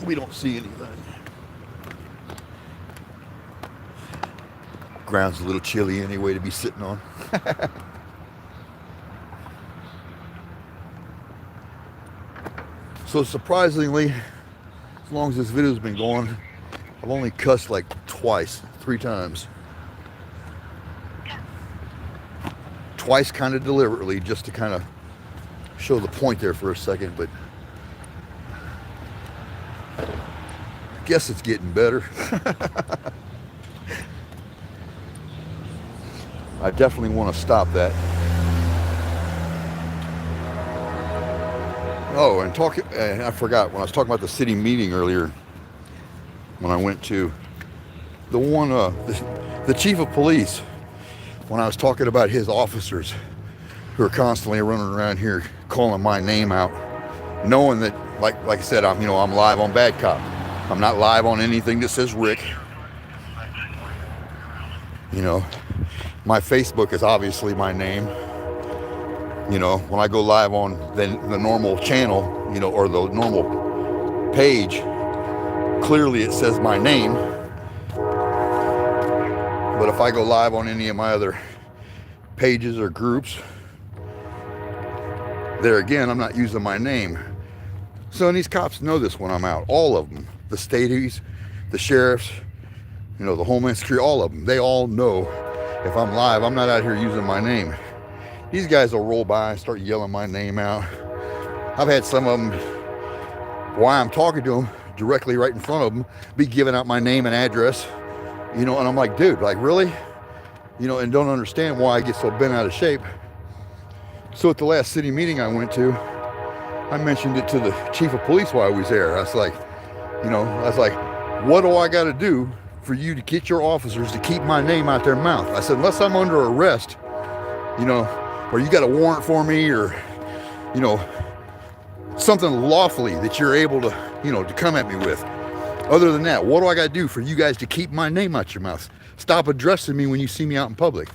We don't see anything. Ground's a little chilly anyway to be sitting on. So surprisingly, as long as this video's been going, I've only cussed like twice, 3 times. Twice kind of deliberately, just to kind of show the point there for a second, but I guess it's getting better. I definitely want to stop that. Oh, and I forgot, when I was talking about the city meeting earlier, when I went to the one, the chief of police, when I was talking about his officers who are constantly running around here calling my name out, knowing that, like I said, I'm live on Bad Cop. I'm not live on anything that says Rick. My Facebook is obviously my name. When I go live on the normal channel, or the normal page, clearly it says my name. But if I go live on any of my other pages or groups, there again, I'm not using my name. So these cops know this when I'm out. All of them. The staties, the sheriffs, the Homeland Security, all of them. They all know if I'm live, I'm not out here using my name. These guys will roll by and start yelling my name out. I've had some of them, while I'm talking to them, directly right in front of them, be giving out my name and address, and I'm like, dude, like, really? And don't understand why I get so bent out of shape. So at the last city meeting I went to, I mentioned it to the chief of police while I was there. I was like, what do I got to do for you to get your officers to keep my name out their mouth? I said, unless I'm under arrest, or you got a warrant for me, or, something lawfully that you're able to, to come at me with. Other than that, what do I got to do for you guys to keep my name out your mouth? Stop addressing me when you see me out in public.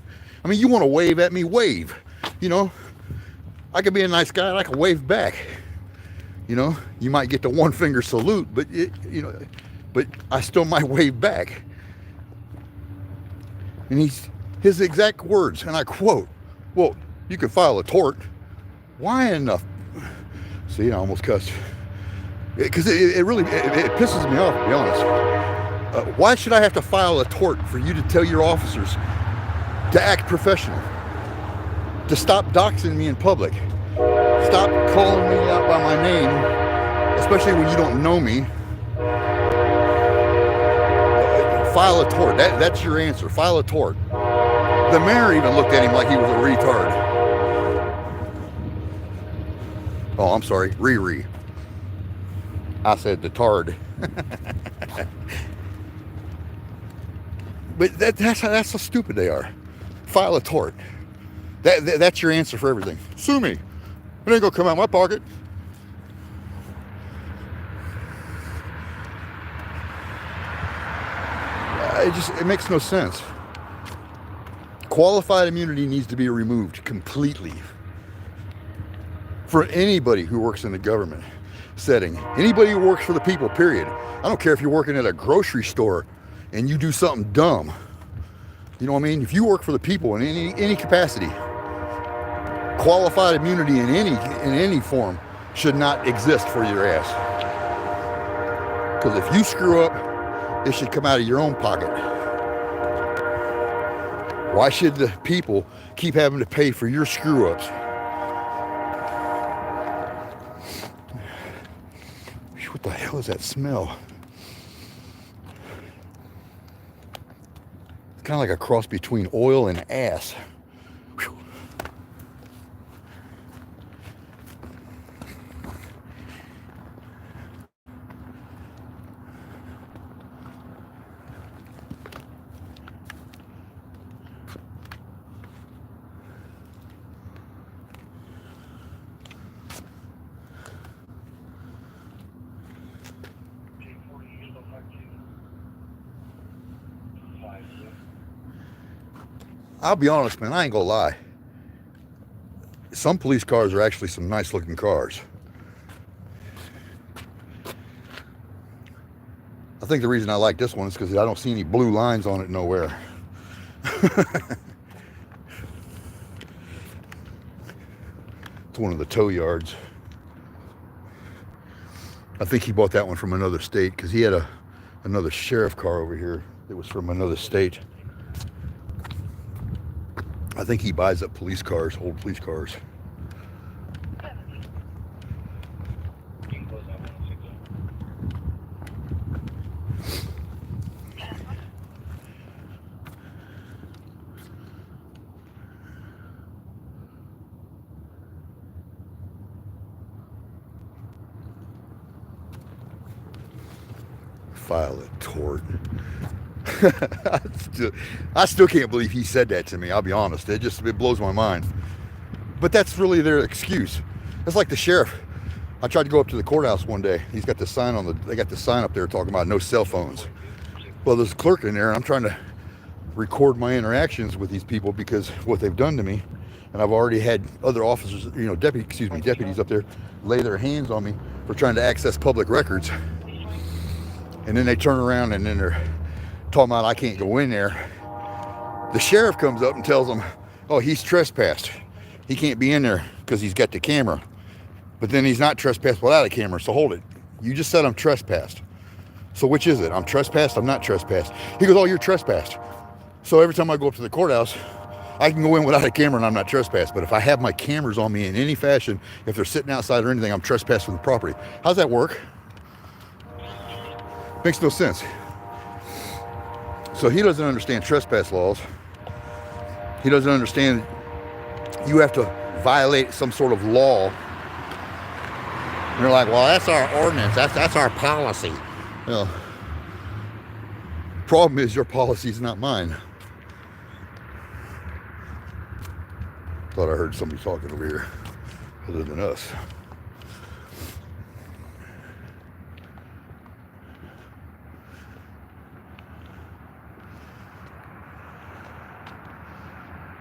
I mean, you want to wave at me, wave. I could be a nice guy and I can wave back. You might get the 1-finger salute, but but I still might wave back. And his exact words, and I quote, well, you can file a tort. Why enough? See, I almost cussed. Because it really pisses me off, to be honest. Why should I have to file a tort for you to tell your officers to act professional? To stop doxing me in public? Stop calling me out by my name, especially when you don't know me. File a tort. That's your answer. File a tort. The mayor even looked at him like he was a retard. Oh, I'm sorry. Riri. I said the tard. But that's how stupid they are. File a tort. That's your answer for everything. Sue me. It ain't gonna come out of my pocket. It makes no sense. Qualified immunity needs to be removed completely for anybody who works in the government setting. Anybody who works for the people, period. I don't care if you're working at a grocery store and you do something dumb. You know what I mean? If you work for the people in any capacity, qualified immunity in any form should not exist for your ass. Because if you screw up, it should come out of your own pocket. Why should the people keep having to pay for your screw-ups? What the hell is that smell? It's kind of like a cross between oil and ass. Whew. I'll be honest, man, I ain't gonna lie. some police cars are actually some nice looking cars. I think the reason I like this one is because I don't see any blue lines on it nowhere. It's one of the tow yards. I think he bought that one from another state because he had another sheriff car over here that was from another state. I think he buys up police cars, old police cars. File a tort. I still can't believe he said that to me. I'll be honest. It blows my mind. But that's really their excuse. It's like the sheriff. I tried to go up to the courthouse one day. He's got the sign they got the sign up there talking about no cell phones. Well, there's a clerk in there, and I'm trying to record my interactions with these people because what they've done to me. And I've already had other officers, deputies up there lay their hands on me for trying to access public records. And then they turn around and then they're talking about I can't go in there. The sheriff comes up and tells them, oh, he's trespassed. He can't be in there because he's got the camera. But then he's not trespassed without a camera, so hold it. You just said I'm trespassed. So which is it? I'm trespassed? I'm not trespassed. He goes, oh, you're trespassed. So every time I go up to the courthouse, I can go in without a camera and I'm not trespassed. But if I have my cameras on me in any fashion, if they're sitting outside or anything, I'm trespassed from the property. How's that work? Makes no sense. So he doesn't understand trespass laws. He doesn't understand you have to violate some sort of law. And they're like, well, that's our ordinance. That's our policy. Well, problem is your policy is not mine. Thought I heard somebody talking over here other than us.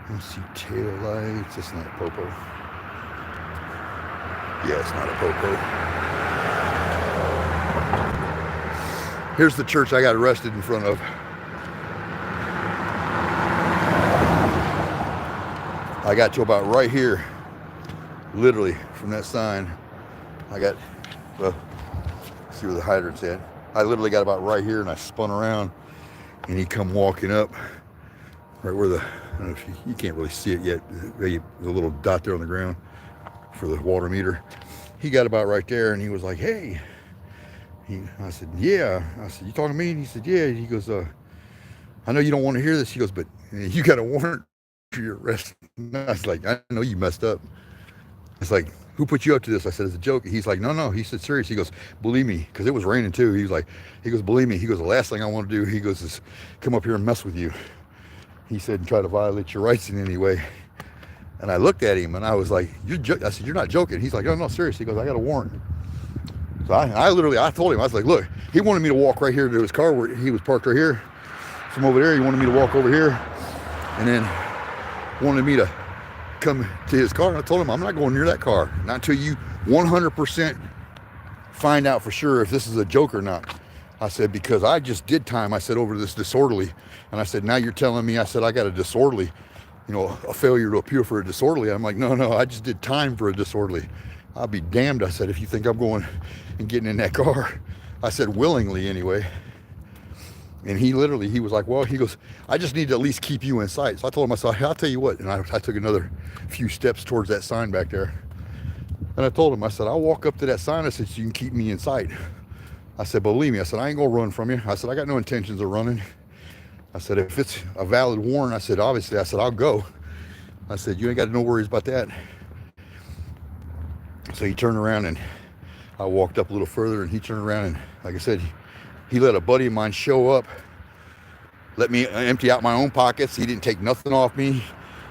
I see tail lights. It's not a popo. Yeah, it's not a popo. Here's the church I got arrested in front of. I got to about right here, literally from that sign. I got, well, see where the hydrant's at. I literally got about right here and I spun around and he come walking up right where the, I don't know if you can't really see it yet, the little dot there on the ground for the water meter. He got about right there and he was like, hey. I said, yeah. I said, you talking to me? And he said, yeah. He goes, I know you don't want to hear this. He goes, but you got a warrant for your arrest. And I was like, I know you messed up. It's like, who put you up to this? I said, it's a joke. He's like, no. He said, serious. He goes, believe me, because it was raining too. He goes, believe me. He goes, the last thing I want to do, he goes, is come up here and mess with you. He said, and try to violate your rights in any way. And I looked at him and I was like, I said, you're not joking. He's like, no, serious. He goes, I got a warrant. So I told him, I was like, look, he wanted me to walk right here to his car where he was parked right here. From over there, he wanted me to walk over here. And then wanted me to come to his car. And I told him, I'm not going near that car. Not until you 100% find out for sure if this is a joke or not. I said, because I just did time, I said, over this disorderly. And I said, now you're telling me, I said, I got a disorderly, a failure to appear for a disorderly. I'm like, no, I just did time for a disorderly. I'll be damned, I said, if you think I'm going and getting in that car. I said, willingly anyway. And he was like, well, he goes, I just need to at least keep you in sight. So I told him, I said, I'll tell you what. And I took another few steps towards that sign back there. And I told him, I said, I'll walk up to that sign. I said, so you can keep me in sight. I said, believe me, I said, I ain't gonna run from you. I said, I got no intentions of running. I said, if it's a valid warrant, I said, obviously, I said, I'll go. I said, you ain't got no worries about that. So he turned around and I walked up a little further and he turned around and, like I said, he let a buddy of mine show up, let me empty out my own pockets. He didn't take nothing off me.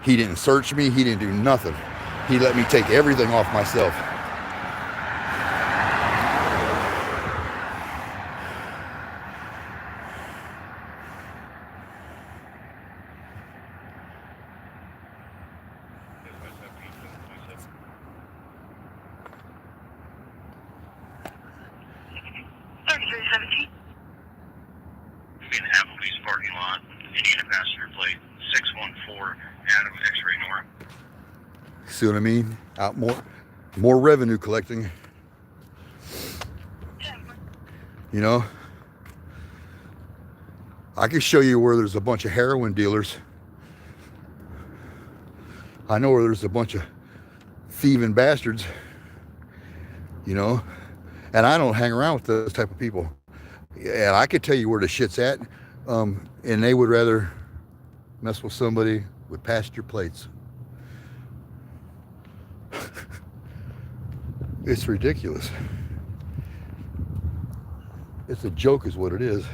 He didn't search me. He didn't do nothing. He let me take everything off myself. 2317. Be in Applebee's parking lot, Indiana passenger plate 614 Adam X-ray Nora. See what I mean? Out more revenue collecting. You know, I can show you where there's a bunch of heroin dealers. I know where there's a bunch of thieving bastards, you know, and I don't hang around with those type of people. And I could tell you where the shit's at, and they would rather mess with somebody with passenger plates. It's ridiculous. It's a joke is what it is.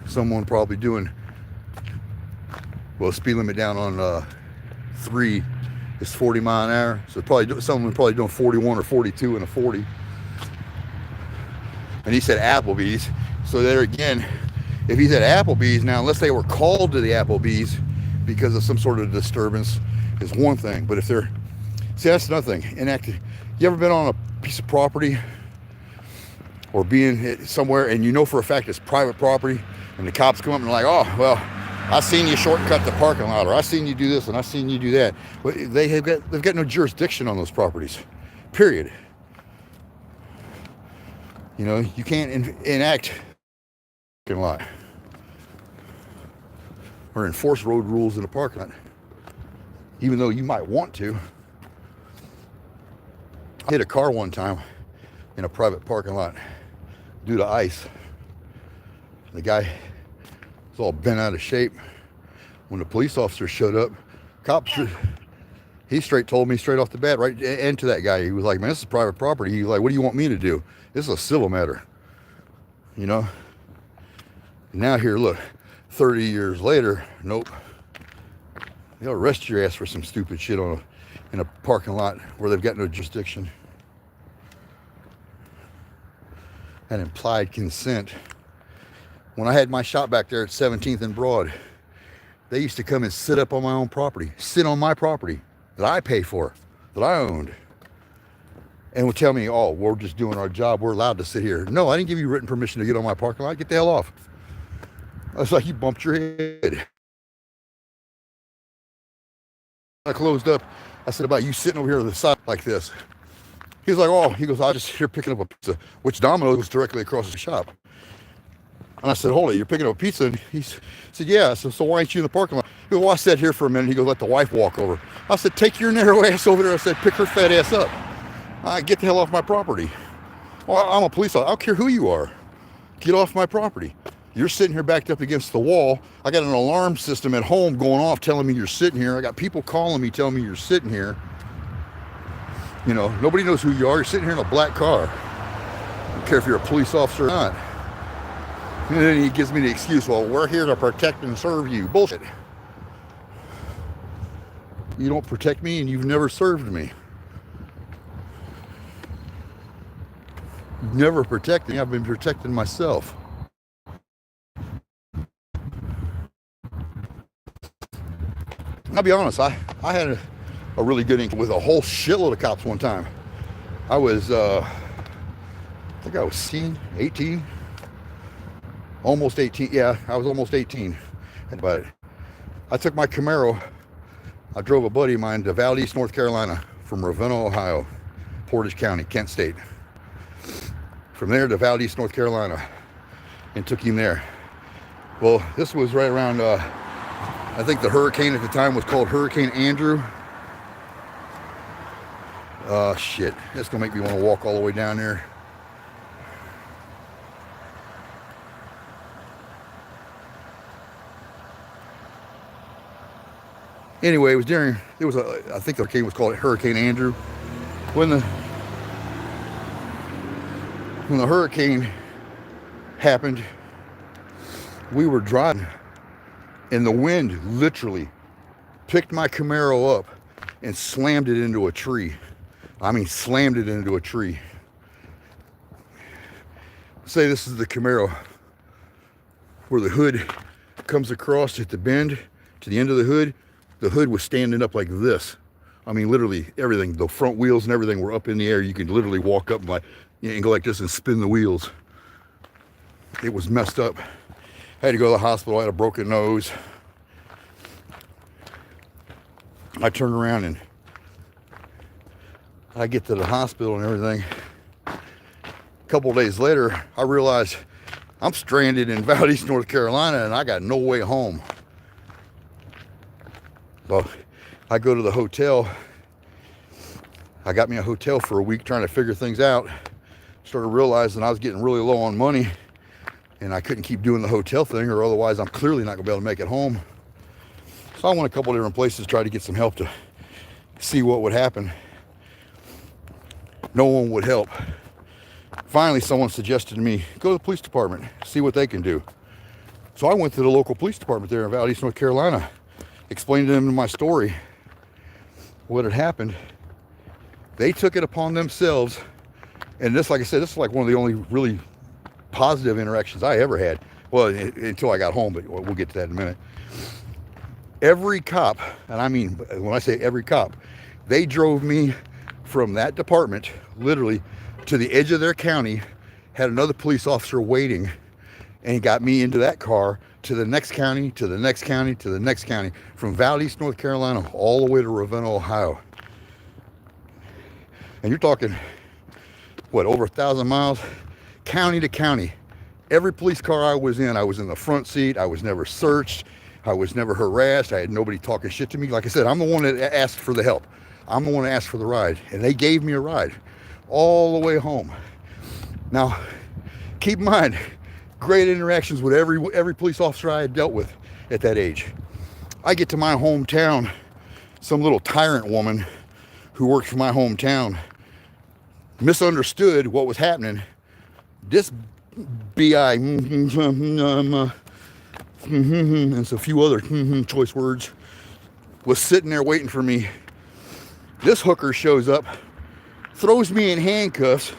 Someone probably doing, well, speed limit down on 3 is 40 mile an hour. So someone probably doing 41 or 42 in a 40. And he said Applebee's. So there again, if he's at Applebee's now, unless they were called to the Applebee's because of some sort of disturbance, is one thing. But if they're, see, that's another thing. Inactive. You ever been on a piece of property or being somewhere and you know for a fact it's private property, and the cops come up and they're like, oh, well, I seen you shortcut the parking lot, or I seen you do this and I seen you do that. But they've got no jurisdiction on those properties, period. You know, you can't enact parking lot or enforce road rules in a parking lot, even though you might want to. I hit a car one time in a private parking lot due to ice. The guy was all bent out of shape. When the police officer showed up, he straight told me straight off the bat, right into that guy. He was like, man, this is private property. He was like, what do you want me to do? This is a civil matter. You know? Now here, look, 30 years later, nope. They'll arrest your ass for some stupid shit in a parking lot where they've got no jurisdiction. And implied consent. When I had my shop back there at 17th and Broad, they used to come and sit up on my own property, sit on my property that I pay for, that I owned, and would tell me, oh, we're just doing our job, we're allowed to sit here. No, I didn't give you written permission to get on my parking lot. Get the hell off. I was like, you bumped your head. I closed up. I said, about you sitting over here on the side like this. He was like, oh, he goes, I was just here picking up a pizza, which Domino's was directly across the shop. And I said, hold it, you're picking up a pizza? And he said, yeah. So why ain't you in the parking lot? He goes, well, I sat here for a minute. He goes, let the wife walk over. I said, take your narrow ass over there. I said, pick her fat ass up. Get the hell off my property. Well, I'm a police officer. I don't care who you are. Get off my property. You're sitting here backed up against the wall. I got an alarm system at home going off telling me you're sitting here. I got people calling me telling me you're sitting here. You know, nobody knows who you are. You're sitting here in a black car. I don't care if you're a police officer or not. And then he gives me the excuse, well, we're here to protect and serve you. Bullshit. You don't protect me and you've never served me. You've never protected me. I've been protecting myself. I'll be honest, I had a really good ink with a whole shitload of cops one time. I was, I think I was 18. Almost 18, yeah, I was almost 18. But I took my Camaro, I drove a buddy of mine to Valdez, North Carolina, from Ravenna, Ohio, Portage County, Kent State. From there to Valdez, North Carolina, and took him there. Well, this was right around, I think the hurricane at the time was called Hurricane Andrew. Shit, that's gonna make me want to walk all the way down there. Anyway, I think the hurricane was called Hurricane Andrew. When the hurricane happened, we were driving and the wind literally picked my Camaro up and slammed it into a tree. I mean, slammed it into a tree. Say this is the Camaro where the hood comes across at the bend to the end of the hood. The hood was standing up like this I mean, literally everything. The front wheels and everything were up in the air. You could literally walk up and go like this and spin the wheels. It was messed up. I had to go to the hospital. I had a broken nose. I turned around and I get to the hospital and everything. A couple of days later, I realized I'm stranded in Valdez, North Carolina, and I got no way home. So I go to the hotel. I got me a hotel for a week trying to figure things out. Started realizing I was getting really low on money and I couldn't keep doing the hotel thing, or otherwise I'm clearly not gonna be able to make it home. So I went a couple different places to try to get some help to see what would happen. No one would help. Finally, someone suggested to me, go to the police department, see what they can do. So I went to the local police department there in Valdez, North Carolina, explained to them my story, what had happened. They took it upon themselves, and this, like I said, this is like one of the only really positive interactions I ever had. Well, until I got home, but we'll get to that in a minute. Every cop, and I mean, when I say every cop, they drove me from that department, literally, to the edge of their county, had another police officer waiting, and got me into that car to the next county, to the next county, to the next county, from Valdez, North Carolina, all the way to Ravenna, Ohio. And you're talking, what, over 1,000 miles? County to county. Every police car I was in the front seat. I was never searched. I was never harassed. I had nobody talking shit to me. Like I said, I'm the one that asked for the help. I'm the one that asked for the ride. And they gave me a ride all the way home. Now, keep in mind, great interactions with every police officer I had dealt with at that age. I get to my hometown, some little tyrant woman who worked for my hometown misunderstood what was happening. This BI and a few other choice words was sitting there waiting for me. This hooker shows up, throws me in handcuffs,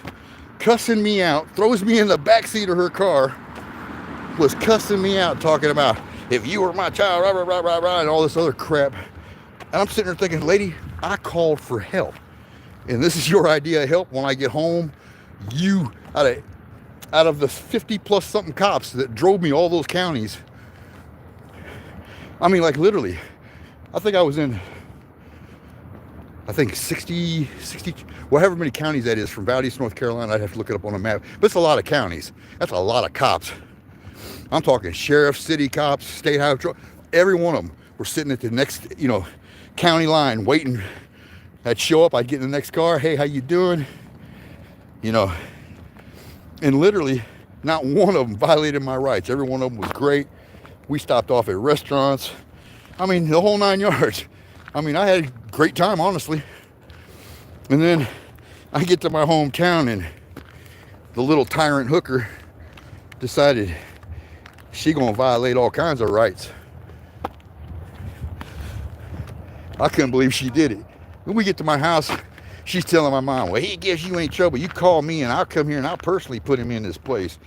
cussing me out, throws me in the backseat of her car, was cussing me out, talking about, if you were my child, rah, rah, rah, rah, rah, and all this other crap. And I'm sitting there thinking, lady, I called for help. And this is your idea of help when I get home? You, out of the 50 plus something cops that drove me all those counties, I mean, like literally, I think I was in, 60, well, however many counties that is from Valdez, North Carolina. I'd have to look it up on a map, but it's a lot of counties. That's a lot of cops. I'm talking sheriff, city cops, state highway, every one of them were sitting at the next, county line waiting. I'd show up, I'd get in the next car, hey, how you doing? And literally, not one of them violated my rights. Every one of them was great. We stopped off at restaurants. I mean, the whole 9 yards. I mean, I had a great time, honestly. And then I get to my hometown and the little tyrant hooker decided she gonna violate all kinds of rights. I couldn't believe she did it. When we get to my house, she's telling my mom, well, he gives you any trouble, you call me and I'll come here and I'll personally put him in this place.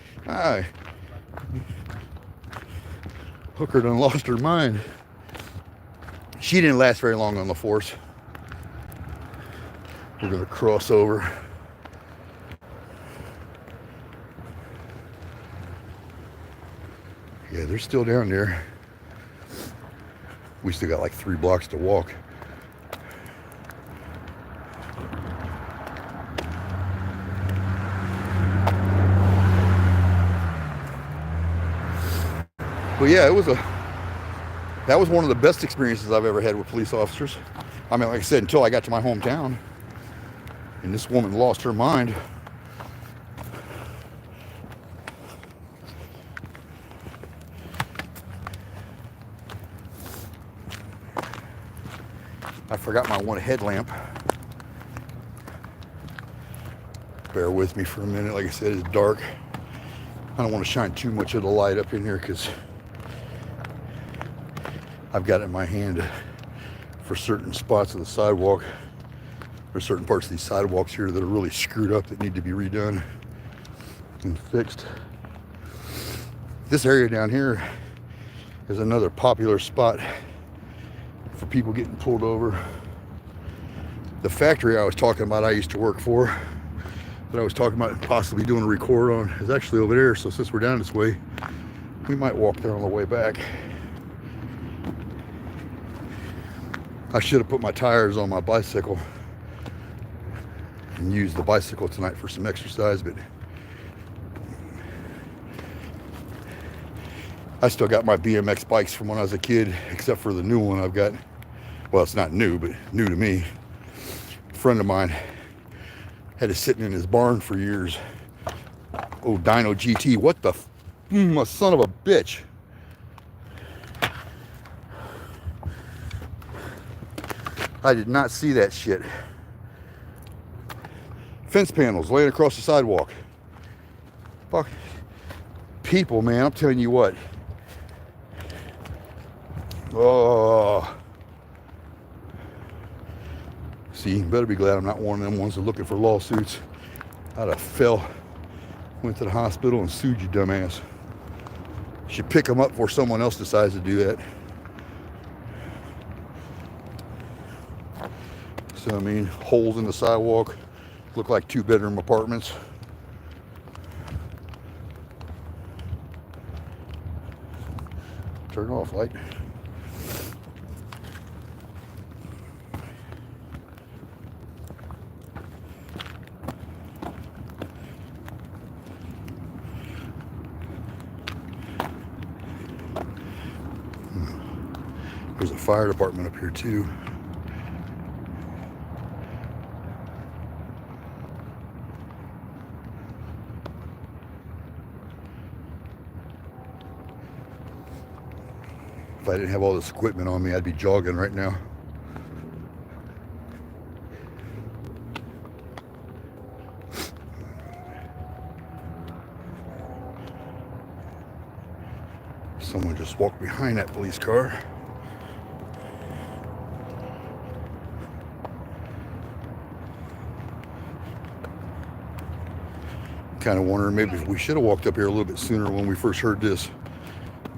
Hooker done lost her mind. She didn't last very long on the force. We're gonna cross over. Yeah, they're still down there. We still got like 3 blocks to walk. But yeah, that was one of the best experiences I've ever had with police officers. I mean, like I said, until I got to my hometown and this woman lost her mind. I forgot my one headlamp. Bear with me for a minute. Like I said, it's dark. I don't want to shine too much of the light up in here because I've got it in my hand for certain spots of the sidewalk. There's certain parts of these sidewalks here that are really screwed up that need to be redone and fixed. This area down here is another popular spot for people getting pulled over. the factory I was talking about I used to work for, that I was talking about possibly doing a record on, is actually over there. So since we're down this way, we might walk there on the way back. I should have put my tires on my bicycle and used the bicycle tonight for some exercise, but I still got my BMX bikes from when I was a kid, except for the new one I've got. Well, it's not new, but new to me. A friend of mine had it sitting in his barn for years. Oh, Dyno GT. What the son of a bitch. I did not see that shit. Fence panels laying across the sidewalk. Fuck. People, man, I'm telling you what. Oh. See, you better be glad I'm not one of them ones that are looking for lawsuits. I'd have fell, went to the hospital and sued you, dumbass. You should pick them up before someone else decides to do that. So, I mean, holes in the sidewalk look like 2-bedroom apartments. Turn off light. There's a fire department up here too. If I didn't have all this equipment on me, I'd be jogging right now. Someone just walked behind that police car. Kind of wondering maybe if we should have walked up here a little bit sooner when we first heard this.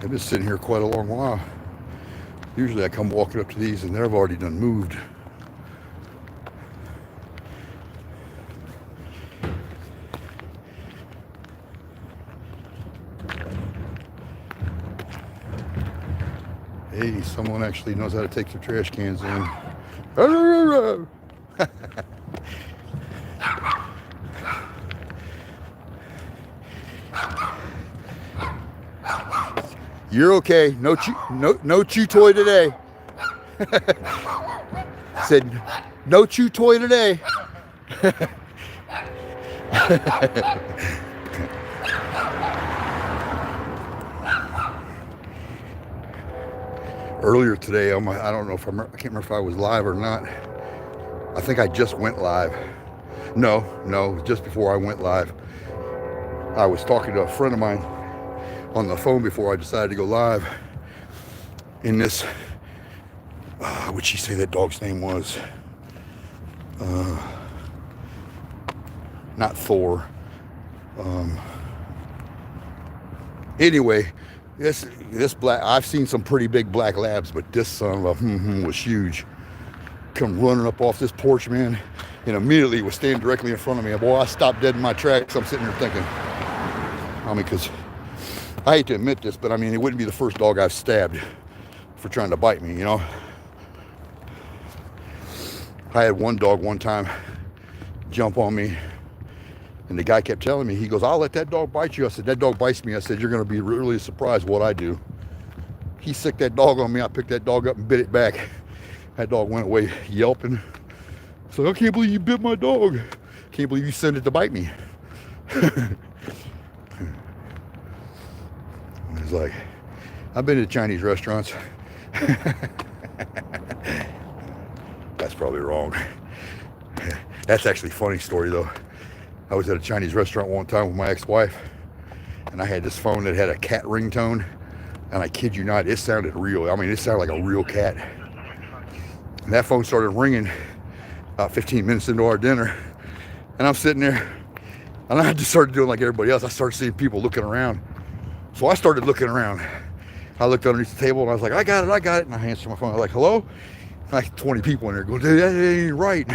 I've been sitting here quite a long while. Usually I come walking up to these and they've already done moved. Hey, someone actually knows how to take their trash cans in. You're okay. No chew toy today. Said no chew toy today. Earlier today, I don't know if I can't remember if I was live or not. I think I just went live. No, just before I went live, I was talking to a friend of mine on the phone before I decided to go live. In this, what'd she say that dog's name was? Not Thor. Anyway, this black, I've seen some pretty big black labs, but this son of a was huge. Come running up off this porch, man, and immediately was standing directly in front of me. Boy, I stopped dead in my tracks. I'm sitting here thinking, I mean, because I hate to admit this, but I mean, it wouldn't be the first dog I've stabbed for trying to bite me, you know? I had one dog one time jump on me, and the guy kept telling me, he goes, I'll let that dog bite you. I said, that dog bites me. I said, you're going to be really surprised what I do. He sicked that dog on me. I picked that dog up and bit it back. That dog went away yelping. So I can't believe you bit my dog. Can't believe you sent it to bite me. It's like, I've been to Chinese restaurants. That's probably wrong. That's actually a funny story though. I was at a Chinese restaurant one time with my ex-wife, and I had this phone that had a cat ringtone, and I kid you not, it sounded real. I mean, it sounded like a real cat. And that phone started ringing about 15 minutes into our dinner, and I'm sitting there, and I just started doing like everybody else. I started seeing people looking around. So I started looking around. I looked underneath the table, and I was like, I got it. And I answered my phone. I was like, hello? like 20 people in there going, that ain't right.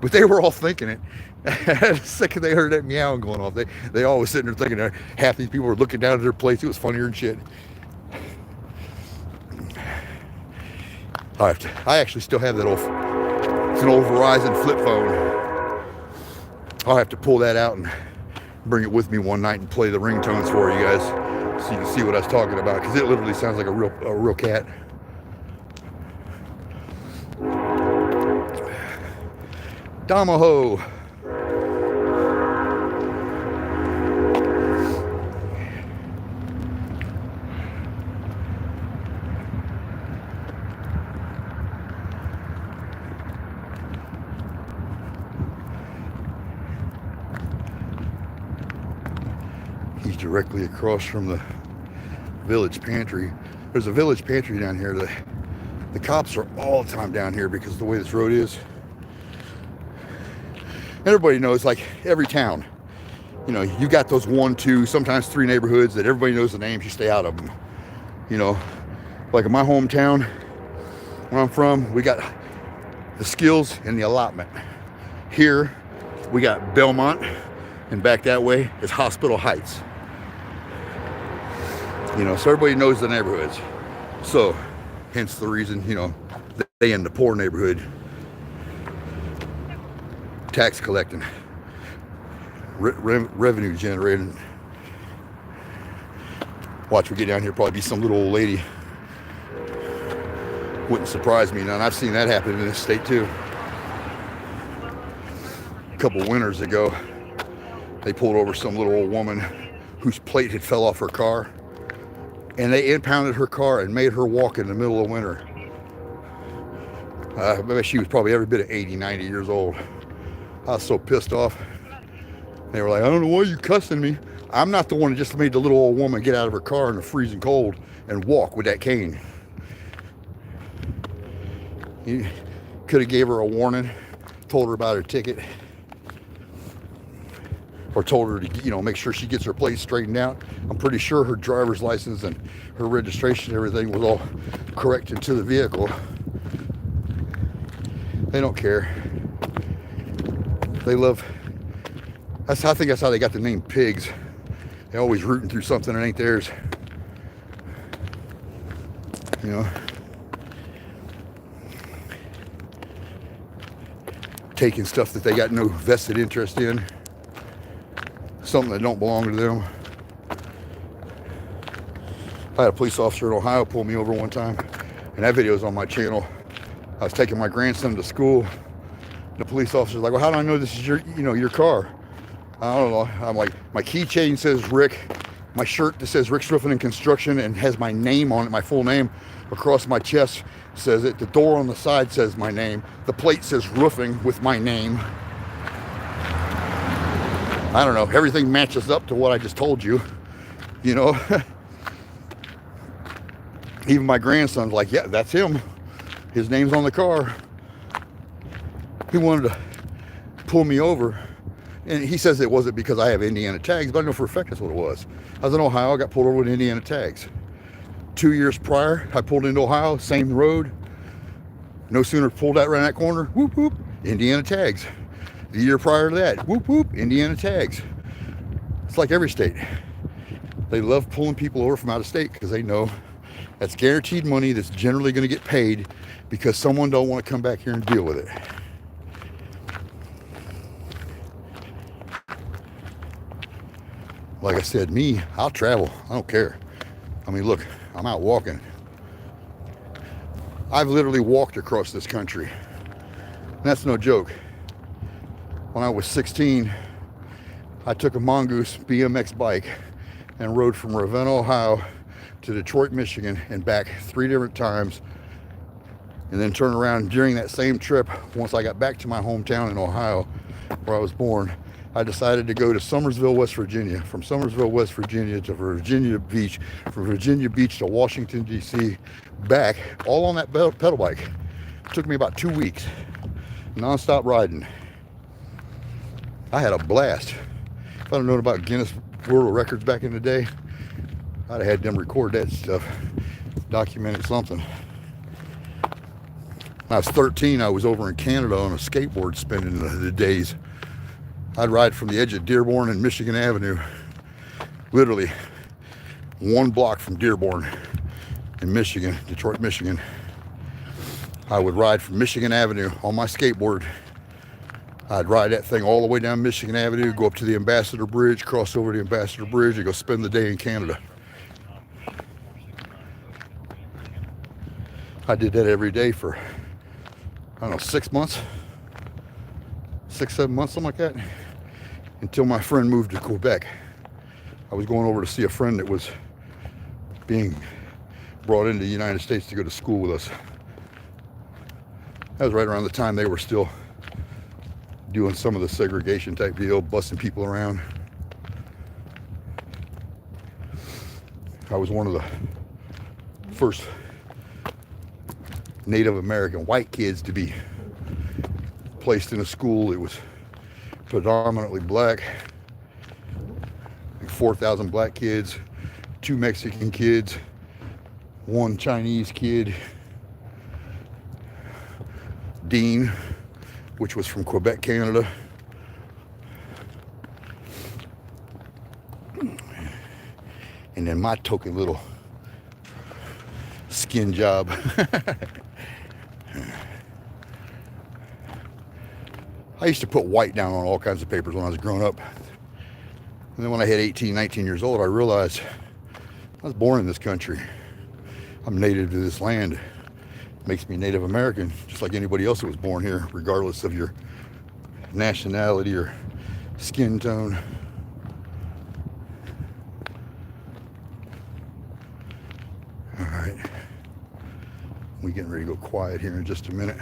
But they were all thinking it. The second they heard that meowing going off, they all was sitting there thinking that half these people were looking down at their plates. It was funnier than shit. I actually still have that it's an old Verizon flip phone. I'll have to pull that out and bring it with me one night and play the ringtones for you guys so you can see what I was talking about, because it literally sounds like a real cat. Damaho. He's directly across from the village pantry. There's a village pantry down here. The cops are all the time down here because of the way this road is. Everybody knows, like every town, you know, you got those 1, 2, sometimes 3 neighborhoods that everybody knows the names. You stay out of them. You know, like in my hometown, where I'm from, we got the Skills and the Allotment. Here, we got Belmont, and back that way is Hospital Heights. You know, so everybody knows the neighborhoods. So, hence the reason, you know, they in the poor neighborhood, tax collecting, revenue generating. Watch we get down here, probably be some little old lady. Wouldn't surprise me none. I've seen that happen in this state too. A couple winters ago, they pulled over some little old woman whose plate had fell off her car, and they impounded her car and made her walk in the middle of winter. I bet she was probably every bit of 80, 90 years old. I was so pissed off. They were like, I don't know why you cussing me. I'm not the one that just made the little old woman get out of her car in the freezing cold and walk with that cane. You could have gave her a warning, told her about her ticket, or told her to, you know, make sure she gets her plate straightened out. I'm pretty sure her driver's license and her registration and everything was all correct into the vehicle. They don't care. They love, I think that's how they got the name pigs. They're always rooting through something that ain't theirs. You know? Taking stuff that they got no vested interest in. Something that don't belong to them. I had a police officer in Ohio pull me over one time, and that video is on my channel. I was taking my grandson to school. The police officer's like, well, how do I know this is your car? I don't know. I'm like, my keychain says Rick. My shirt that says Rick's Roofing and Construction and has my name on it, my full name across my chest says it. The door on the side says my name. The plate says roofing with my name. I don't know. Everything matches up to what I just told you. You know? Even my grandson's like, yeah, that's him. His name's on the car. He wanted to pull me over. And he says it wasn't because I have Indiana tags, but I know for a fact that's what it was. I was in Ohio, I got pulled over with Indiana tags. 2 years prior, I pulled into Ohio, same road. No sooner pulled out around that corner, whoop, whoop, Indiana tags. The year prior to that, whoop, whoop, Indiana tags. It's like every state. They love pulling people over from out of state because they know that's guaranteed money that's generally going to get paid because someone don't want to come back here and deal with it. Like I said, me, I'll travel. I don't care. I mean, look, I'm out walking. I've literally walked across this country. And that's no joke. When I was 16, I took a Mongoose BMX bike and rode from Ravenna, Ohio to Detroit, Michigan and back 3 different times. And then turned around during that same trip, once I got back to my hometown in Ohio, where I was born, I decided to go to Summersville, West Virginia. From Summersville, West Virginia to Virginia Beach, from Virginia Beach to Washington, D.C., back, all on that pedal bike. It took me about 2 weeks, non-stop riding. I had a blast. If I'd have known about Guinness World Records back in the day, I'd have had them record that stuff, documented something. When I was 13, I was over in Canada on a skateboard spending the days. I'd ride from the edge of Dearborn and Michigan Avenue, literally 1 block from Dearborn in Michigan, Detroit, Michigan. I would ride from Michigan Avenue on my skateboard. I'd ride that thing all the way down Michigan Avenue, go up to the Ambassador Bridge, cross over the Ambassador Bridge, and go spend the day in Canada. I did that every day for, I don't know, 6 months, 6, 7 months, something like that, until my friend moved to Quebec. I was going over to see a friend that was being brought into the United States to go to school with us. That was right around the time they were still doing some of the segregation type deal, busting people around. I was one of the first Native American white kids to be placed in a school that was predominantly black. Like 4,000 black kids, 2 Mexican kids, 1 Chinese kid. Dean, which was from Quebec, Canada. And then my token little skin job. I used to put white down on all kinds of papers when I was growing up. And then when I hit 18, 19 years old, I realized I was born in this country. I'm native to this land. Makes me Native American, just like anybody else that was born here, regardless of your nationality or skin tone. All right. We're getting ready to go quiet here in just a minute.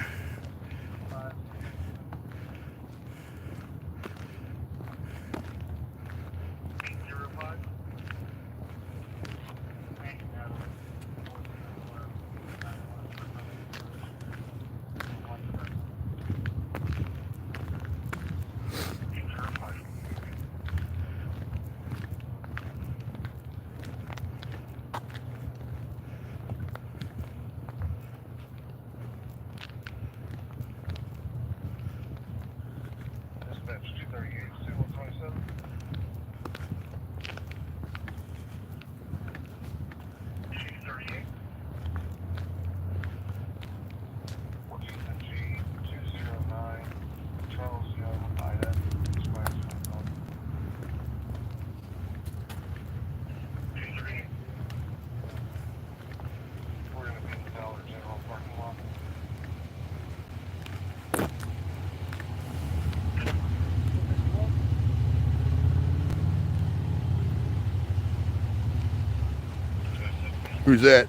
Who's that?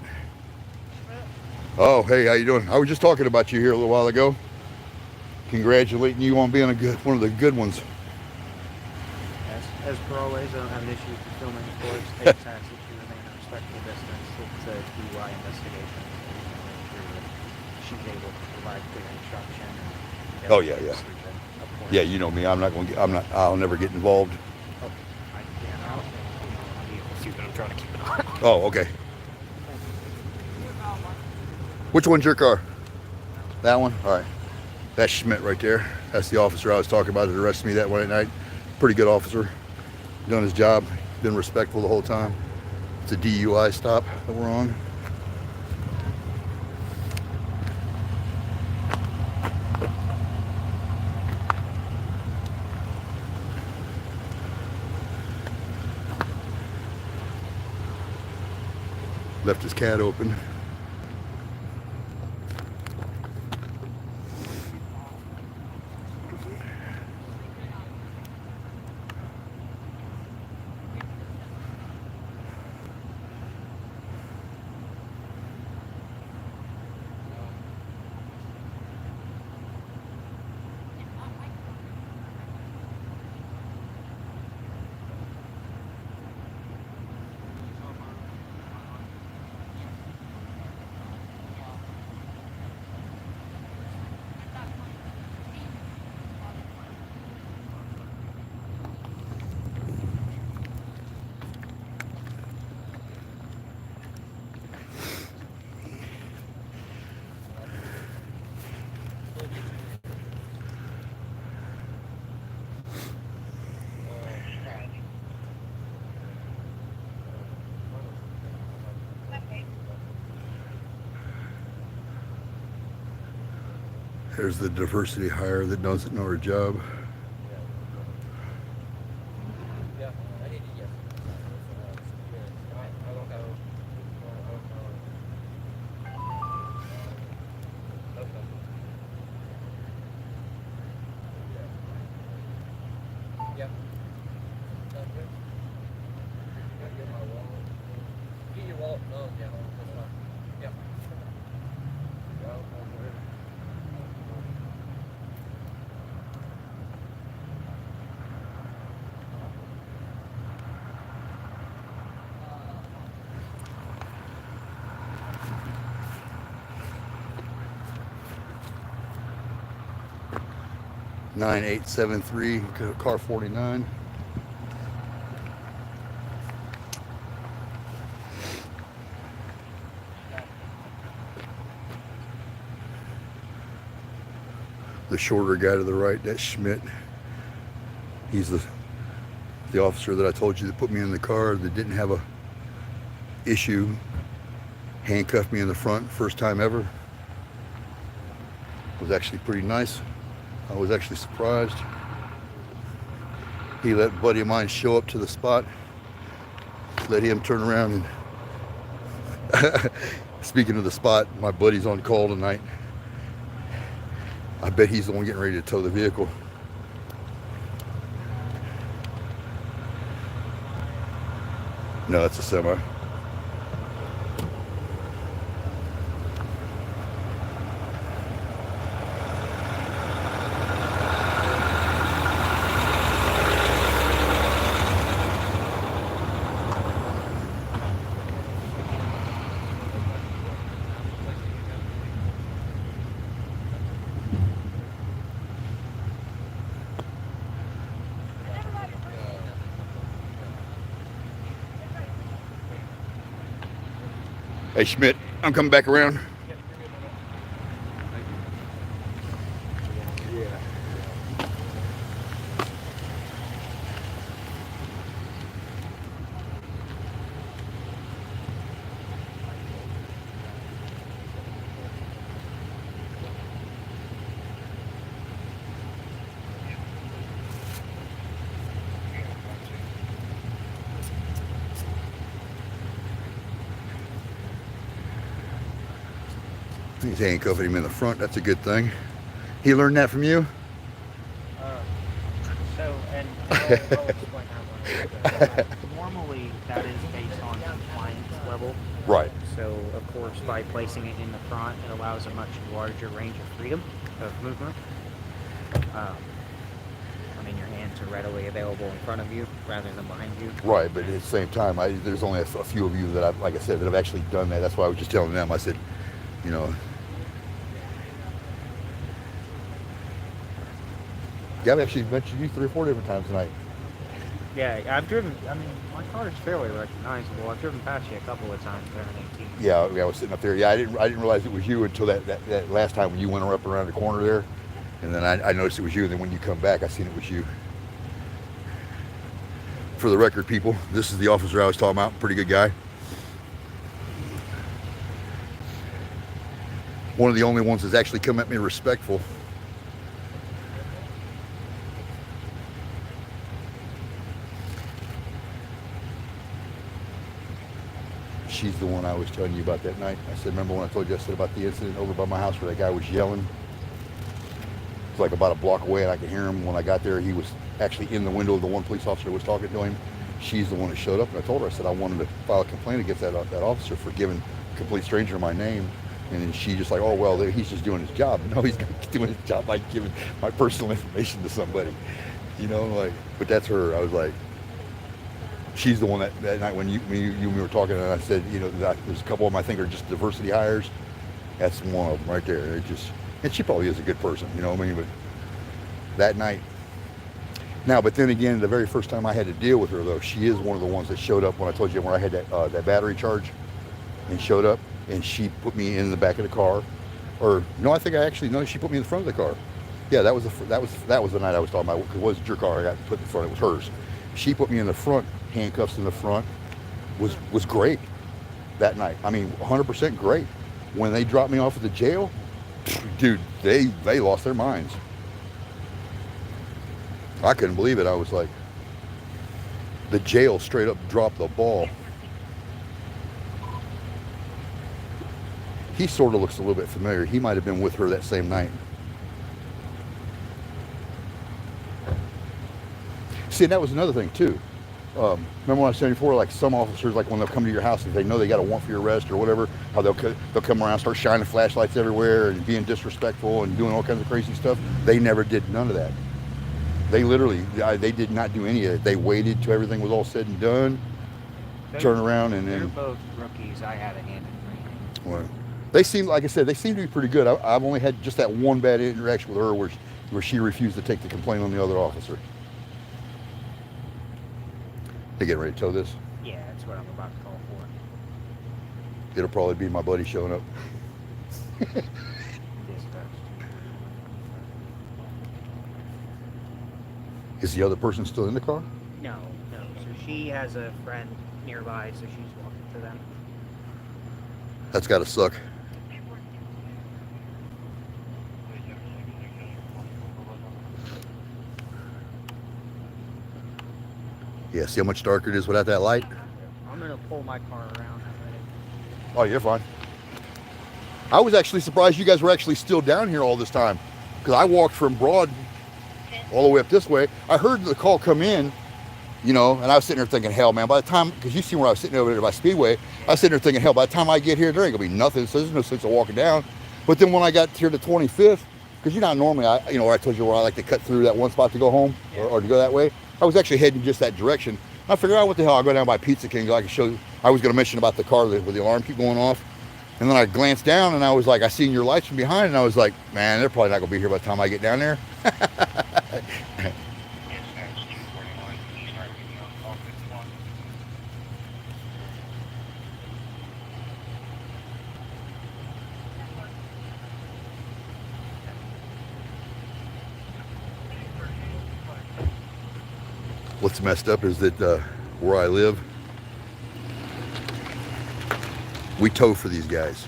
Oh, hey, how you doing? I was just talking about you here a little while ago. Congratulating you on being one of the good ones. As per always, I don't have an issue with the filming, of course. They just ask that you remain a respectful distance. It's a DUI investigation. So make sure that she's able to provide clear instruction. Oh, yeah. Yeah, you know me. I'll never get involved. Oh, I can't. But I'm trying to keep it on. Oh, okay. Which one's your car? That one? All right. That's Schmidt right there. That's the officer I was talking about that arrested me that one at night. Pretty good officer. Done his job. Been respectful the whole time. It's a DUI stop that we're on. Left his cat open. There's the diversity hire that doesn't know her job. Yeah, I need to get I don't know. Okay. Yeah. Sounds good. Gotta get my wallet. Get your wallet. Oh, yeah. That's fine. Yep. Well, I'm ready. Uh, 9873 car 49. The shorter guy to the right, that's Schmidt. He's the officer that I told you that put me in the car that didn't have a issue. Handcuffed me in the front, first time ever. Was actually pretty nice. I was actually surprised. He let a buddy of mine show up to the spot. Let him turn around and speaking of the spot, my buddy's on call tonight. I bet he's the one getting ready to tow the vehicle. No, it's a semi. Hey Schmidt, I'm coming back around. He's handcuffing him in the front. That's a good thing. He learned that from you? And I'll explain how normally that is based on compliance level. Right. So, of course, by placing it in the front, it allows a much larger range of freedom of movement. I mean, your hands are readily available in front of you rather than behind you. Right, but at the same time, there's only a few of you that I've, like I said, that have actually done that. That's why I was just telling them. I said, you know, I've actually mentioned you 3 or 4 different times tonight. Yeah, I've driven, I mean, my car is fairly recognizable. I've driven past you a couple of times there in 18. Yeah, I was sitting up there. Yeah, I didn't realize it was you until that last time when you went up around the corner there. And then I noticed it was you. And then when you come back, I seen it was you. For the record, people, this is the officer I was talking about. Pretty good guy. One of the only ones that's actually come at me respectful. She's the one I was telling you about that night. I said, remember when I told you I said about the incident over by my house where that guy was yelling? It's like about a block away and I could hear him. When I got there, he was actually in the window of the one police officer that was talking to him. She's the one that showed up, and I told her, I said I wanted to file a complaint against that officer for giving a complete stranger my name. And then she just like, oh, well, he's just doing his job. No, he's not doing his job by giving my personal information to somebody. You know, like, but that's her. I was like, she's the one that night when you were talking, and I said, you know, there's a couple of them I think are just diversity hires. That's one of them right there. And she probably is a good person, you know what I mean? But that night, now, but then again, the very first time I had to deal with her, though, she is one of the ones that showed up when I told you when I had that battery charge, and showed up, and she put me in the back of the car, or no, I think she put me in the front of the car. Yeah, that was the night I was talking about. It wasn't your car I got put in front; it was hers. She put me in the front, handcuffs in the front, was great that night. I mean, 100% great. When they dropped me off at the jail, dude, they lost their minds. I couldn't believe it. I was like, the jail straight up dropped the ball. He sort of looks a little bit familiar. He might have been with her that same night. See, and that was another thing too. Remember when I was saying before, like some officers, like when they'll come to your house, if they know they got a warrant for your arrest or whatever, how they'll come around, start shining flashlights everywhere and being disrespectful and doing all kinds of crazy stuff. They never did none of that. They literally, they did not do any of it. They waited till everything was all said and done, turn around, and They're then. both rookies. I had a hand in training. Well, they seem, like I said, they seem to be pretty good. I've only had just that one bad interaction with her where she refused to take the complaint on the other officer. They getting ready to tow this? Yeah, that's what I'm about to call for. It'll probably be my buddy showing up. Dispatch. Is the other person still in the car? No. So she has a friend nearby, so she's walking to them. That's gotta suck. Yeah, see how much darker it is without that light? I'm gonna pull my car around. I'm ready. Oh, you're fine. I was actually surprised you guys were actually still down here all this time, because I walked from Broad all the way up this way. I heard the call come in, you know, and I was sitting there thinking, hell, man, by the time, because you see where I was sitting over there by Speedway, I was sitting there thinking, hell, by the time I get here, there ain't gonna be nothing, so there's no sense of walking down. But then when I got here to 25th, because you know, normally, where I told you where I like to cut through that one spot to go home, or to go that way, I was actually heading just that direction. I figured out what the hell, I'll go down by Pizza King, I can show you. I was gonna mention about the car with the alarm keep going off. And then I glanced down and I was like, I seen your lights from behind, and I was like, man, they're probably not gonna be here by the time I get down there. What's messed up is that where I live, we tow for these guys.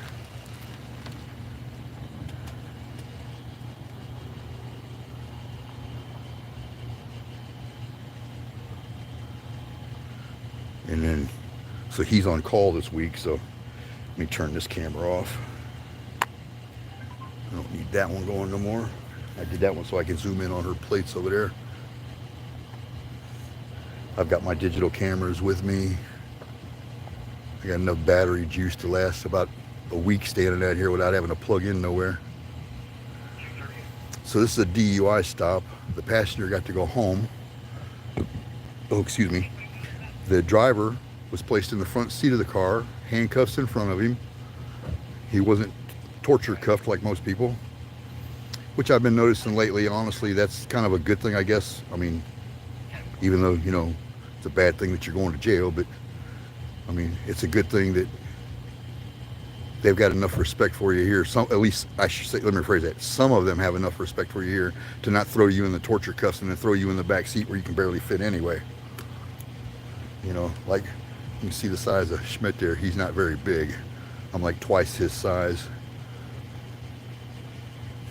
And then, so he's on call this week, so let me turn this camera off. I don't need that one going no more. I did that one so I can zoom in on her plates over there. I've got my digital cameras with me. I got enough battery juice to last about a week standing out here without having to plug in nowhere. So this is a DUI stop. The passenger got to go home. Oh, excuse me. The driver was placed in the front seat of the car, handcuffs in front of him. He wasn't torture cuffed like most people, which I've been noticing lately. Honestly, that's kind of a good thing, I guess. I mean, even though, you know, it's a bad thing that you're going to jail, but I mean, it's a good thing that they've got enough respect for you here. Some, at least I should say, let me rephrase that. Some of them have enough respect for you here to not throw you in the torture cuffs and then throw you in the back seat where you can barely fit anyway. You know, like you can see the size of Schmidt there. He's not very big. I'm like twice his size.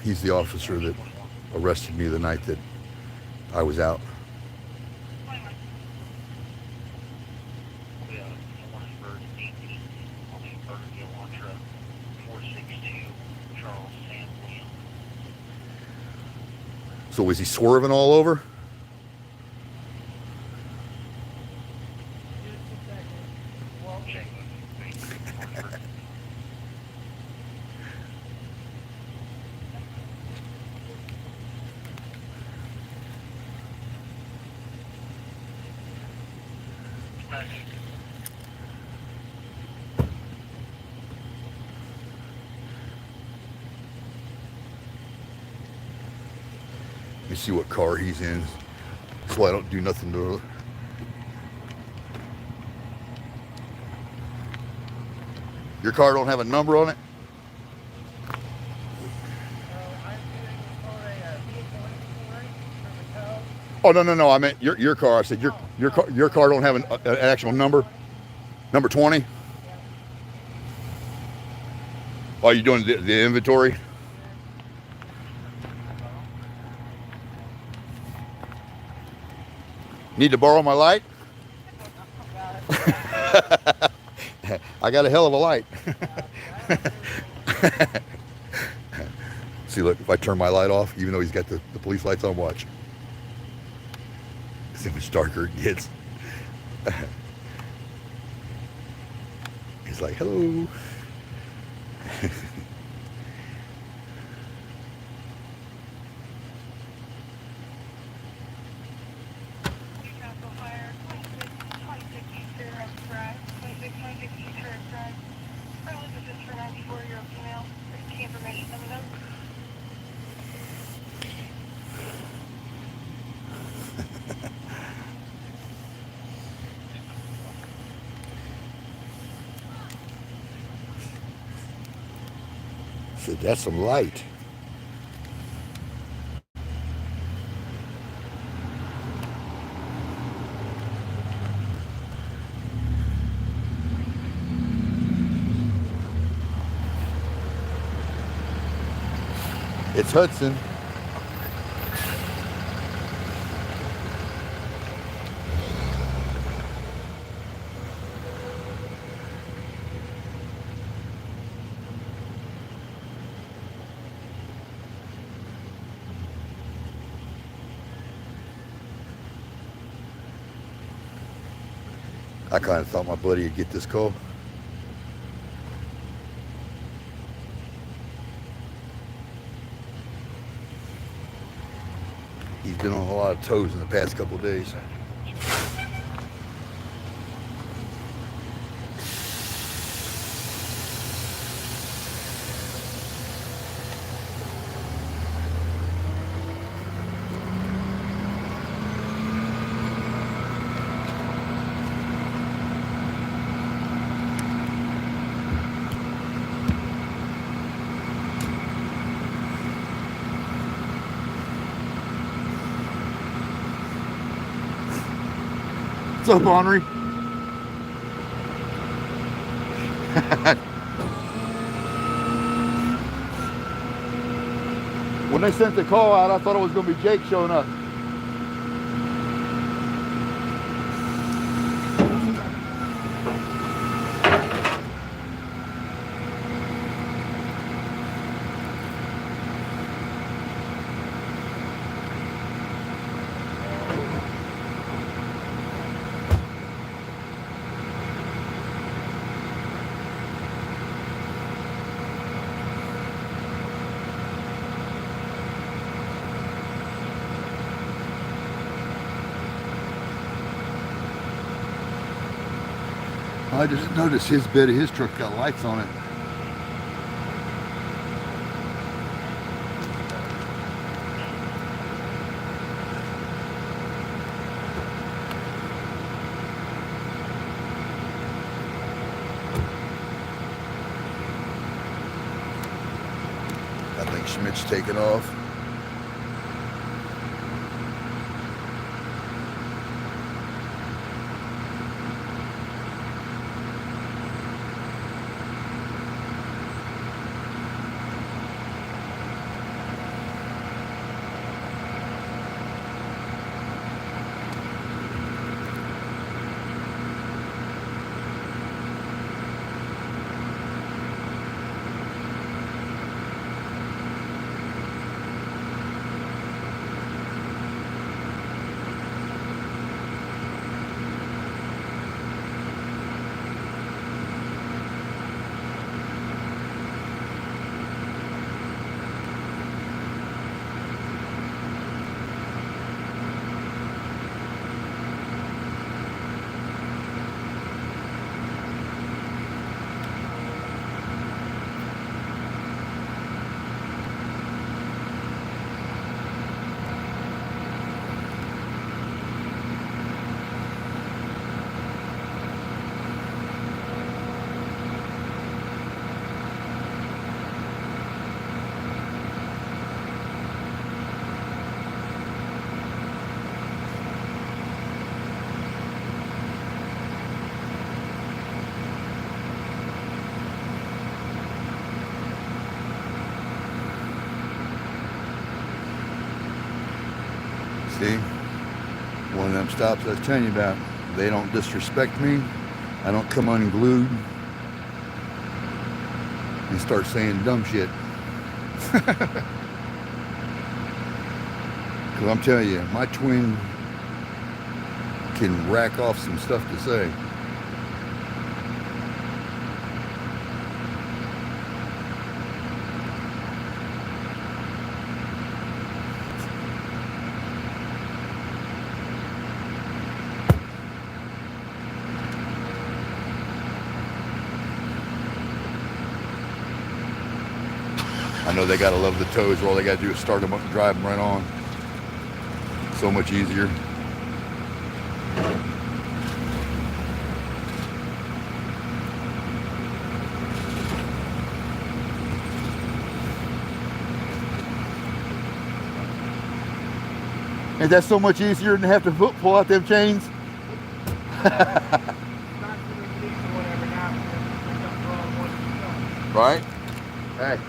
He's the officer that arrested me the night that I was out. So was he swerving all over? Let me see what car he's in, so I don't do nothing to. Your car don't have a number on it? Oh no! I meant your car. I said your car don't have an actual number. Number 20. Oh, you doing the inventory? Need to borrow my light? I got a hell of a light. See, look, if I turn my light off, even though he's got the police lights on, watch. See how much darker it gets. He's like, hello. Newcastle Fire, 26 East Fair Drive, 26 East Fair Drive. Currently positioned for 94-year-old female. Key information coming up. Said, that's some light. It's Hudson. I kind of thought my buddy would get this call. He's been on a lot of toes in the past couple of days. What's up, Henri? When they sent the call out, I thought it was going to be Jake showing up. I just noticed his bed of his truck got lights on it. I think Schmidt's taking off. See? One of them stops I was telling you about. They don't disrespect me. I don't come unglued and start saying dumb shit. Because I'm telling you, my twin can rack off some stuff to say. I know they gotta love the tows, where all they gotta do is start them up and drive them right on. So much easier. Ain't that so much easier than have to pull out them chains? Right? Hey.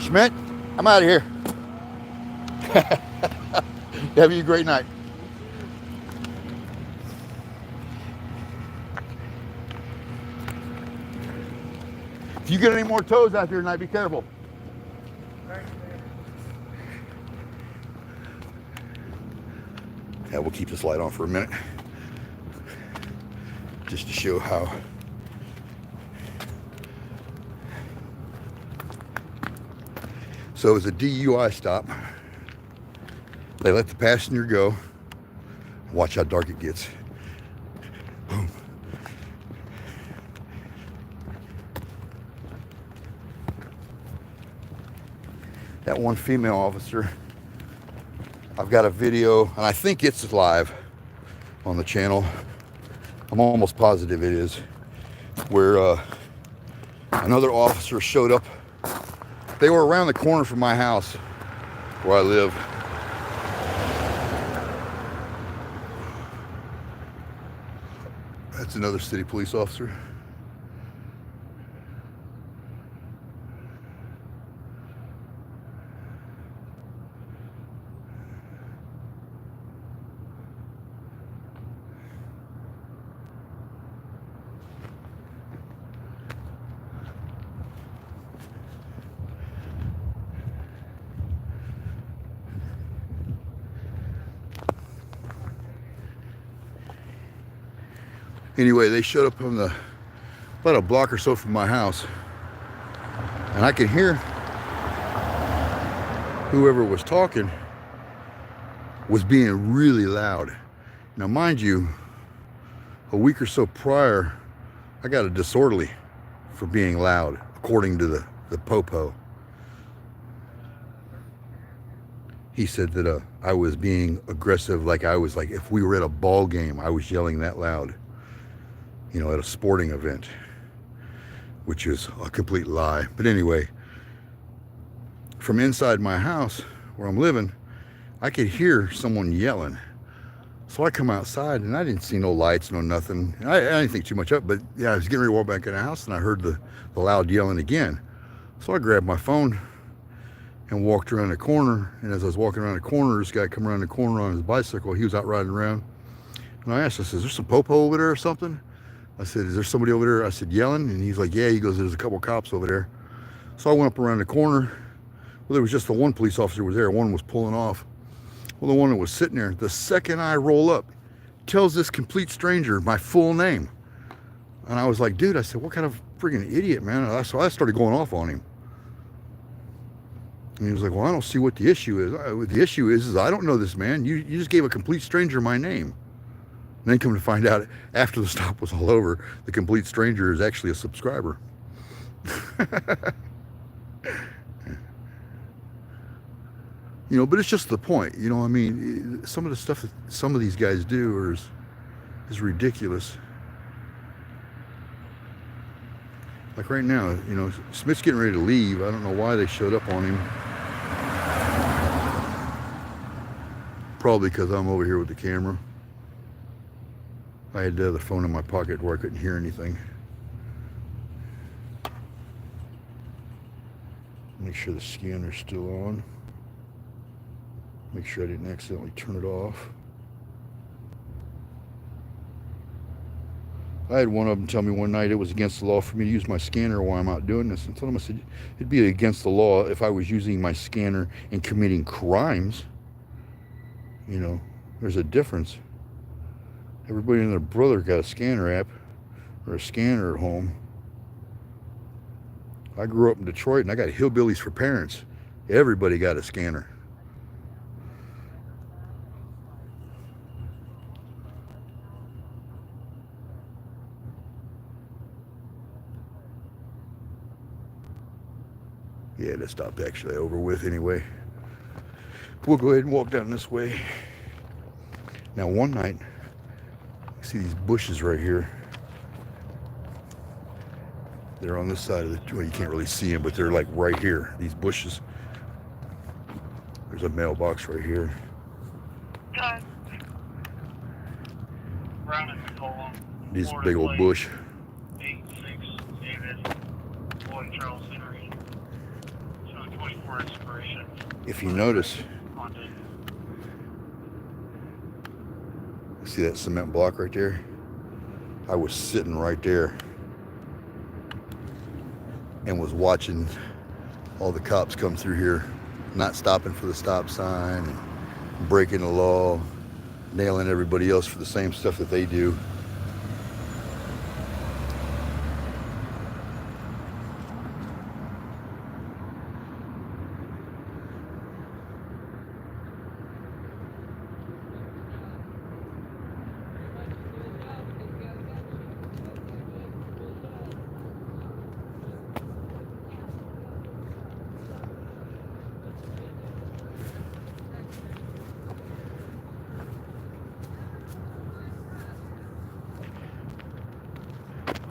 Schmidt, I'm out of here. Have you a great night. If you get any more toes out there tonight, be careful. Yeah, we'll keep this light on for a minute, just to show how so it was a DUI stop. They let the passenger go. Watch how dark it gets. Boom. That one female officer, I've got a video, and I think it's live on the channel. I'm almost positive it is, where another officer showed up. They were around the corner from my house where I live. That's another city police officer. Anyway, they showed up on the about a block or so from my house, and I could hear whoever was talking was being really loud. Now, mind you, a week or so prior, I got a disorderly for being loud, according to the popo. He said that I was being aggressive, like if we were at a ball game, I was yelling that loud. You know, at a sporting event. which is a complete lie. But anyway, from inside my house where I'm living, I could hear someone yelling. So I come outside and I didn't see no lights, no nothing. I didn't think too much of it, but yeah, I was getting ready to walk back in the house and I heard the loud yelling again. So I grabbed my phone and walked around the corner. And as I was walking around the corner, this guy come around the corner on his bicycle. He was out riding around. And I asked, I said, is there some popo over there or something? I said, is there somebody over there? I said, yelling? And he's like, yeah. He goes, there's a couple cops over there. So I went up around the corner. Well, there was just the one police officer was there. One was pulling off. Well, the one that was sitting there, the second I roll up, tells this complete stranger my full name. And I was like, dude, I said, what kind of friggin' idiot, man? So I started going off on him. And he was like, well, I don't see what the issue is. The issue is I don't know this man. You just gave a complete stranger my name. And then come to find out, after the stop was all over, the complete stranger is actually a subscriber. You know, but it's just the point. You know, I mean, some of the stuff that some of these guys do is ridiculous. Like right now, you know, Smith's getting ready to leave. I don't know why they showed up on him. Probably because I'm over here with the camera. I had the other phone in my pocket where I couldn't hear anything. Make sure the scanner's still on. Make sure I didn't accidentally turn it off. I had one of them tell me one night it was against the law for me to use my scanner while I'm out doing this. And I told him, I said, it'd be against the law if I was using my scanner and committing crimes. You know, there's a difference. Everybody and their brother got a scanner app or a scanner at home. I grew up in Detroit and I got hillbillies for parents. Everybody got a scanner. Yeah, that stopped actually over with anyway. We'll go ahead and walk down this way. Now one night, see these bushes right here. They're on this side of the, well, you can't really see them, but they're like right here, these bushes. There's a mailbox right here. Done. Brown and Nicole. This big old bush. 8-6 David. Lloyd Charles Henry. 24 expiration. If you notice, Haunted. see that cement block right there? I was sitting right there and was watching all the cops come through here, not stopping for the stop sign, and breaking the law, nailing everybody else for the same stuff that they do.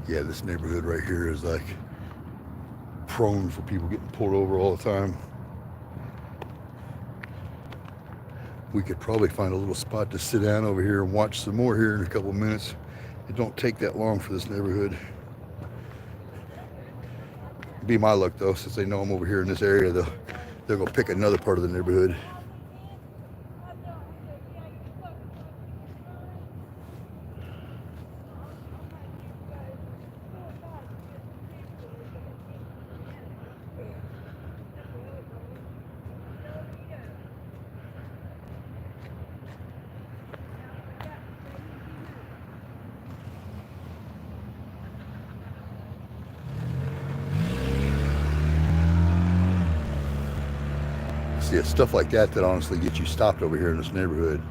Yeah, this neighborhood right here is like prone for people getting pulled over all the time. We could probably find a little spot to sit down over here and watch some more here in a couple of minutes. It don't take that long for this neighborhood. Be my luck though, since they know I'm over here in this area, they'll go pick another part of the neighborhood. See, it's stuff like that that honestly gets you stopped over here in this neighborhood.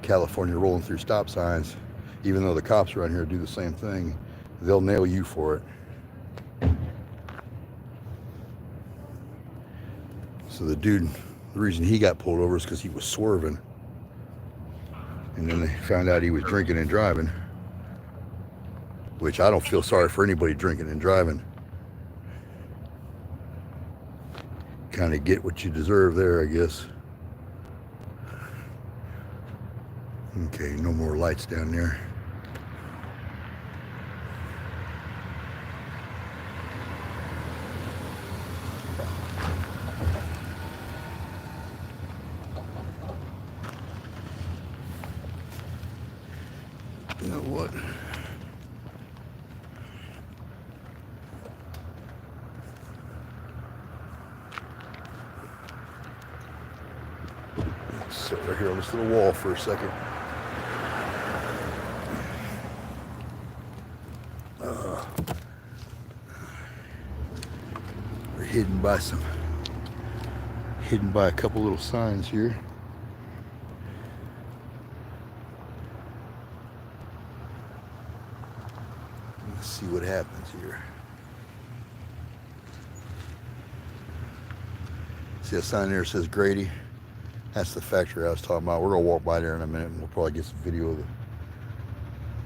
California rolling through stop signs, even though the cops around here do the same thing, they'll nail you for it. So the dude, the reason he got pulled over is because he was swerving. And then they found out he was drinking and driving, which I don't feel sorry for anybody drinking and driving. kind of get what you deserve there, I guess. Okay, no more lights down there. You know what? Let's sit right here on this little wall for a second. We're hidden by a couple little signs here. Let's see what happens here. See a sign there that says Grady? That's the factory I was talking about. We're gonna walk by there in a minute and we'll probably get some video of it.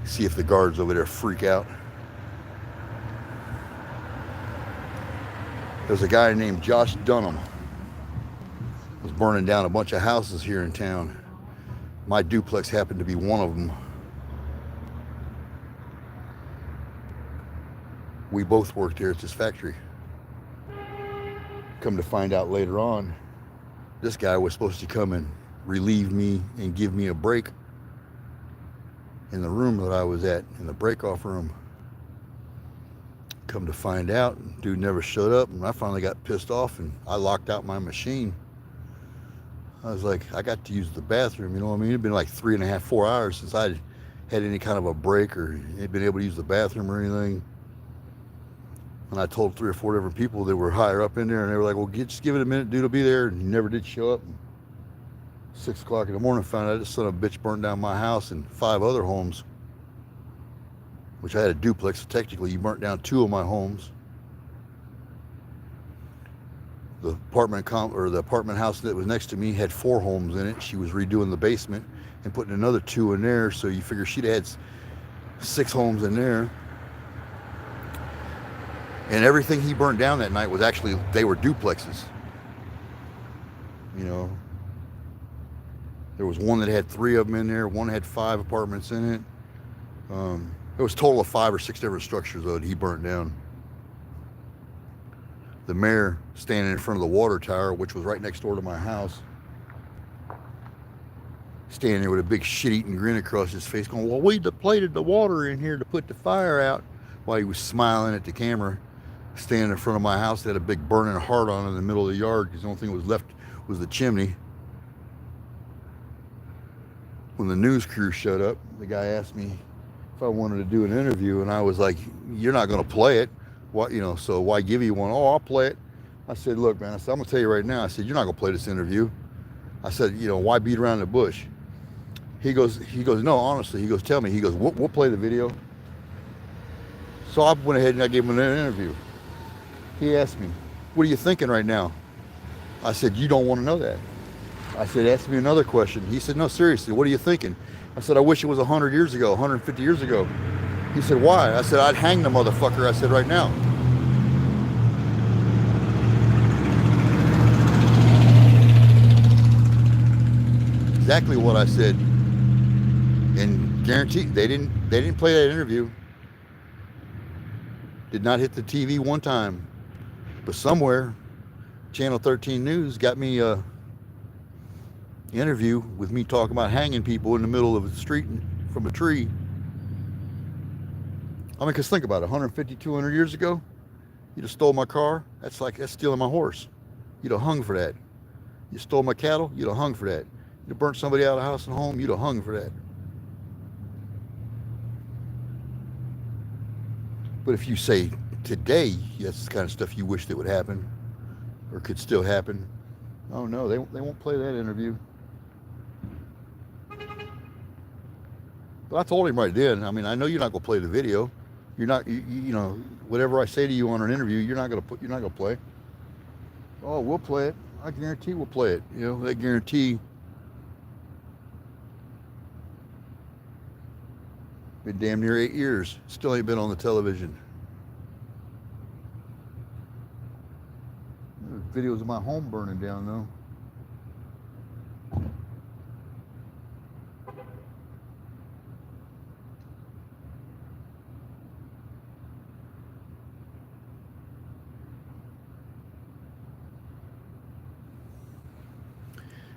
See if the guards over there freak out. There's a guy named Josh Dunham. Was burning down a bunch of houses here in town. My duplex happened to be one of them. We both worked here at this factory. Come to find out later on, this guy was supposed to come and relieve me and give me a break in the room that I was at, in the break-off room. Come to find out, dude never showed up, and I finally got pissed off and I locked out my machine. I was like, I got to use the bathroom, you know what I mean? It'd been like 3.5, 4 hours since I'd had any kind of a break or had been able to use the bathroom or anything. And I told 3 or 4 different people that were higher up in there, and they were like, well, just give it a minute, dude will be there. And he never did show up. 6 o'clock in the morning, found out this son of a bitch burnt down my house and 5 other homes, which I had a duplex. So technically, he burnt down 2 of my homes. The apartment house that was next to me had 4 homes in it. She was redoing the basement and putting another 2 in there. So you figure she'd had 6 homes in there. And everything he burned down that night was actually, they were duplexes. You know, there was one that had 3 of them in there. One had 5 apartments in it. It was a total of 5 or 6 different structures though that he burnt down. The mayor standing in front of the water tower, which was right next door to my house, standing there with a big shit-eating grin across his face going, well, we depleted the water in here to put the fire out, while he was smiling at the camera, standing in front of my house that had a big burning heart on it in the middle of the yard because the only thing that was left was the chimney. When the news crew showed up, the guy asked me if I wanted to do an interview, and I was like, you're not going to play it. What, you know, so why give you one? Oh, I'll play it. I said, look, man, I said, I'm going to tell you right now. I said, you're not going to play this interview. I said, you know, why beat around the bush? He goes, no, honestly. He goes, tell me. He goes, we'll play the video. So I went ahead and I gave him an interview. He asked me, what are you thinking right now? I said, you don't want to know that. I said, ask me another question. He said, no, seriously, what are you thinking? I said, I wish it was 100 years ago, 150 years ago. He said, why? I said, I'd hang the motherfucker. I said, right now. Exactly what I said. And guaranteed, they didn't play that interview. Did not hit the TV one time. But somewhere, Channel 13 News got me a interview with me talking about hanging people in the middle of the street from a tree. I mean, because think about it, 150, 200 years ago, you'd have stole my car, that's stealing my horse. You'd have hung for that. You stole my cattle, you'd have hung for that. You'd have burnt somebody out of house and home, you'd have hung for that. But if you say today, that's the kind of stuff you wish that would happen or could still happen. Oh no, they won't play that interview. But I told him right then, I mean, I know you're not going to play the video. You're not, you know, whatever I say to you on an interview, you're not going to play. Oh, we'll play it. I guarantee we'll play it. You know, they guarantee. Been damn near 8 years. Still ain't been on the television. There's videos of my home burning down though.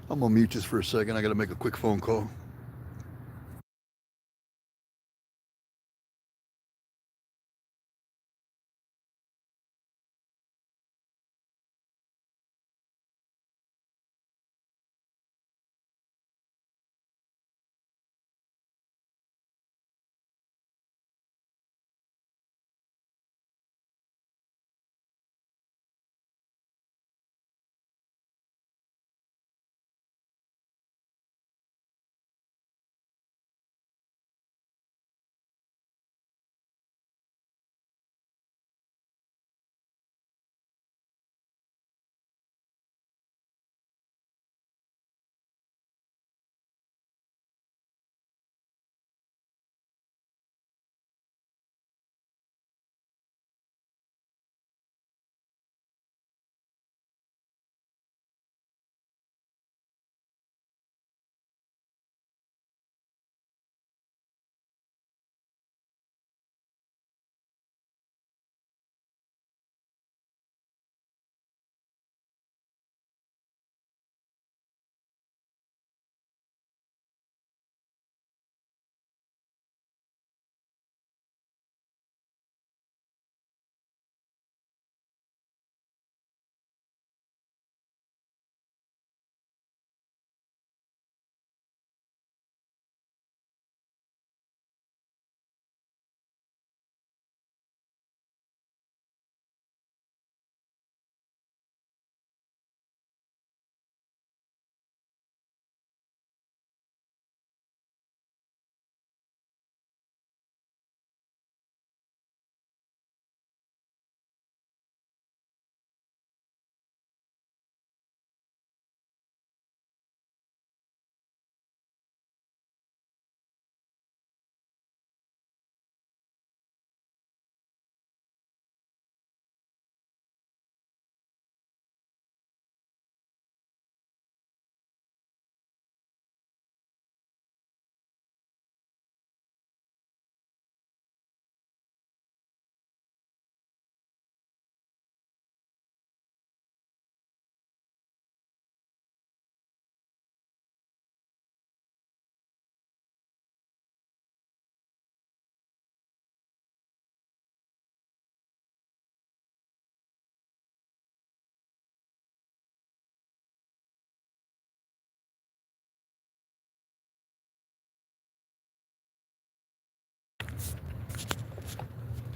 I'm gonna mute this for a second. I gotta make a quick phone call.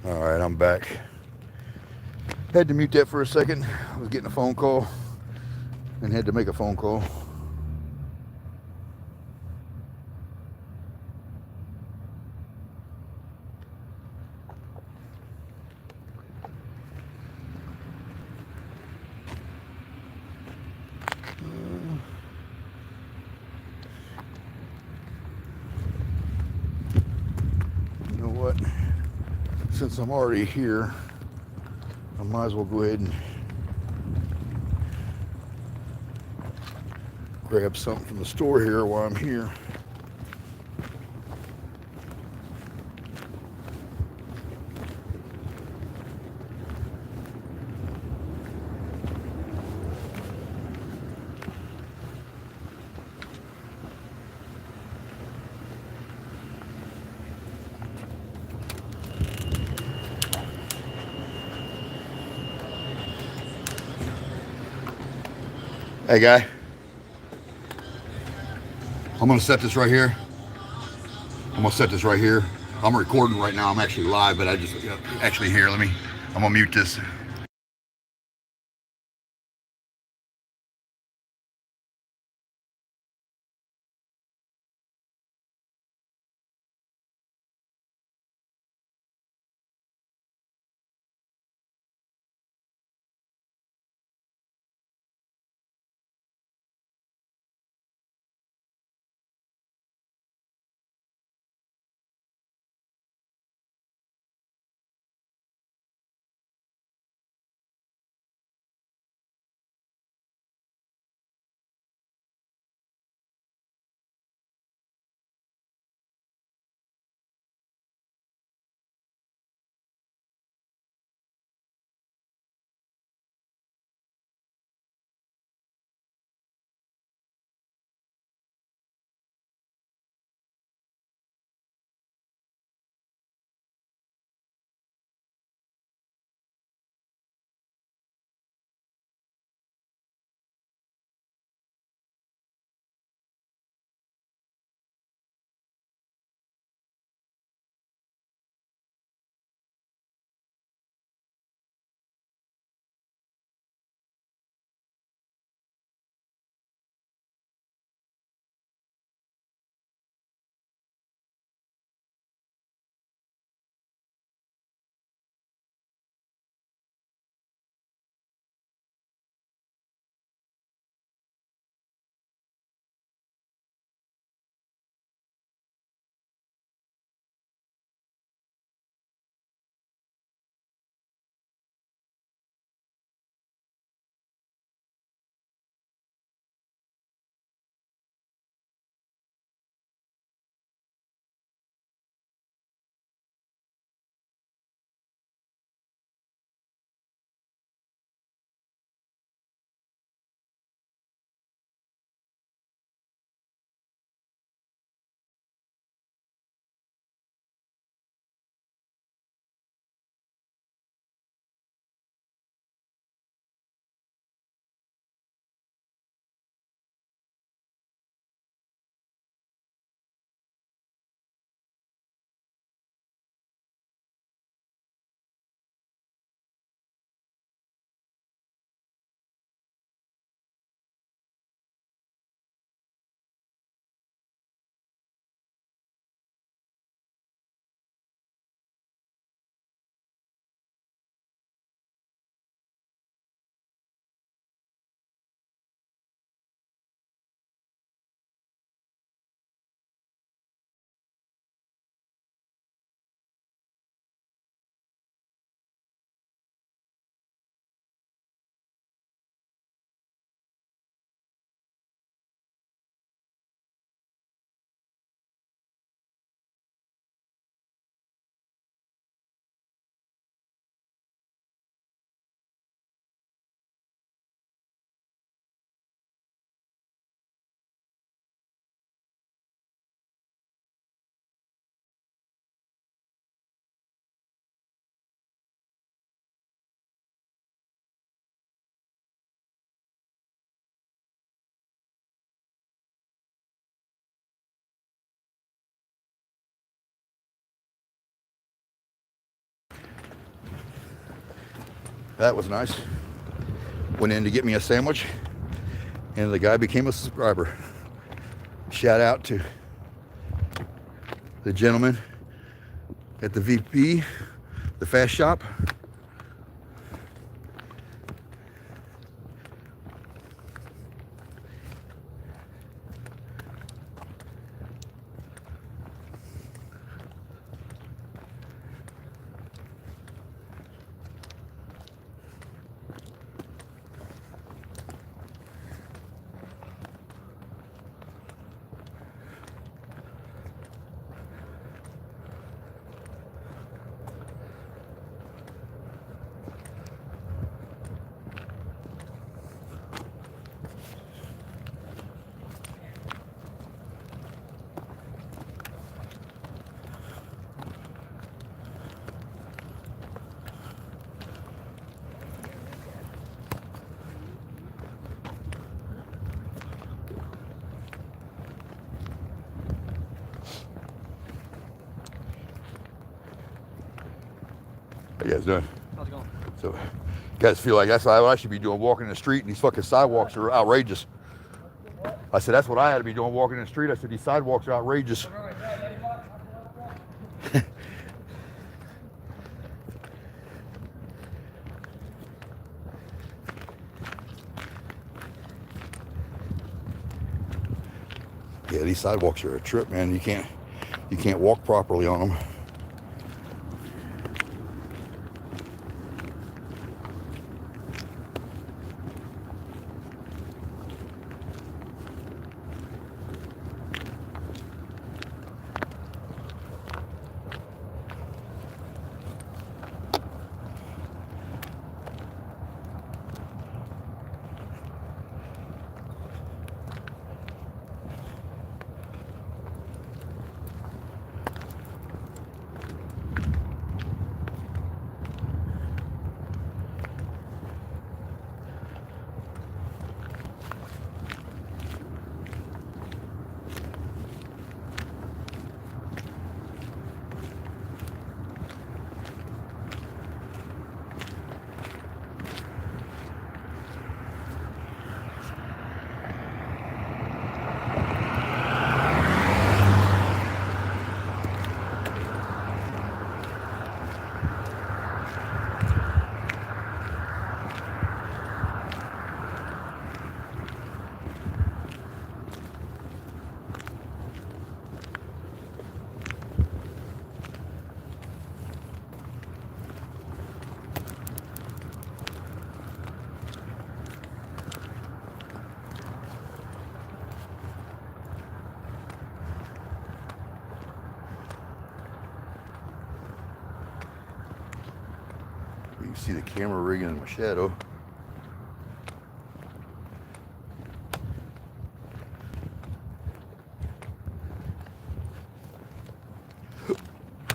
All right, I'm back. Had to mute that for a second. I was getting a phone call and had to make a phone call. You know what? Since I'm already here, I might as well go ahead and grab something from the store here while I'm here. Hey guy, I'm gonna set this right here. I'm gonna set this right here. I'm recording right now. I'm actually live, but actually here. I'm gonna mute this. That was nice. Went in to get me a sandwich, and the guy became a subscriber. Shout out to the gentleman at the VP, the Fast Shop. How you guys doing? How's it going? So, you guys feel like that's what I should be doing, walking in the street, and these fucking sidewalks are outrageous. I said, that's what I had to be doing, walking in the street. I said, these sidewalks are outrageous. Yeah, these sidewalks are a trip, man. You can't walk properly on them. You can see the camera rigging in my shadow.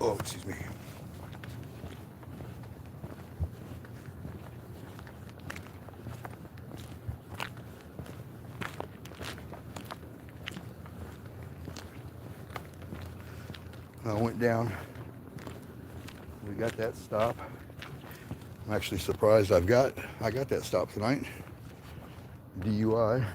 Oh, excuse me. I went down. We got that stop. I'm actually surprised I got that stop tonight. DUI.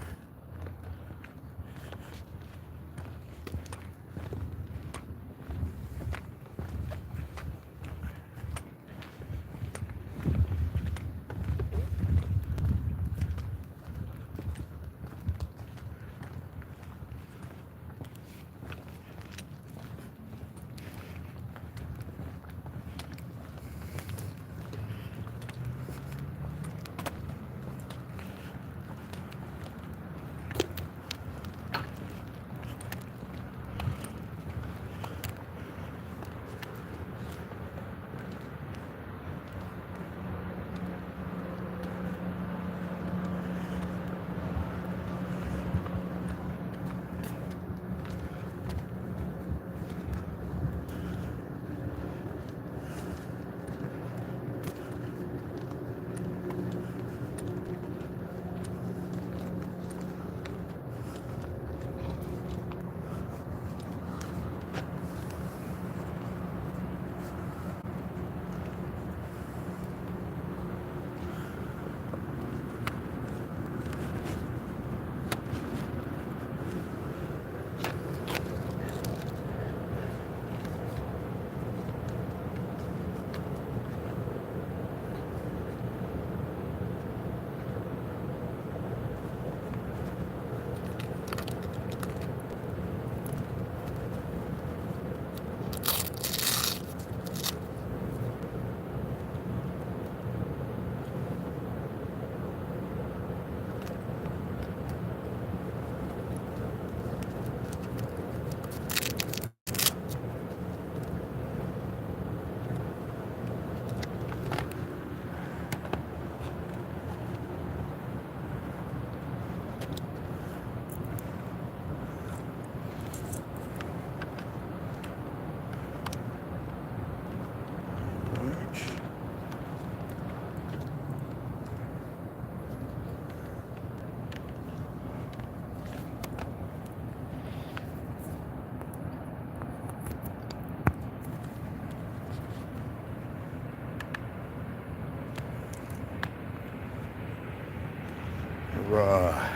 Right.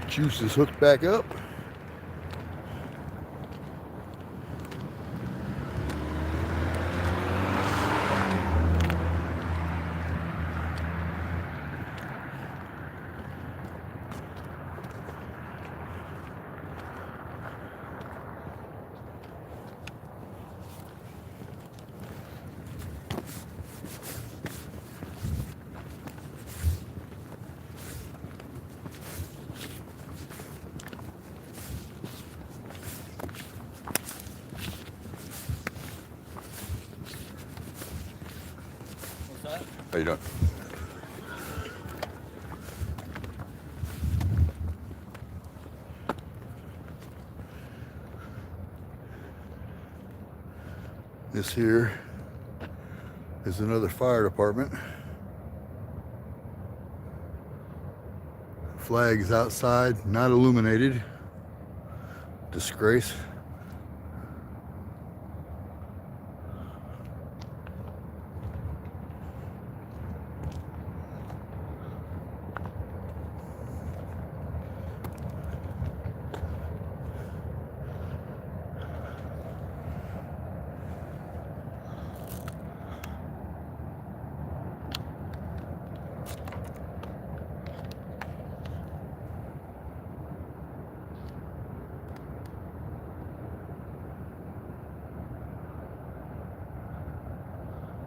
Juice is hooked back up. What's that? How you doing? This here is another fire department. Flag is outside, not illuminated. Disgrace.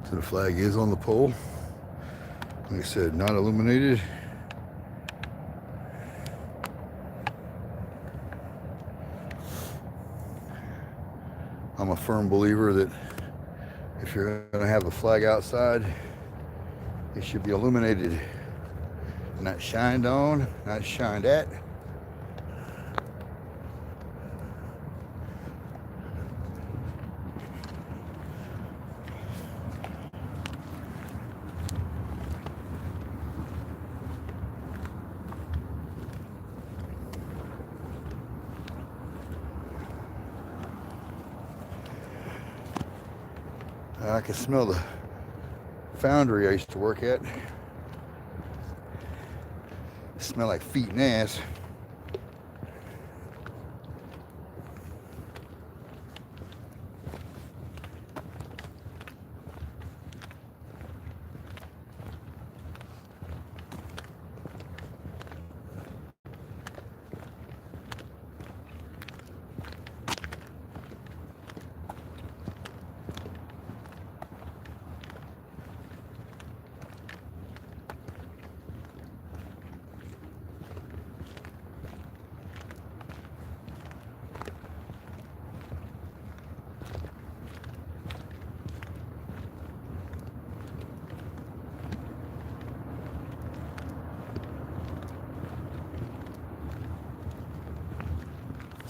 So the flag is on the pole. Like I said, not illuminated. I'm a firm believer that if you're going to have a flag outside, it should be illuminated. Not shined on, not shined at. I can smell the foundry I used to work at. Smell like feet and ass.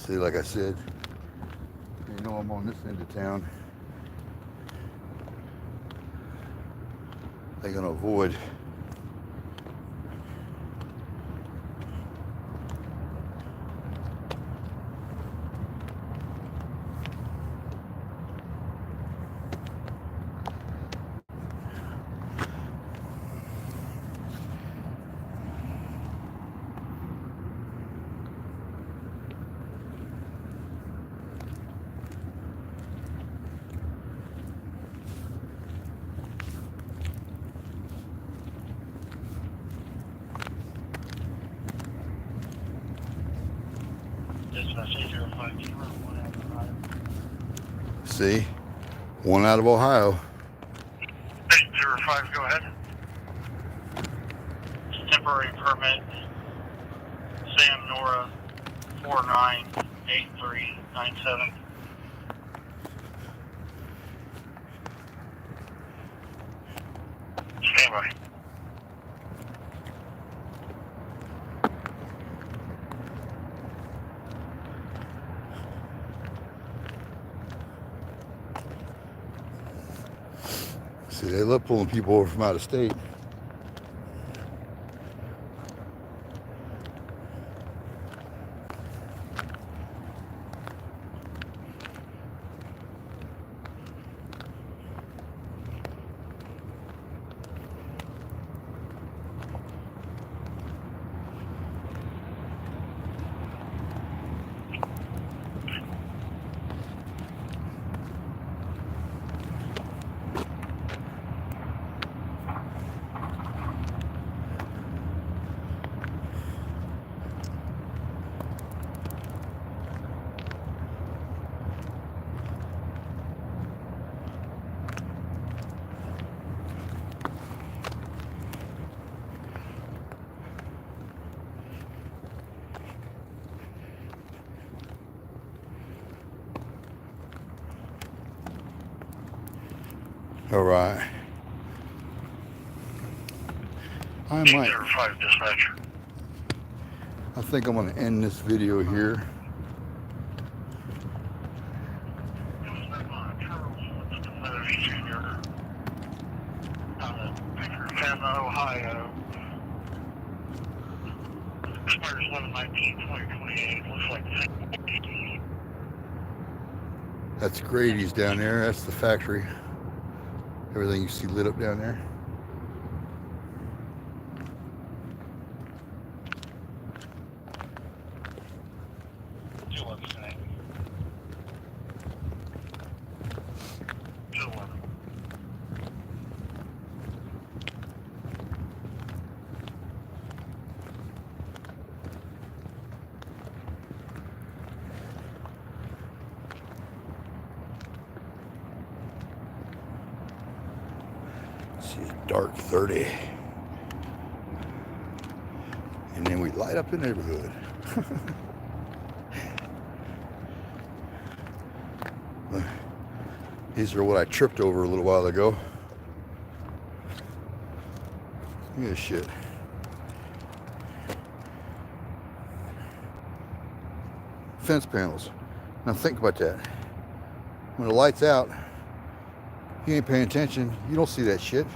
See, like I said, you know I'm on this end of town. They're gonna avoid See? One out of Ohio. 805, go ahead. Temporary permit, Sam Nora, 498397. Stand by. See, they love pulling people over from out of state. All right. I might. 805 dispatcher. I think I'm going to end this video here. Charles Jr. Savannah, Ohio. Expires 11/19/2028. Looks like That's Grady's down there. That's the factory. Everything you see lit up down there. See, dark 30. And then we light up the neighborhood. These are what I tripped over a little while ago. Look at this shit. Fence panels. Now think about that. When the light's out, you ain't paying attention, you don't see that shit.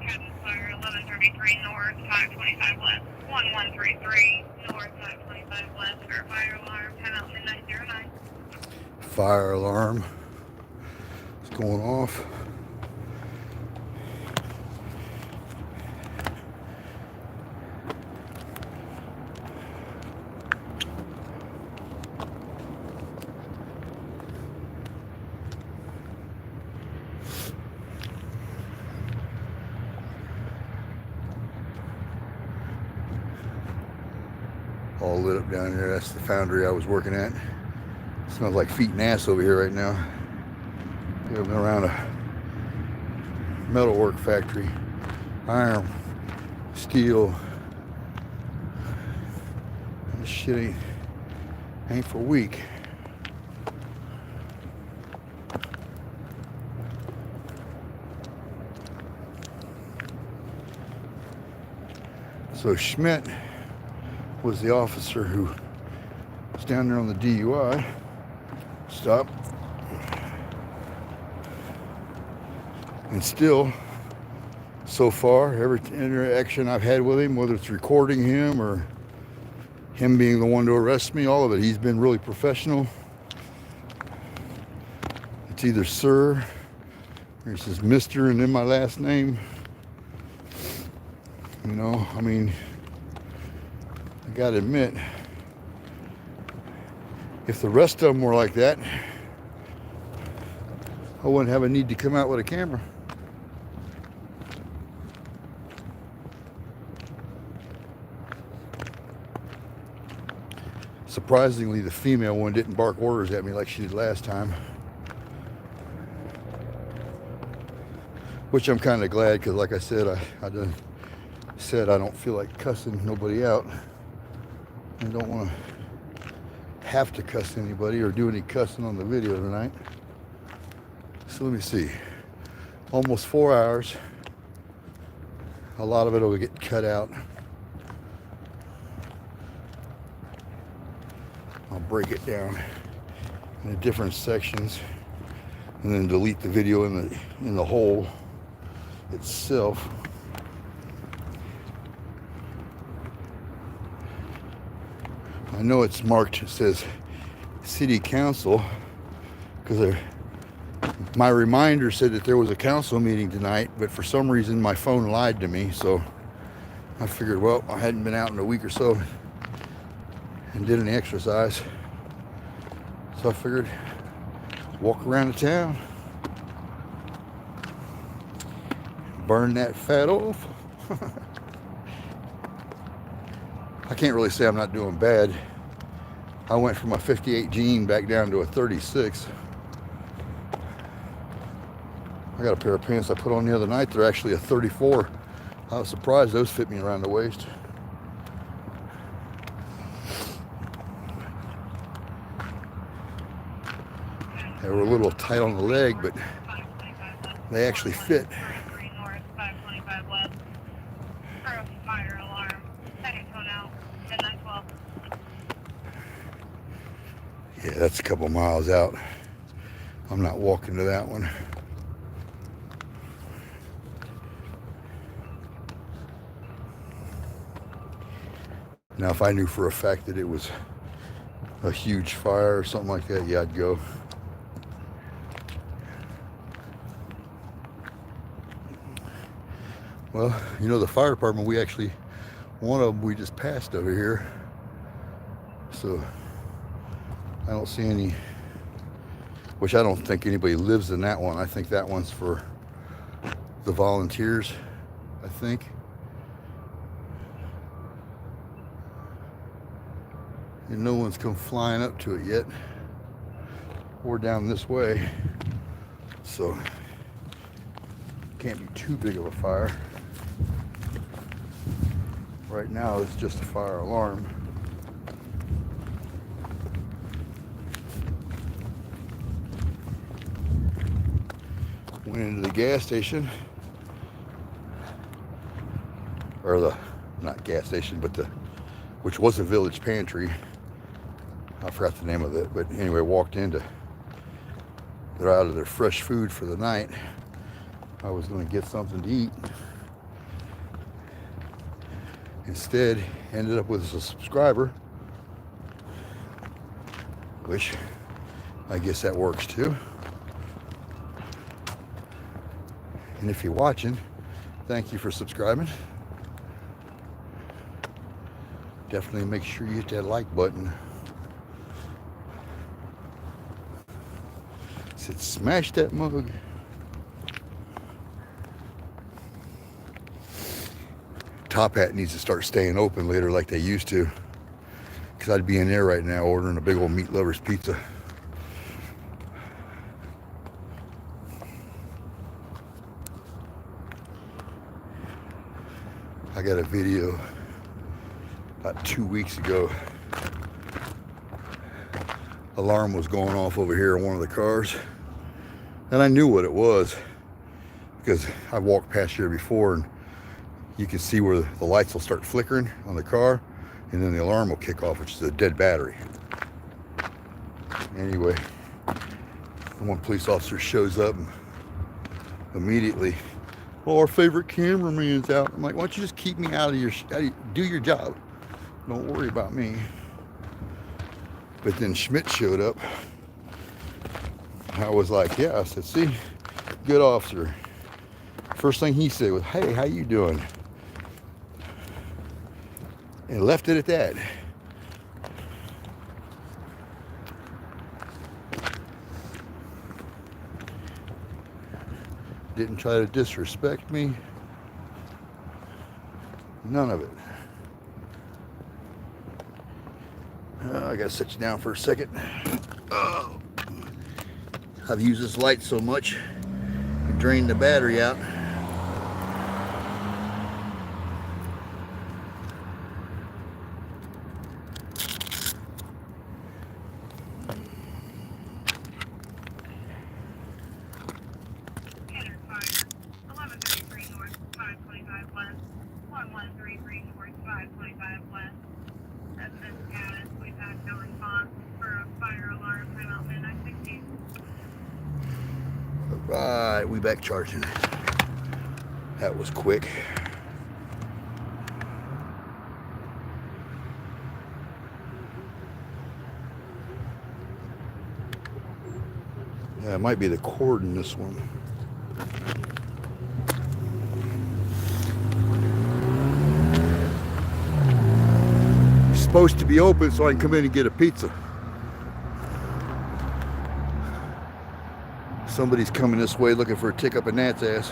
Cabin Fire 1133 North, 525 West, 1133 North, 525 West, for fire alarm, timeout midnight 09. Fire alarm is going off. All lit up down there. That's the foundry I was working at. Smells like feet and ass over here right now. I've been around a metalwork factory, iron, steel. This shit ain't for weak. So Schmidt was the officer who was down there on the DUI. Stop. And still, so far, every interaction I've had with him, whether it's recording him or him being the one to arrest me, all of it, he's been really professional. It's either sir, or he says Mr. and then my last name. You know, I mean, I gotta admit, if the rest of them were like that, I wouldn't have a need to come out with a camera. Surprisingly, the female one didn't bark orders at me like she did last time. Which I'm kind of glad, because like I said, I done said I don't feel like cussing nobody out. I don't want to have to cuss anybody or do any cussing on the video tonight. So let me see. Almost 4 hours. A lot of it will get cut out. I'll break it down into different sections and then delete the video in the whole itself. I know it's marked, it says City Council, because my reminder said that there was a council meeting tonight, but for some reason my phone lied to me, so I figured, well, I hadn't been out in a week or so and did any exercise, so I figured walk around the town, burn that fat off. I can't really say I'm not doing bad. I went from a 58 jean back down to a 36. I got a pair of pants I put on the other night. They're actually a 34. I was surprised those fit me around the waist. They were a little tight on the leg, but They actually fit. 33 north, 525 west. For a fire alarm. Heading phone out. Midnight 12. Yeah, that's a couple miles out. I'm not walking to that one. Now, if I knew for a fact that it was a huge fire or something like that, yeah, I'd go. Well, you know, the fire department, one of them we just passed over here. So I don't see any, which I don't think anybody lives in that one. I think that one's for the volunteers, I think. And no one's come flying up to it yet, or down this way. So can't be too big of a fire. Right now it's just a fire alarm. Went into the gas station, or not gas station, but which was a Village Pantry. I forgot the name of it, but anyway, walked into, they're out of their fresh food for the night. I was going to get something to eat. Instead, ended up with a subscriber, which I guess that works too. And if you're watching, thank you for subscribing. Definitely make sure you hit that like button. Said smash that mug. Top Hat needs to start staying open later like they used to, because I'd be in there right now ordering a big old Meat Lovers pizza. I got a video about 2 weeks ago. Alarm was going off over here in one of the cars, and I knew what it was because I walked past here before, and you can see where the lights will start flickering on the car, and then the alarm will kick off, which is a dead battery. Anyway, one police officer shows up and immediately, "Oh, our favorite cameraman's out." I'm like, "Why don't you just keep me out of do your job. Don't worry about me." But then Schmidt showed up. I was like, "Yeah," I said, "See, good officer." First thing he said was, "Hey, how you doing?" And left it at that. Didn't try to disrespect me. None of it. I gotta sit you down for a second. Oh. I've used this light so much, it drained the battery out. Header fire. 1133 north, 525 west. 1133 north, 525 west. That's the status. We've had no response for a fire alarm. I'm out midnight 16. Right, we back charging. That was quick. Yeah, it might be the cord in this one. It's supposed to be open so I can come in and get a pizza. Somebody's coming this way looking for a tick up in Nat's ass.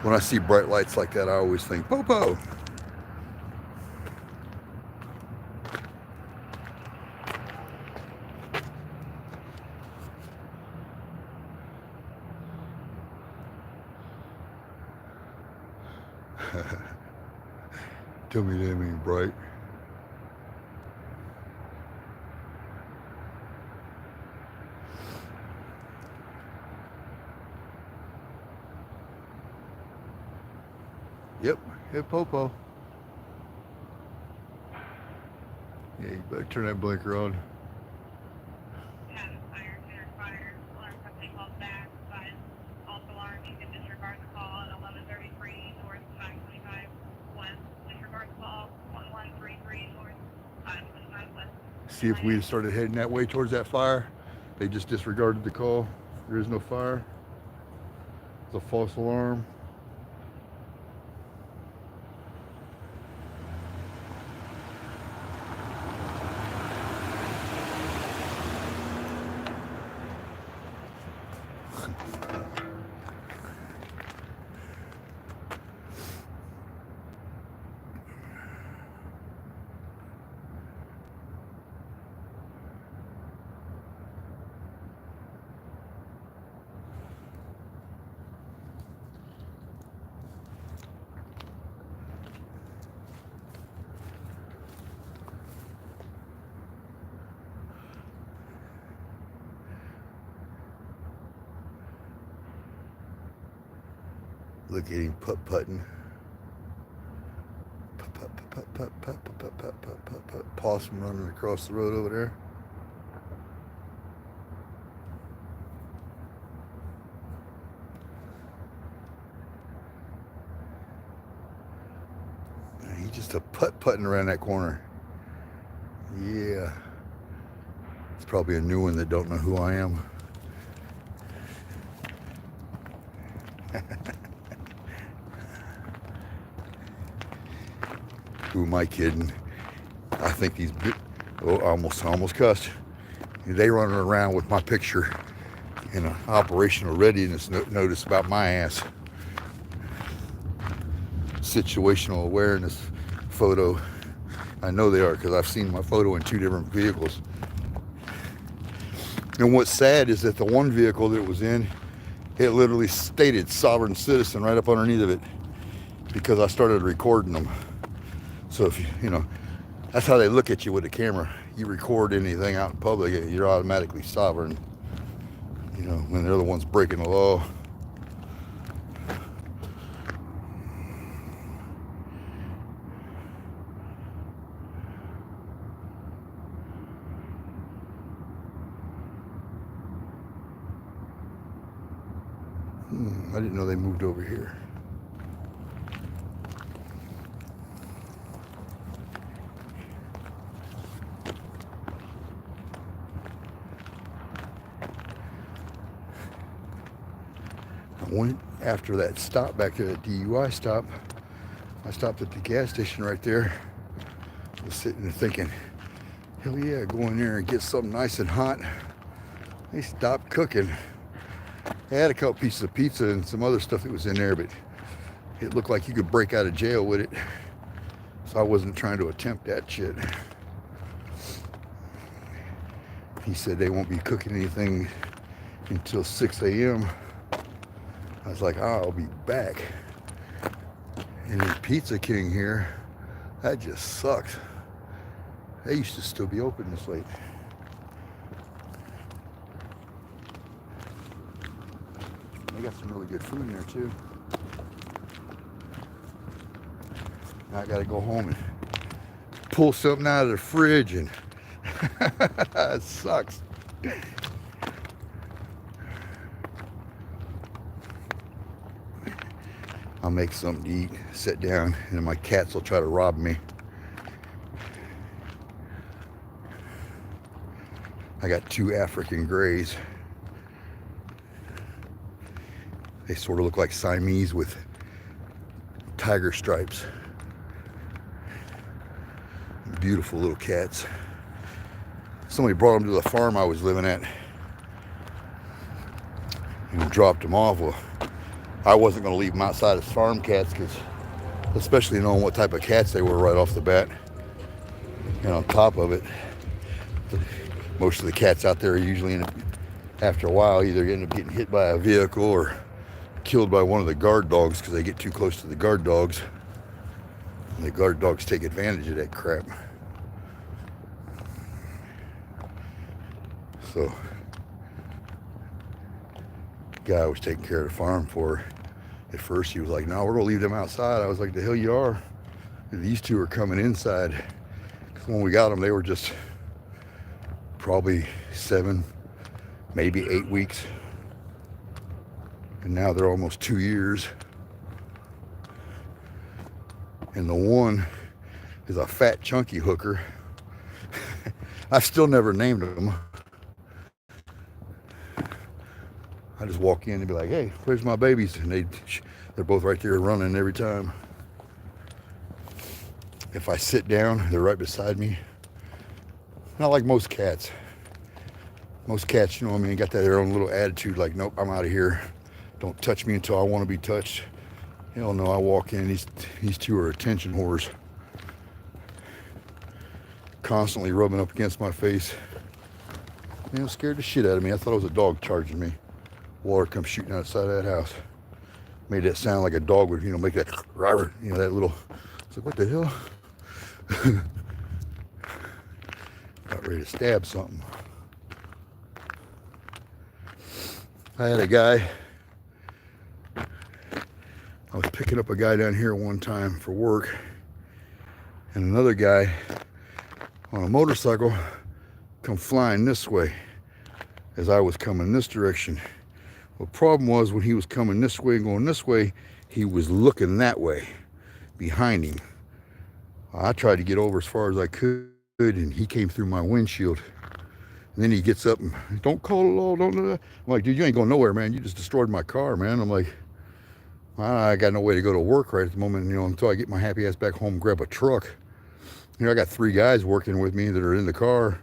When I see bright lights like that, I always think, Popo. Tell me that ain't bright. Yep, hit Popo. Yeah, you better turn that blinker on. Had a fire, center fire, alarm company called back, advised false alarm, you can disregard the call at 1133 north 525 west, disregard the call 1133 north 525 west. See if we started heading that way towards that fire. They just disregarded the call. There is no fire. It's a false alarm. Look at him putt-putting. Putt-putt. Possum running across the road over there. He's just a putt-putting around that corner. Yeah. It's probably a new one that don't know who I am. Who am I kidding? I think these, almost cussed. They running around with my picture in an operational readiness notice about my ass. Situational awareness photo. I know they are because I've seen my photo in 2 different vehicles. And what's sad is that the one vehicle that it was in, it literally stated sovereign citizen right up underneath of it because I started recording them. So if you know, that's how they look at you with the camera. You record anything out in public, you're automatically sovereign. You know, when they're the ones breaking the law. I didn't know they moved over here. I went after that stop back there, that DUI stop. I stopped at the gas station right there. I was sitting there thinking, hell yeah, go in there and get something nice and hot. They stopped cooking. They had a couple pieces of pizza and some other stuff that was in there, but it looked like you could break out of jail with it. So I wasn't trying to attempt that shit. He said they won't be cooking anything until 6 a.m. I was like, oh, I'll be back. And then Pizza King here, that just sucks. They used to still be open this late. They got some really good food in there too. Now I gotta go home and pull something out of the fridge and it sucks. I'll make something to eat, sit down, and then my cats will try to rob me. I got 2 African Greys. They sort of look like Siamese with tiger stripes. Beautiful little cats. Somebody brought them to the farm I was living at and dropped them off. Well, I wasn't going to leave them outside as farm cats, because especially knowing what type of cats they were right off the bat. And on top of it, most of the cats out there are usually, after a while, either end up getting hit by a vehicle or killed by one of the guard dogs because they get too close to the guard dogs. And the guard dogs take advantage of that crap. So, the guy I was taking care of the farm for, at first he was like, no, we're gonna leave them outside. I was like, the hell you are. And these two are coming inside. Because when we got them, they were just probably 7, maybe 8 weeks. And now they're almost 2 years. And the one is a fat, chunky hooker. I've still never named them. I just walk in and be like, hey, where's my babies? And they're both right there running every time. If I sit down, they're right beside me. Not like most cats. Most cats, you know what I mean, got their own little attitude like, nope, I'm out of here. Don't touch me until I want to be touched. Hell no, I walk in, these two are attention whores. Constantly rubbing up against my face. You know, scared the shit out of me. I thought it was a dog charging me. Water comes shooting outside of that house. Made that sound like a dog would, you know, make that, you know, that little, it's like, what the hell? About ready to stab something. I had a guy, I was picking up a guy down here one time for work, and another guy on a motorcycle come flying this way as I was coming this direction. Well, the problem was when he was coming this way and going this way, he was looking that way behind him. I tried to get over as far as I could, and he came through my windshield. And then he gets up and, don't call the law, don't do that. I'm like, dude, you ain't going nowhere, man. You just destroyed my car, man. I'm like, I got no way to go to work right at the moment, you know, until I get my happy ass back home and grab a truck. You know, I got 3 guys working with me that are in the car.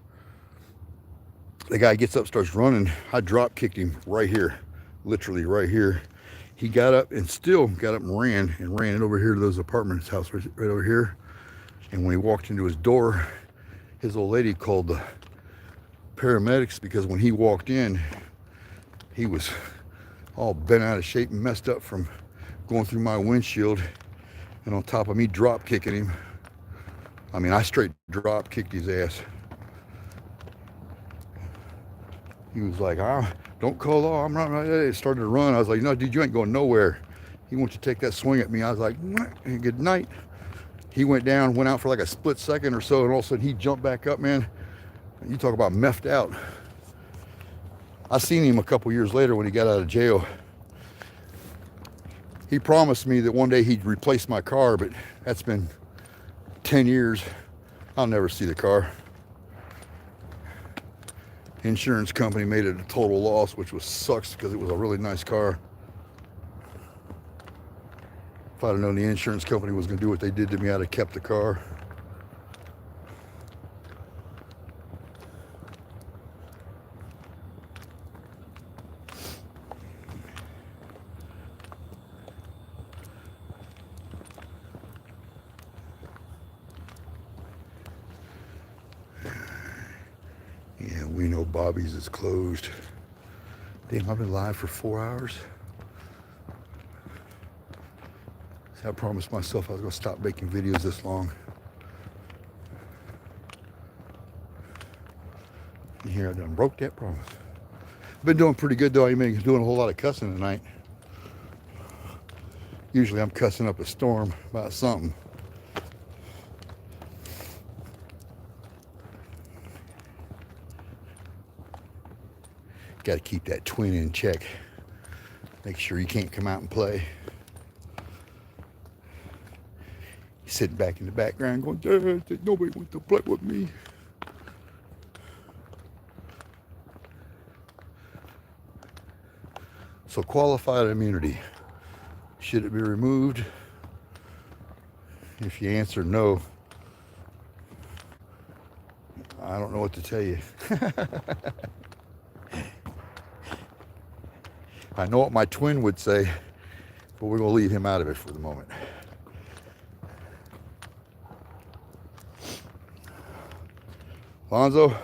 The guy gets up, starts running. I drop kicked him right here, literally right here. He got up and still got up and ran it over here to those apartments house right over here. And when he walked into his door, his old lady called the paramedics because when he walked in, he was all bent out of shape and messed up from going through my windshield, and on top of me drop kicking him. I mean, I straight drop kicked his ass. He was like, don't call law, I'm not right. It started to run. I was like, no, dude, you ain't going nowhere. He wants you to take that swing at me. I was like, good night. He went down, went out for like a split second or so, and all of a sudden he jumped back up, man. You talk about meffed out. I seen him a couple years later when he got out of jail. He promised me that one day he'd replace my car, but that's been 10 years. I'll never see the car. Insurance company made it a total loss, which was sucks because it was a really nice car. If I'd have known the insurance company was going to do what they did to me, I'd have kept the car. Yeah, we know Bobby's is closed. Damn, I've been live for 4 hours. See, I promised myself I was going to stop making videos this long. And here I done broke that promise. I've been doing pretty good though. I ain't been doing a whole lot of cussing tonight. Usually I'm cussing up a storm about something. Got to keep that twin in check. Make sure he can't come out and play. He's sitting back in the background going, Dad, nobody wants to play with me. So qualified immunity, should it be removed? If you answer no, I don't know what to tell you. I know what my twin would say, but we're going to leave him out of it for the moment. Lonzo,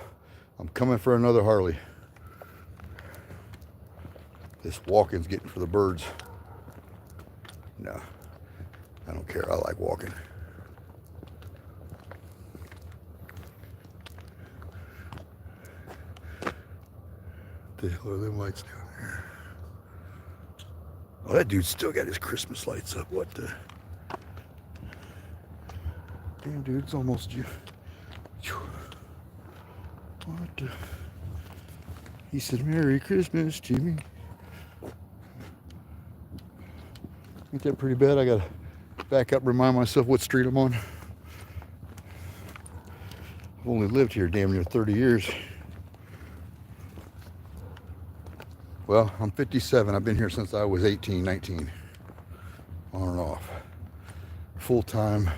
I'm coming for another Harley. This walking's getting for the birds. No, I don't care. I like walking. the hell are them lights down there? Oh, that dude's still got his Christmas lights up. What the? Damn, dude, it's almost you. What the? He said, Merry Christmas to me. Ain't that pretty bad? I gotta back up and remind myself what street I'm on. I've only lived here damn near 30 years. Well, I'm 57. I've been here since I was 18, 19. On and off. Full time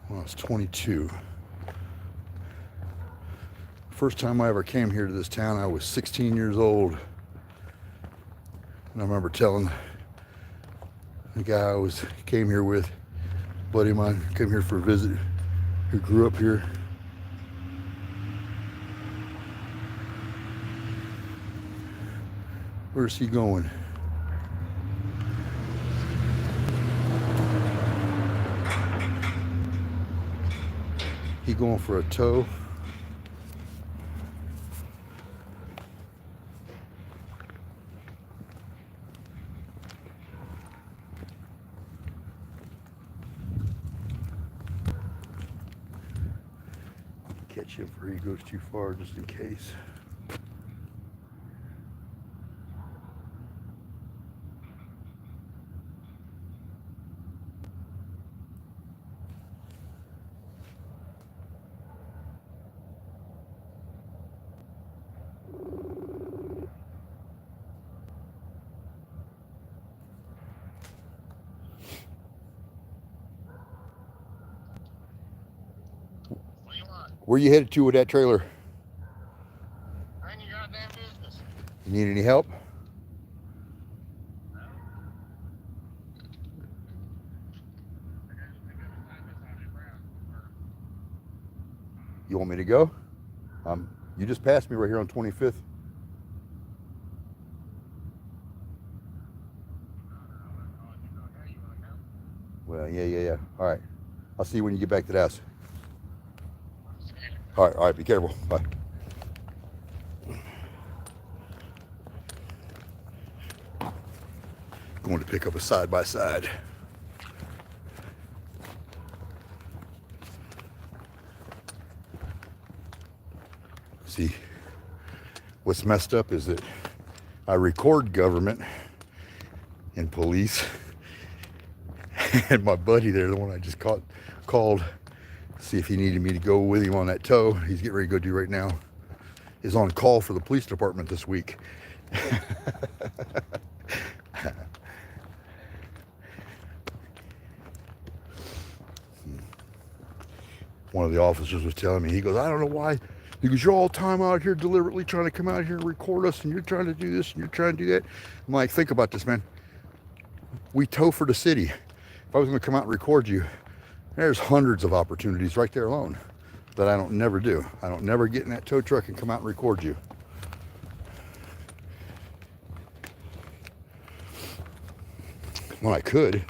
when I was 22. First time I ever came here to this town, I was 16 years old. And I remember telling the guy I came here with, a buddy of mine, came here for a visit, who grew up here. Where's he going? He going for a tow. Catch him before he goes too far, just in case. Where you headed to with that trailer? Mind your goddamn business. You need any help? You want me to go? You just passed me right here on 25th. Well, yeah. All right. I'll see you when you get back to the house. All right, be careful. Bye. Going to pick up a side-by-side. See, what's messed up is that I record government and police, and my buddy there, the one I just called, see if he needed me to go with him on that tow. He's getting ready to go do right now. Is on call for the police department this week. One of the officers was telling me, he goes, I don't know why. He goes, you're all the time out here deliberately trying to come out here and record us, and you're trying to do this and you're trying to do that. I'm like, think about this, man. We tow for the city. If I was going to come out and record you, there's hundreds of opportunities right there alone that I don't never do. I don't never get in that tow truck and come out and record you. When I could.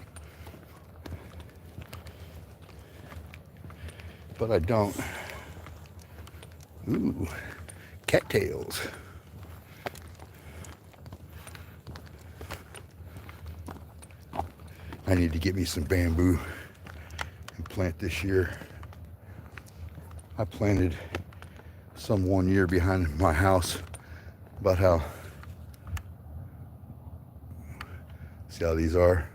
But I don't. Ooh, cattails. I need to get me some bamboo and plant this year. I planted some one year behind my house. About how, see how these are?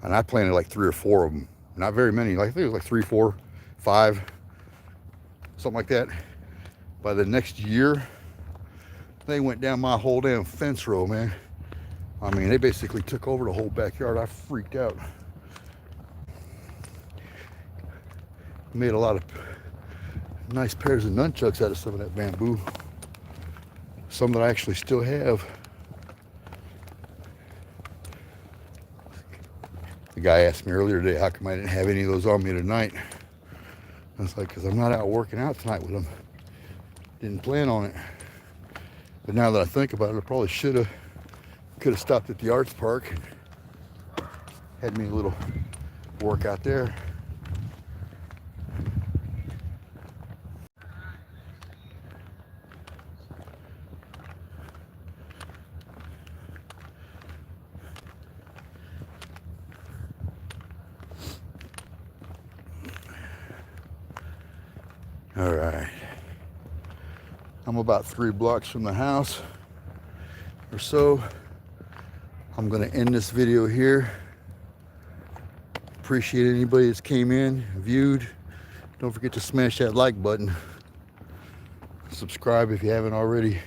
And I planted like 3 or 4 of them. Not very many, like I think it was like 3, 4, 5, something like that. By the next year, they went down my whole damn fence row, man. I mean, they basically took over the whole backyard. I freaked out. Made a lot of nice pairs of nunchucks out of some of that bamboo. Some that I actually still have. The guy asked me earlier today, how come I didn't have any of those on me tonight? I was like, because I'm not out working out tonight with them. Didn't plan on it. But now that I think about it, I probably could have stopped at the arts park and had me a little workout there. All right. I'm about 3 blocks from the house or so. I'm gonna end this video here. Appreciate anybody that's came in, viewed. Don't forget to smash that like button. Subscribe if you haven't already.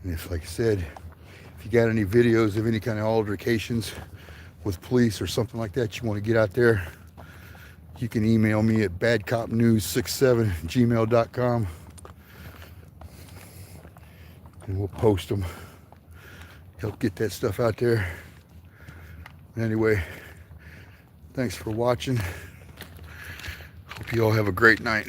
And if, like I said, if you got any videos of any kind of altercations with police or something like that you want to get out there, you can email me at badcopnews67@gmail.com, and we'll post them. Help get that stuff out there. Anyway, thanks for watching. Hope you all have a great night.